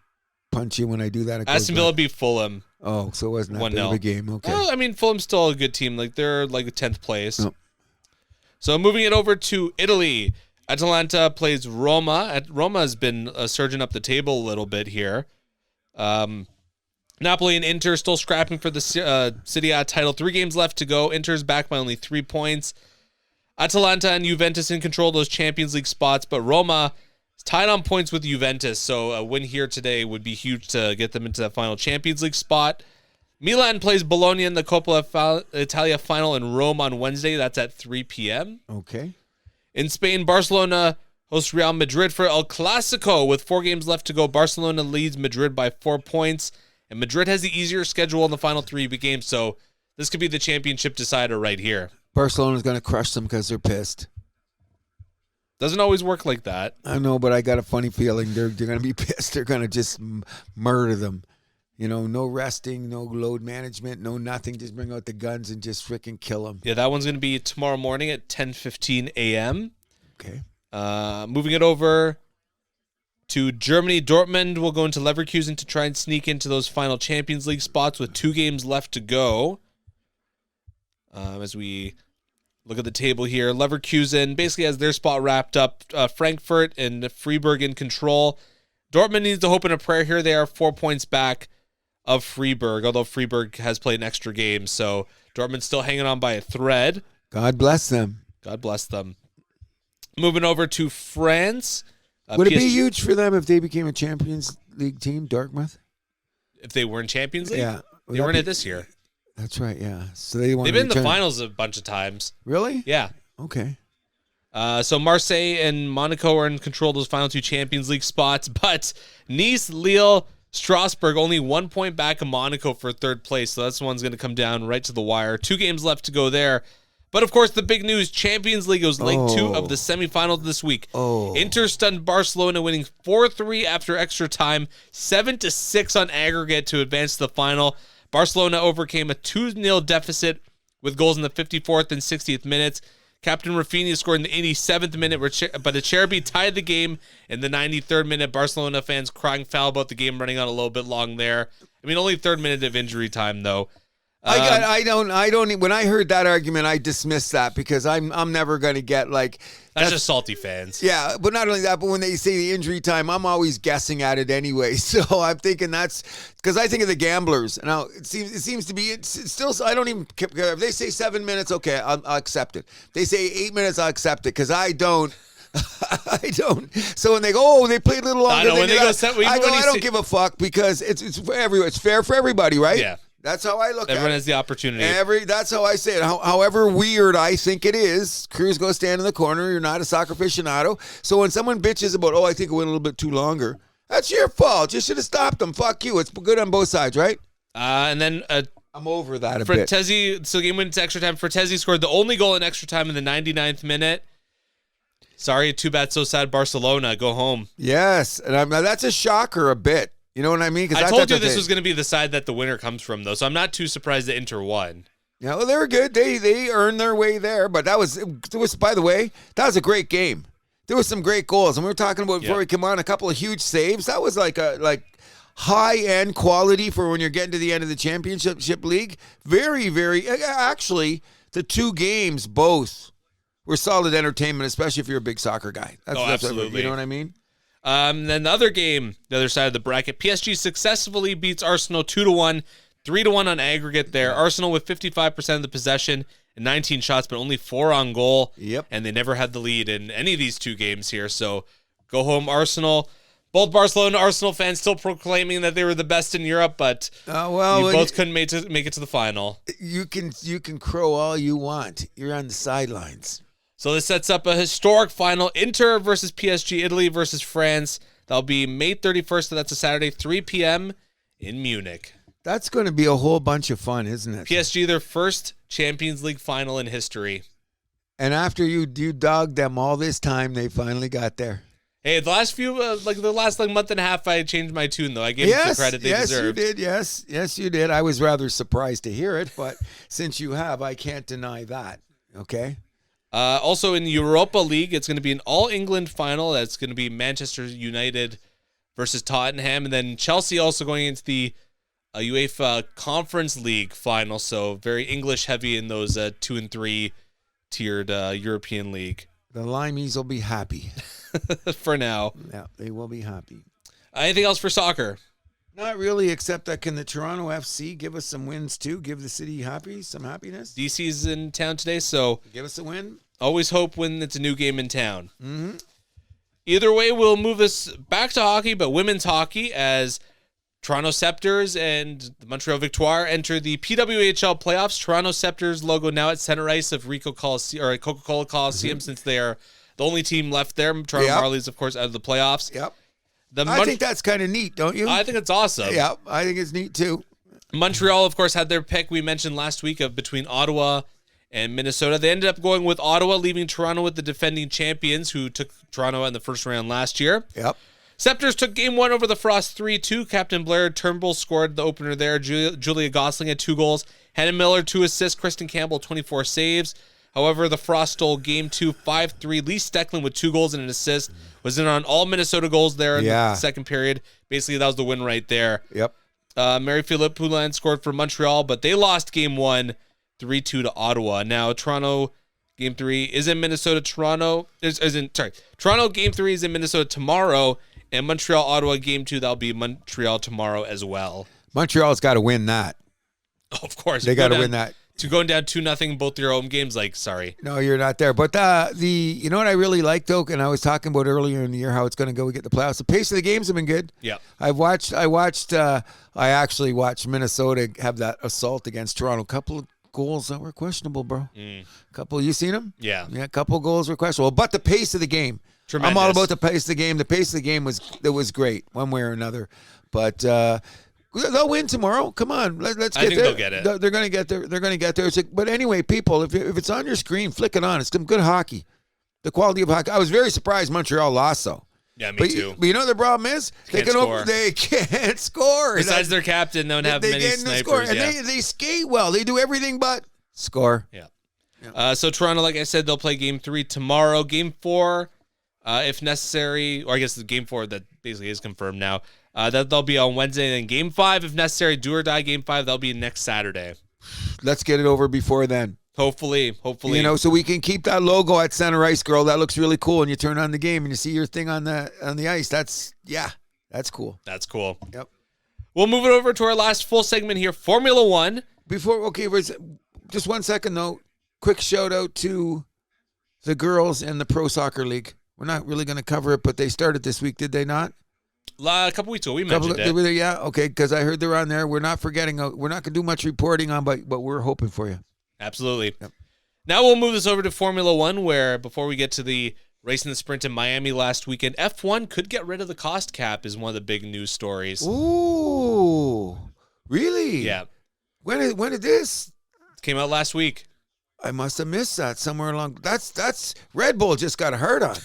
punch you when I do that. Aston Villa beat Fulham. Oh, so it wasn't that big of a game. Okay. Well, I mean, Fulham's still a good team. Like, they're like 10th place. Oh. So moving it over to Italy, Atalanta plays Roma. Roma has been surging up the table a little bit here. Napoli and Inter still scrapping for the Serie A title. 3 games left to go. Inter's back by only 3 points. Atalanta and Juventus in control of those Champions League spots, but Roma is tied on points with Juventus, so a win here today would be huge to get them into that final Champions League spot. Milan plays Bologna in the Coppa Italia final in Rome on Wednesday. That's at 3 p.m. Okay. In Spain, Barcelona hosts Real Madrid for El Clasico. With 4 games left to go, Barcelona leads Madrid by 4 points, and Madrid has the easier schedule in the final 3 games, so this could be the championship decider right here. Barcelona's going to crush them because they're pissed. Doesn't always work like that. I know, but I got a funny feeling they're going to be pissed. They're going to just murder them. You know, no resting, no load management, no nothing. Just bring out the guns and just freaking kill them. Yeah, that one's going to be tomorrow morning at 10:15 a.m. Okay. Moving it over to Germany, Dortmund will go into Leverkusen to try and sneak into those final Champions League spots with 2 games left to go. As we look at the table here, Leverkusen basically has their spot wrapped up. Frankfurt and Freiburg in control. Dortmund needs to hope in a prayer here. They are 4 points back of Freiburg, although Freiburg has played an extra game. So Dortmund's still hanging on by a thread. God bless them. God bless them. Moving over to France. Would it be huge for them if they became a Champions League team, Dartmouth? If they were in Champions League? Yeah. They were in it this year. That's right, yeah. So they've been in the finals a bunch of times. Really? Yeah. Okay. So Marseille and Monaco are in control of those final 2 Champions League spots, but Nice, Lille, Strasbourg only 1 point back of Monaco for 3rd place, so that's the one's going to come down right to the wire. 2 games left to go there. But, of course, the big news, Champions League goes leg 2 of the semifinals this week. Inter stunned Barcelona, winning 4-3 after extra time, 7-6 on aggregate to advance to the final. Barcelona overcame a 2-0 deficit with goals in the 54th and 60th minutes. Captain Rafinha scored in the 87th minute, but Acerbi tied the game in the 93rd minute. Barcelona fans crying foul about the game running on a little bit long there. I mean, only 3rd minute of injury time, though. I don't. When I heard that argument, I dismissed that because I'm never going to get like. That's just salty fans. Yeah, but not only that, but when they say the injury time, I'm always guessing at it anyway. So I'm thinking that's because I think of the gamblers. Now it seems to be it's still. I don't even care if they say 7 minutes. Okay, I'll accept it. If they say 8 minutes, I'll accept it because I don't. I don't. So when they go, they played a little longer. I don't give a fuck because it's for everyone. It's fair for everybody, right? Yeah. That's how I look at it. Everyone has the opportunity. That's how I say it. However weird I think it is, Cruz go stand in the corner. You're not a soccer aficionado. So when someone bitches about, I think it went a little bit too longer, that's your fault. You should have stopped them. Fuck you. It's good on both sides, right? And then I'm over that a bit. Fratesi, so game went to extra time. Fratesi scored the only goal in extra time in the 99th minute. Sorry, too bad, so sad. Barcelona, go home. Yes, and that's a shocker a bit. You know what I mean? I told you this was going to be the side that the winner comes from, though, so I'm not too surprised that Inter won. Yeah, well, they were good. They earned their way there, but it was, by the way, that was a great game. There was some great goals, and we were talking about before we came on a couple of huge saves. That was like high-end quality for when you're getting to the end of the championship league. Very, very, actually, the 2 games both were solid entertainment, especially if you're a big soccer guy. That's absolutely. You know what I mean? Then the other game, the other side of the bracket, PSG successfully beats Arsenal 2-1, 3-1 on aggregate there. Arsenal with 55% of the possession and 19 shots, but only 4 on goal. Yep. And they never had the lead in any of these 2 games here. So go home, Arsenal. Both Barcelona and Arsenal fans still proclaiming that they were the best in Europe, but you both couldn't make it to the final. You can crow all you want. You're on the sidelines. So this sets up a historic final. Inter versus PSG, Italy versus France. That'll be May 31st, so that's a Saturday, 3 p.m. in Munich. That's going to be a whole bunch of fun, isn't it? PSG, their first Champions League final in history. And after you dogged them all this time, they finally got there. Hey, the last month and a half, I changed my tune, though. I gave them the credit they deserved. Yes, you did. Yes, you did. I was rather surprised to hear it, but since you have, I can't deny that. Okay? Also in the Europa League, it's going to be an all-England final. That's going to be Manchester United versus Tottenham. And then Chelsea also going into the UEFA Conference League final. So very English-heavy in those 2 and 3 tiered European League. The Limeys will be happy. For now. Yeah, they will be happy. Anything else for soccer? Not really, except that can the Toronto FC give us some wins too? Give the city some happiness? DC's in town today, so give us a win. Always hope when it's a new game in town. Mm-hmm. Either way, we'll move this back to hockey, but women's hockey as Toronto Scepters and the Montreal Victoire enter the PWHL playoffs. Toronto Scepters logo now at center ice of Coca-Cola Coliseum since they are the only team left there. Toronto Marlies, of course, out of the playoffs. Yep. I think that's kind of neat, don't you? I think it's awesome. Yeah, I think it's neat too. Montreal, of course, had their pick we mentioned last week of between Ottawa and Minnesota. They ended up going with Ottawa, leaving Toronto with the defending champions who took Toronto in the first round last year. Yep. Scepters took game 1 over the Frost 3-2. Captain Blair Turnbull scored the opener there. Julia Gosling had 2 goals. Hannah Miller, 2 assists. Kristen Campbell, 24 saves. However, the Frost stole game 2, 5-3. Lee Steckland with 2 goals and an assist. Was in on all Minnesota goals there in the second period. Basically, that was the win right there. Yep. Marie-Philippe Poulin scored for Montreal, but they lost game 1, 3-2 to Ottawa. Now, Toronto game 3 is in Minnesota. Toronto game 3 is in Minnesota tomorrow, and Montreal, Ottawa game 2, that'll be Montreal tomorrow as well. Montreal's got to win that. Oh, of course. They got to win that. To going down 2-0 both your home games, like, sorry. No, you're not there. But you know what I really like, though, and I was talking about earlier in the year how it's going to go. We get the playoffs. The pace of the games have been good. Yeah. I actually watched Minnesota have that assault against Toronto. A couple of goals that were questionable, bro. Couple, you seen them? Yeah. Yeah, a couple of goals were questionable. But the pace of the game. Tremendous. I'm all about the pace of the game. The pace of the game was great, one way or another. But they'll win tomorrow. Come on, let's get there. I think they'll get it. They're going to get there. They're going to get there. But anyway, people, if it's on your screen, flick it on. It's some good hockey. The quality of hockey. I was very surprised Montreal lost, though. Yeah, me too. But you know what the problem is? They can't score. Besides their captain, they don't have many snipers. Score. And they skate well. They do everything but score. Yeah. So Toronto, like I said, they'll play Game 3 tomorrow. Game 4, if necessary, or I guess the Game 4 that basically is confirmed now, that'll be on Wednesday. And then Game 5, if necessary, do or die Game 5, that'll be next Saturday. Let's get it over before then. Hopefully. You know, so we can keep that logo at center ice, girl. That looks really cool. And you turn on the game and you see your thing on the ice. That's cool. That's cool. Yep. We'll move it over to our last full segment here, Formula 1. Just 1 second, though. Quick shout out to the girls in the Pro Soccer League. We're not really going to cover it, but they started this week, did they not? A couple weeks ago, we mentioned it. Yeah, okay, because I heard they're on there. We're not forgetting. We're not going to do much reporting on, but we're hoping for you. Absolutely. Yep. Now we'll move this over to Formula 1, where before we get to the race in the sprint in Miami last weekend, F1 could get rid of the cost cap is one of the big news stories. Ooh, really? Yeah. When did this? It came out last week. I must have missed that somewhere along. That's Red Bull just got hurt on.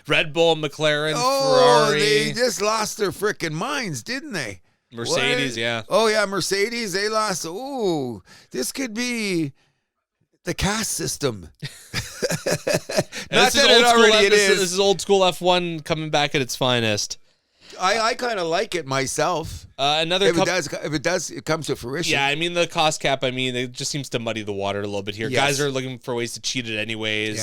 Red Bull, McLaren, Ferrari. They just lost their freaking minds, didn't they? Mercedes, yeah. Oh, yeah, Mercedes, they lost. Ooh, this could be the caste system. Not that it already is. This is old school F1 coming back at its finest. I kind of like it myself. If it comes to fruition. Yeah, I mean, the cost cap, it just seems to muddy the water a little bit here. Yes. Guys are looking for ways to cheat it anyways.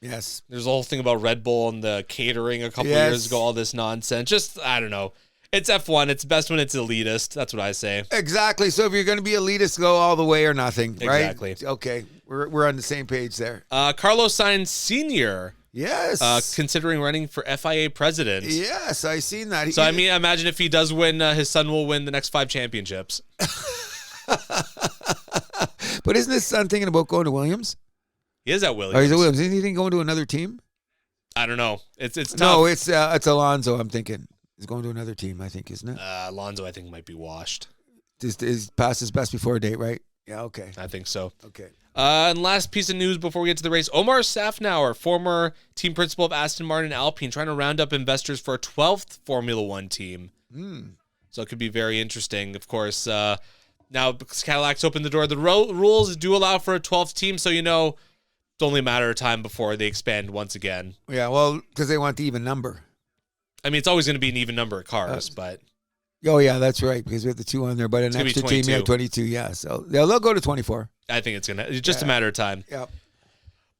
Yes. There's a whole thing about Red Bull and the catering a couple years ago, all this nonsense. Just, I don't know. It's F1. It's best when it's elitist. That's what I say. Exactly. So if you're going to be elitist, go all the way or nothing, right? Exactly. Okay. We're on the same page there. Carlos Sainz Sr. Yes. Considering running for FIA president. Yes, I seen that. So, imagine if he does win, his son will win the next 5 championships. But isn't his son thinking about going to Williams? He is at Williams. Oh, he's at Williams. Isn't he thinking going to another team? I don't know. It's tough. No, it's Alonso, I'm thinking. He's going to another team, I think, isn't it? Alonso, I think, might be washed. Is past his best before date, right? Yeah, okay. I think so. Okay. And last piece of news before we get to the race. Omar Safnauer, former team principal of Aston Martin and Alpine, trying to round up investors for a 12th Formula One team. So it could be very interesting. Of course, now Cadillac's opened the door. The rules do allow for a 12th team, so it's only a matter of time before they expand once again. Yeah, well, because they want the even number. It's always going to be an even number of cars, but... Oh, yeah, that's right, because we have the 2 on there, but an extra team, 22, yeah. So they'll go to 24. I think it's just a matter of time. Yep.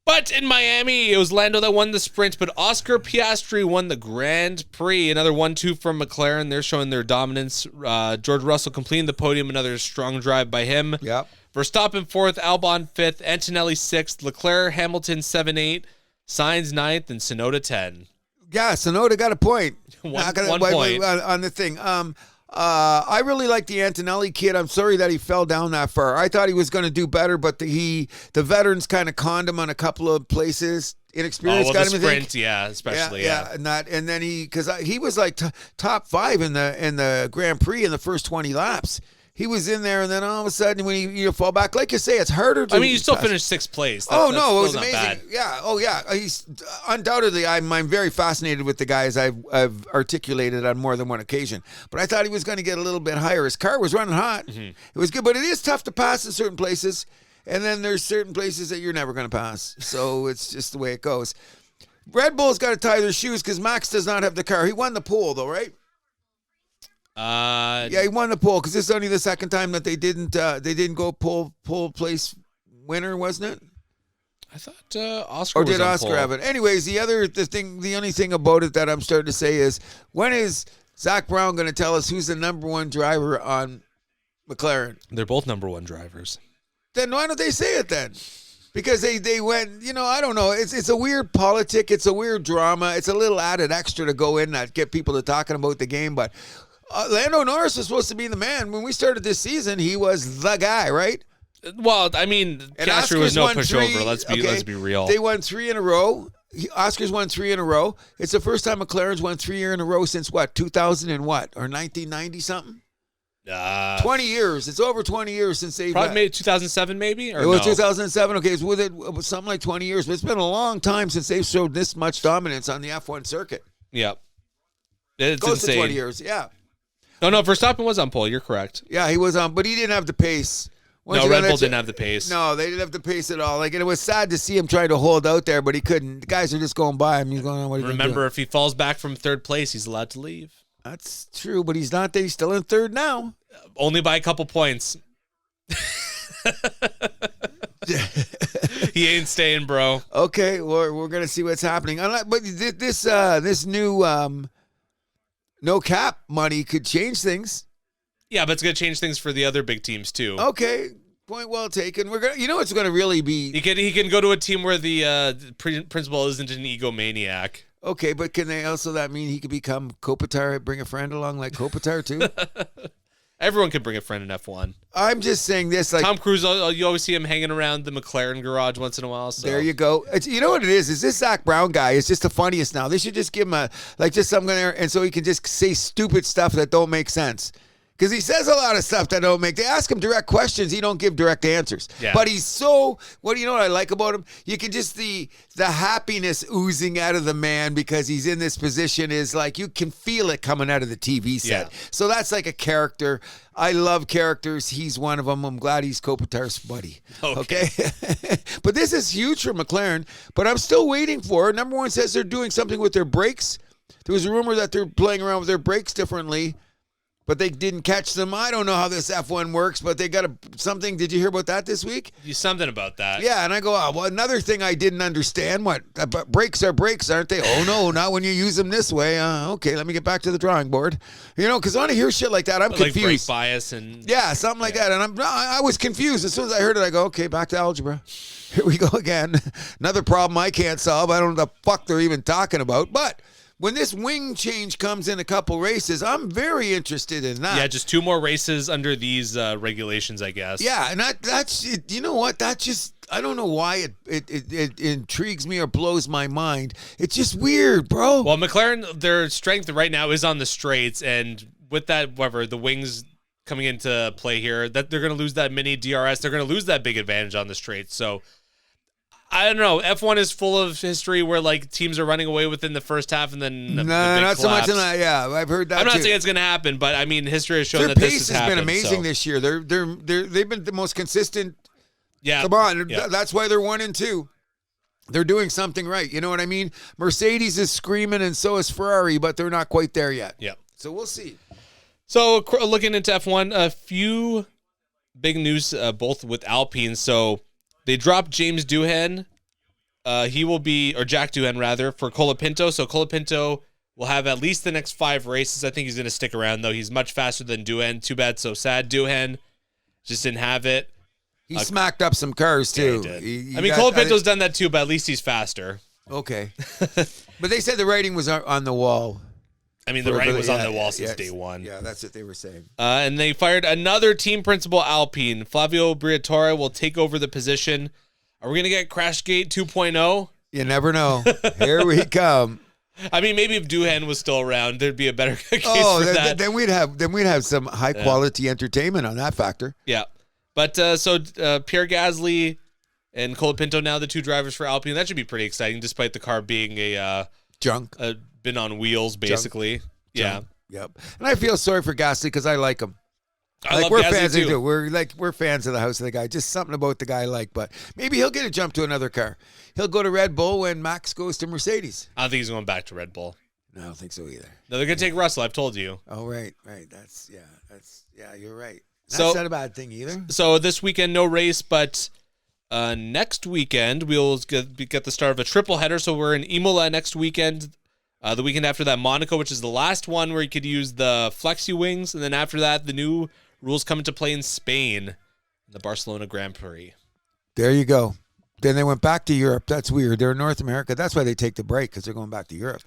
But in Miami, it was Lando that won the sprint, but Oscar Piastri won the Grand Prix. Another 1-2 from McLaren. They're showing their dominance. George Russell completing the podium, another strong drive by him. Yep. Verstappen 4th, Albon 5th, Antonelli 6th, Leclerc, Hamilton 7-8, Sainz 9th, and Tsunoda 10. Yeah, Tsunoda got a point. One point. On the thing. I really like the Antonelli kid. I'm sorry that he fell down that far. I thought he was going to do better, but the veterans kind of conned him on a couple of places. Inexperience got him. Sprint, especially. Yeah. And then because he was like top 5 in the Grand Prix in the first 20 laps. He was in there, and then all of a sudden, when you fall back, like you say, it's harder to. You still finished 6th place. It was amazing. Bad. Yeah. Oh, yeah. He's undoubtedly. I'm very fascinated with the guys I've articulated on more than one occasion. But I thought he was going to get a little bit higher. His car was running hot. Mm-hmm. It was good, but it is tough to pass in certain places, and then there's certain places that you're never going to pass. So it's just the way it goes. Red Bull's got to tie their shoes because Max does not have the car. He won the pole, though, right? Yeah, he won the pole because this is only the second time that they didn't go pole place winner, wasn't it? I thought Oscar. Or did Oscar have it? Anyways, the only thing about it that I'm starting to say is, when is Zach Brown going to tell us who's the number 1 driver on McLaren. They're both number one drivers. Then why don't they say it then? Because they went, I don't know. It's a weird politic. It's a weird drama. It's a little added extra to go in that get people to talking about the game. But Lando Norris was supposed to be the man. When we started this season, he was the guy, right? Well, I mean, Piastri was no pushover. Let's be real. They won 3 in a row. Oscar's won 3 in a row. It's the first time McLaren's won 3 years in a row since what? 2000 and what? Or 1990 something? 20 years. It's over 20 years since they've probably made 2007 maybe, or it was no? 2007. Okay, it's with it was something like 20 years, but it's been a long time since they've showed this much dominance on the F1 circuit. Yeah, it's Close insane. to 20 years. Yeah. No, Verstappen was on pole. You're correct. Yeah, he was on, but he didn't have the pace. No, Red Bull didn't have the pace. No, they didn't have the pace at all. Like, and it was sad to see him trying to hold out there, but he couldn't. The guys are just going by him. He's going on. What Remember, if he falls back from third place, he's allowed to leave. That's true, but he's not there. He's still in third now. Only by a couple points. He ain't staying, bro. Okay, well, we're gonna see what's happening. But this new no cap money could change things. Yeah, but it's gonna change things for the other big teams too. Okay, point well taken. We're gonna, it's gonna really be. He can go to a team where the principal isn't an egomaniac. Okay, but can they also that mean he could become Kopitar, bring a friend along like Kopitar too? Everyone can bring a friend in F1. I'm just saying this, like Tom Cruise, you always see him hanging around the McLaren garage once in a while. So. There you go. You know what it is? Is this Zach Brown guy is just the funniest now. They should just give him just something there, and so he can just say stupid stuff that don't make sense. Because he says a lot of stuff that don't make. They ask him direct questions, he don't give direct answers. Yeah. But he's so. What do you know what I like about him? You can just the happiness oozing out of the man because he's in this position is like you can feel it coming out of the TV set. Yeah. So that's like a character. I love characters. He's one of them. I'm glad he's Kopitar's buddy. Okay. But this is huge for McLaren. But I'm still waiting for. Number one says they're doing something with their brakes. There was a rumor that they're playing around with their brakes differently. But they didn't catch them. I don't know how this F1 works, but they got something. Did you hear about that this week? Something about that. Yeah, and I go, well, another thing I didn't understand. What? Brakes are brakes, aren't they? Oh, no, not when you use them this way. Okay, let me get back to the drawing board. Because I want to hear shit like that. I'm confused. Like brake bias and... Yeah, something like that. And I was confused. As soon as I heard it, I go, okay, back to algebra. Here we go again. Another problem I can't solve. I don't know the fuck they're even talking about, but... When this wing change comes in a couple races, I'm very interested in that. Yeah, just 2 more races under these regulations, I guess. Yeah, and that's you know what? That just I don't know why it intrigues me or blows my mind. It's just weird, bro. Well, McLaren, their strength right now is on the straights, and with that, the wings coming into play here, that they're going to lose that mini DRS. They're going to lose that big advantage on the straights. So. I don't know. F1 is full of history where like teams are running away within the first half and then the big not collapse. so much in that. Yeah, I've heard that. I'm not too. saying it's going to happen, but I mean history has shown their that this pace has been happened, amazing this year. They've been the most consistent. Yeah, come on, yeah. That's why they're 1 and 2. They're doing something right. You know what I mean? Mercedes is screaming, and so is Ferrari, but they're not quite there yet. Yeah. So we'll see. So looking into F1, a few big news, both with Alpine. So they dropped James Doohan. He will be, or Jack Doohan rather, for Colapinto. So Colapinto will have at least the next 5 races. I think he's going to stick around, though. He's much faster than Doohan. Too bad, so sad. Doohan just didn't have it. He smacked up some cars, too. Yeah, he did. Colapinto's done that, too, but at least he's faster. Okay. But they said the writing was on the wall. I mean, the writing was on the wall since day one. Yeah, that's what they were saying. And they fired another team principal, Alpine. Flavio Briatore will take over the position. Are we going to get Crashgate 2.0? You never know. Here we come. I mean, maybe if Doohan was still around, there'd be a better case for that. Then we'd have some high quality entertainment on that factor. Yeah. But so Pierre Gasly and Colapinto now the 2 drivers for Alpine. That should be pretty exciting, despite the car being junk. Been on wheels, basically. Junk. Yeah. Junk. Yep. And I feel sorry for Gasly because I like him. I love we're Gasly fans too. We're fans of the house of the guy. Just something about the guy I like, but maybe he'll get a jump to another car. He'll go to Red Bull when Max goes to Mercedes. I don't think he's going back to Red Bull. No, I don't think so either. No, they're going to take Russell. I've told you. Oh, right. That's you're right. That's not a bad thing either. So this weekend, no race, but next weekend we'll get the start of a triple header. So we're in Imola next weekend. The weekend after that, Monaco, which is the last one where you could use the flexi wings, and then after that, the new Rules come into play in Spain in the Barcelona Grand Prix. There you go. Then they went back to Europe. That's weird. They're in North America. That's why they take the break, because they're going back to Europe,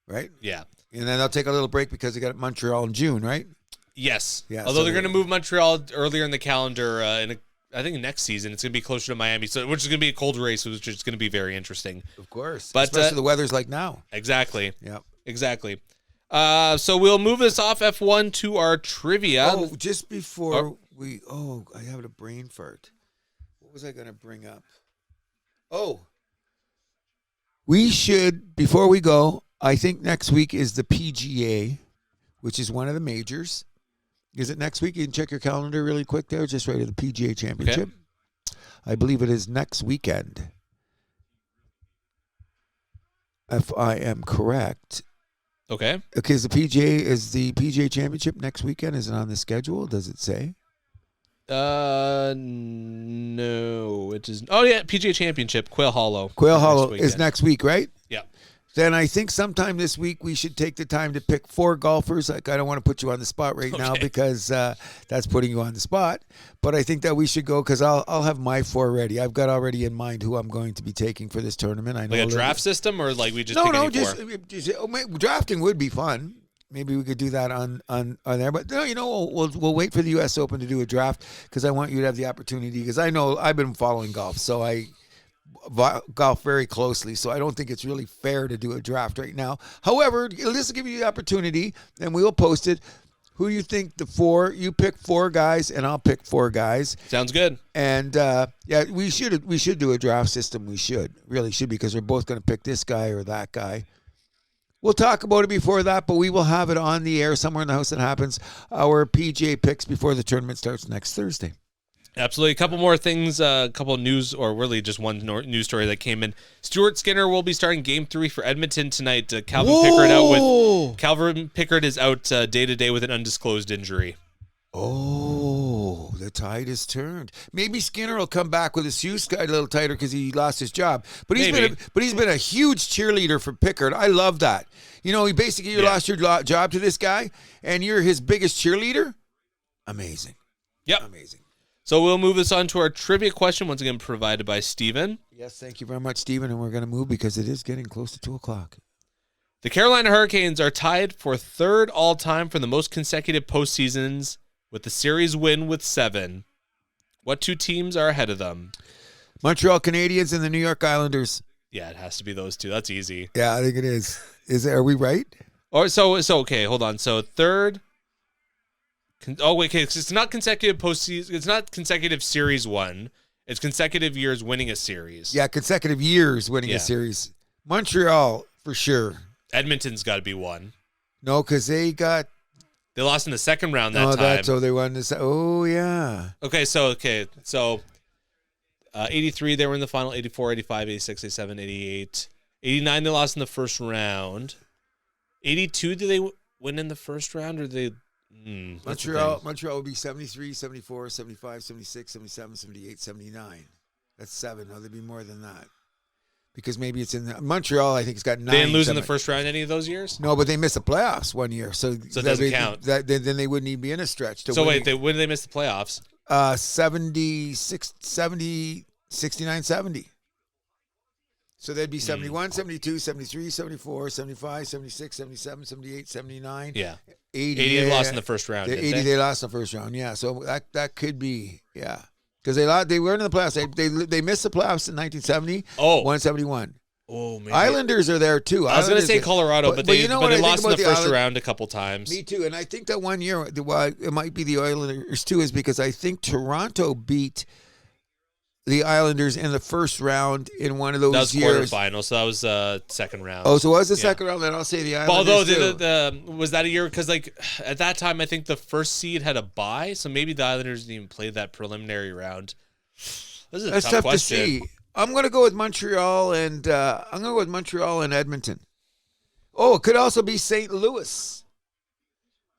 right? Yeah. And then they'll take a little break because they got Montreal in June, right? Yes. Yeah, Although so they're going to move Montreal earlier in the calendar, I think next season it's going to be closer to Miami, which is going to be a cold race, which is going to be very interesting. Of course. But, especially the weather's like now. Exactly. Yeah. Exactly. So we'll move this off F1 to our trivia. Oh, just before I have a brain fart. What was I going to bring up? Oh, we should, before we go, I think next week is the PGA, which is one of the majors. Is it next week? You can check your calendar really quick there, just right at the PGA Championship. Okay. I believe it is next weekend. If I am correct. Okay. Okay, is the PGA Championship next weekend? Is it on the schedule? Does it say? No, it is. Oh yeah, PGA Championship, Quail Hollow. Quail Hollow is next week, right? Yeah. Then I think sometime this week we should take the time to pick 4 golfers. Like, I don't want to put you on the spot right now because that's putting you on the spot. But I think that we should go, because I'll have my 4 ready. I've got already in mind who I'm going to be taking for this tournament. I know like a draft system, or like we just pick any drafting would be fun. Maybe we could do that on there. But we'll wait for the U.S. Open to do a draft, because I want you to have the opportunity, because I know I've been following golf, so I golf very closely, so I don't think it's really fair to do a draft right now. However, this will give you the opportunity, and we will post it. Who you think you pick 4 guys, and I'll pick 4 guys. Sounds good. And we should do a draft system. We really should, because we're both going to pick this guy or that guy. We'll talk about it before that, but we will have it on the air somewhere in the house that happens. Our PGA picks before the tournament starts next Thursday. Absolutely. A couple more things, a couple of news, or really just one news story that came in. Stuart Skinner will be starting Game 3 for Edmonton tonight. Calvin Pickard is out day-to-day with an undisclosed injury. Oh, the tide has turned. Maybe Skinner will come back with his shoes a little tighter because he lost his job. But he's been a huge cheerleader for Pickard. I love that. You lost your job to this guy, and you're his biggest cheerleader. Amazing. Yep. Amazing. So we'll move this on to our trivia question, once again provided by Steven. Yes, thank you very much, Steven. And we're going to move because it is getting close to 2 o'clock. The Carolina Hurricanes are tied for 3rd all-time for the most consecutive postseasons, with the series win with 7. What 2 teams are ahead of them? Montreal Canadiens and the New York Islanders. Yeah, it has to be those 2. That's easy. Yeah, I think it is. Are we right? So okay, hold on. So 3rd. It's not consecutive postseason. It's not consecutive series 1. It's consecutive years winning a series. Yeah, consecutive years winning a series. Montreal for sure. Edmonton's got to be 1. No, because they lost in the second round that time. So they won this. Oh, yeah. Okay, so 83, they were in the final. 84, 85, 86, 87, 88. 89, they lost in the first round. 82, did they win in the first round, or did they... Montreal would be 73, 74, 75, 76, 77, 78, 79. That's 7. No, there'd be more than that. Because maybe it's in Montreal, I think it's got 9. They didn't lose in the first round any of those years? No, but they missed the playoffs one year. So it doesn't count. Then they wouldn't even be in a stretch. When did they miss the playoffs? 69, 70. So they'd be 71, 72, 73, 74, 75, 76, 77, 78, 79. Yeah. 80 they lost in the first round. 80 they lost in the first round. Yeah. So that could be, yeah. Because they weren't in the playoffs. They missed the playoffs in 1970. 171. Oh, maybe. Islanders are there too. I was going to say Colorado, but they lost in the first round a couple times. Me too. And I think that one year, it might be the Islanders too, is because I think Toronto beat the Islanders in the first round in one of those years. That was quarterfinal, so that was second round. Oh, so it was the second round, then I'll say the Islanders. Although, was that a year? Because, at that time, I think the first seed had a bye, so maybe the Islanders didn't even play that preliminary round. This is a tough question. To see. I'm going to go with Montreal and Edmonton. Oh, it could also be St. Louis.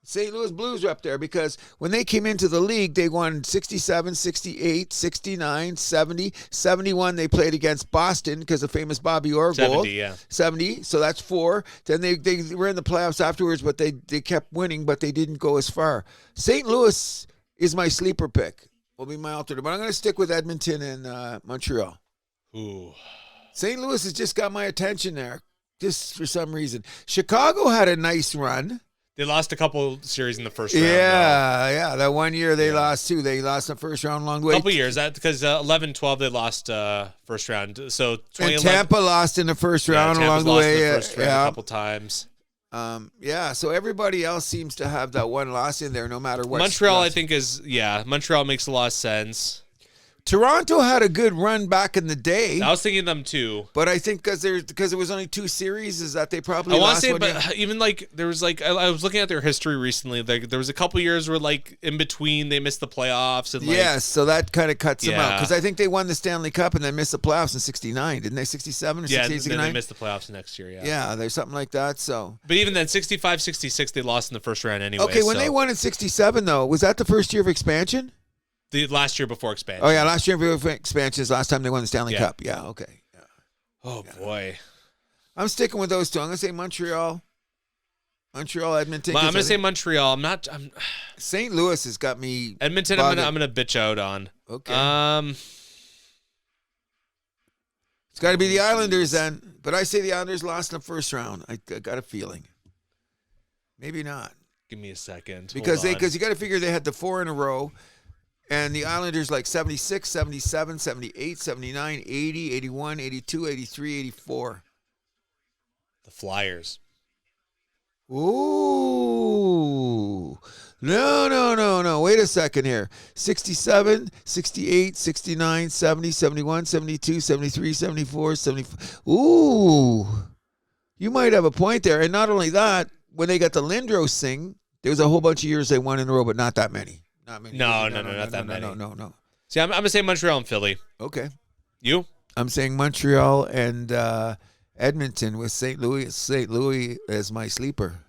St. Louis Blues are up there because when they came into the league, they won 67, 68, 69, 70, 71. They played against Boston because of famous Bobby Orr goal. 70, yeah. 70, so that's 4. Then they were in the playoffs afterwards, but they kept winning, but they didn't go as far. St. Louis is my sleeper pick. Will be my alternate. But I'm going to stick with Edmonton and Montreal. Ooh. St. Louis has just got my attention there, just for some reason. Chicago had a nice run. They lost a couple series in the first round. Yeah. That 1 year they lost two. They lost the first round along the way. A couple years. That because 11-12 they lost first round. So 2011. And Tampa lost in the first round along the way. In the first round a couple times. So everybody else seems to have that one loss in there no matter what. Montreal, I think, Montreal makes a lot of sense. Toronto had a good run back in the day. I was thinking them too. But I think because it was only 2 series, is that they probably I want lost to say, one but even like there was like I was looking at their history recently. Like there was a couple years where like in between they missed the playoffs and like, yes, so that kind of cuts them out because I think they won the Stanley Cup and then missed the playoffs in '69, didn't they? 67 or 68, 69? Then they missed the playoffs next year. Yeah, there's something like that. So, but even then, 65, 66, they lost in the first round anyway. Okay, when they won in '67 though, was that the first year of expansion? The last year before expansion. Oh yeah, last year before expansion is last time they won the Stanley Cup. Yeah, okay. Yeah. Oh boy, I'm sticking with those two. I'm gonna say Montreal, Edmonton. I'm gonna say Montreal. I'm St. Louis has got me. Edmonton. I'm gonna bitch out on. Okay. It's got to be the Islanders then, but I say the Islanders lost in the first round. I got a feeling. Maybe not. Give me a second. Because you got to figure they had the 4 in a row. And the Islanders like 76, 77, 78, 79, 80, 81, 82, 83, 84. The Flyers. Ooh. No. Wait a second here. 67, 68, 69, 70, 71, 72, 73, 74, 75. Ooh. You might have a point there. And not only that, when they got the Lindros thing, there was a whole bunch of years they won in a row, but not that many. Not that many. No. See, I'm gonna say Montreal and Philly. Okay. You? I'm saying Montreal and Edmonton with St. Louis. St. Louis as my sleeper.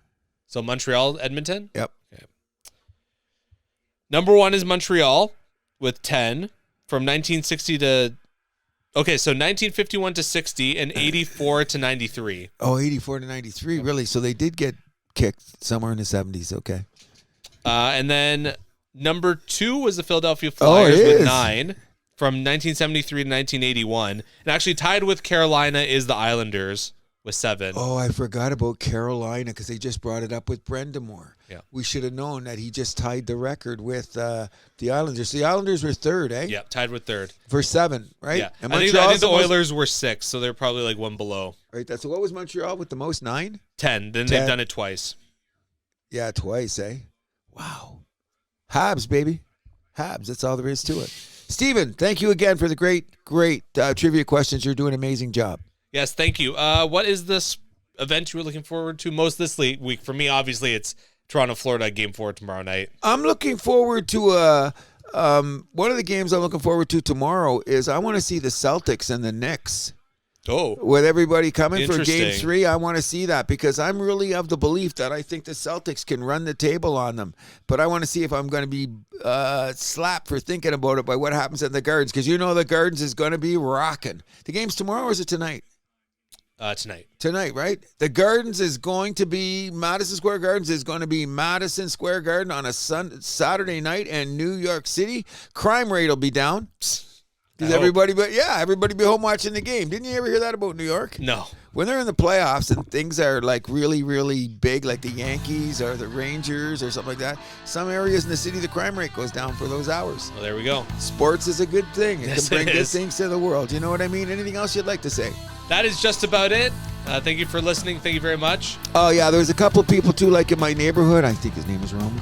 So Montreal, Edmonton? Yep. Okay. Number 1 is Montreal with 10 from 1960 to. Okay, so 1951 to 60 and 84 to 93. Oh, 84 to 93, really? So they did get kicked somewhere in the 70s. Okay. And then number 2 was the Philadelphia Flyers with 9 from 1973 to 1981. And actually tied with Carolina is the Islanders with 7. Oh, I forgot about Carolina because they just brought it up with Brendamore. Yeah. We should have known that he just tied the record with the Islanders. The Islanders were 3rd, eh? Yeah, tied with 3rd. For 7, right? Yeah. And I think the Oilers were 6, so they're probably like one below. Right. So what was Montreal with the most? 9? 10. Then 10. They've done it twice. Yeah, twice, eh? Wow. Habs, baby. Habs. That's all there is to it. Steven, thank you again for the great trivia questions. You're doing an amazing job. Yes, thank you. What is this event you were looking forward to most this week? For me, obviously, it's Toronto, Florida, Game 4 tomorrow night. I'm looking forward to one of the games I'm looking forward to tomorrow is I want to see the Celtics and the Knicks. Oh. With everybody coming for Game 3, I want to see that because I'm really of the belief that I think the Celtics can run the table on them. But I want to see if I'm going to be slapped for thinking about it by what happens at the Gardens because you know the Gardens is going to be rocking. The game's tomorrow or is it tonight? Tonight. Tonight, right? The Gardens is going to be, Madison Square Gardens is going to be Madison Square Garden on a Saturday night in New York City. Crime rate will be down. Everybody be home watching the game. Didn't you ever hear that about New York? No. When they're in the playoffs and things are like really, really big, like the Yankees or the Rangers or something like that, some areas in the city, the crime rate goes down for those hours. Well, there we go. Sports is a good thing. It Yes, can bring it good is. things to the world. You know what I mean? Anything else you'd like to say? That is just about it. Thank you for listening. Thank you very much. Oh, yeah. There's a couple of people, too, like in my neighborhood. I think his name is Roman.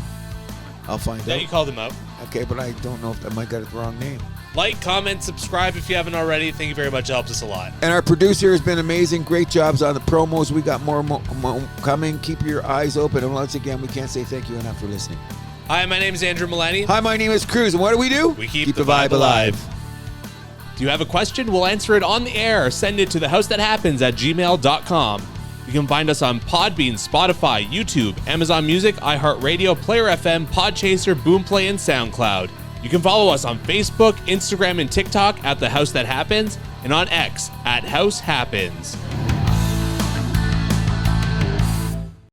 I'll find out. Yeah, you called him out. Okay, but I don't know if I might got the wrong name. Like, comment, subscribe if you haven't already. Thank you very much. It helps us a lot. And our producer has been amazing. Great jobs on the promos. We got more coming. Keep your eyes open. And once again, we can't say thank you enough for listening. Hi, my name is Andrew Milani. Hi, my name is Cruz. And what do? We keep the vibe alive. Do you have a question? We'll answer it on the air. Send it to thehousethathappens@gmail.com. You can find us on Podbean, Spotify, YouTube, Amazon Music, iHeart Radio, Player FM, Podchaser, Boomplay, and SoundCloud. You can follow us on Facebook, Instagram, and TikTok at The House That Happens, and on X at House Happens.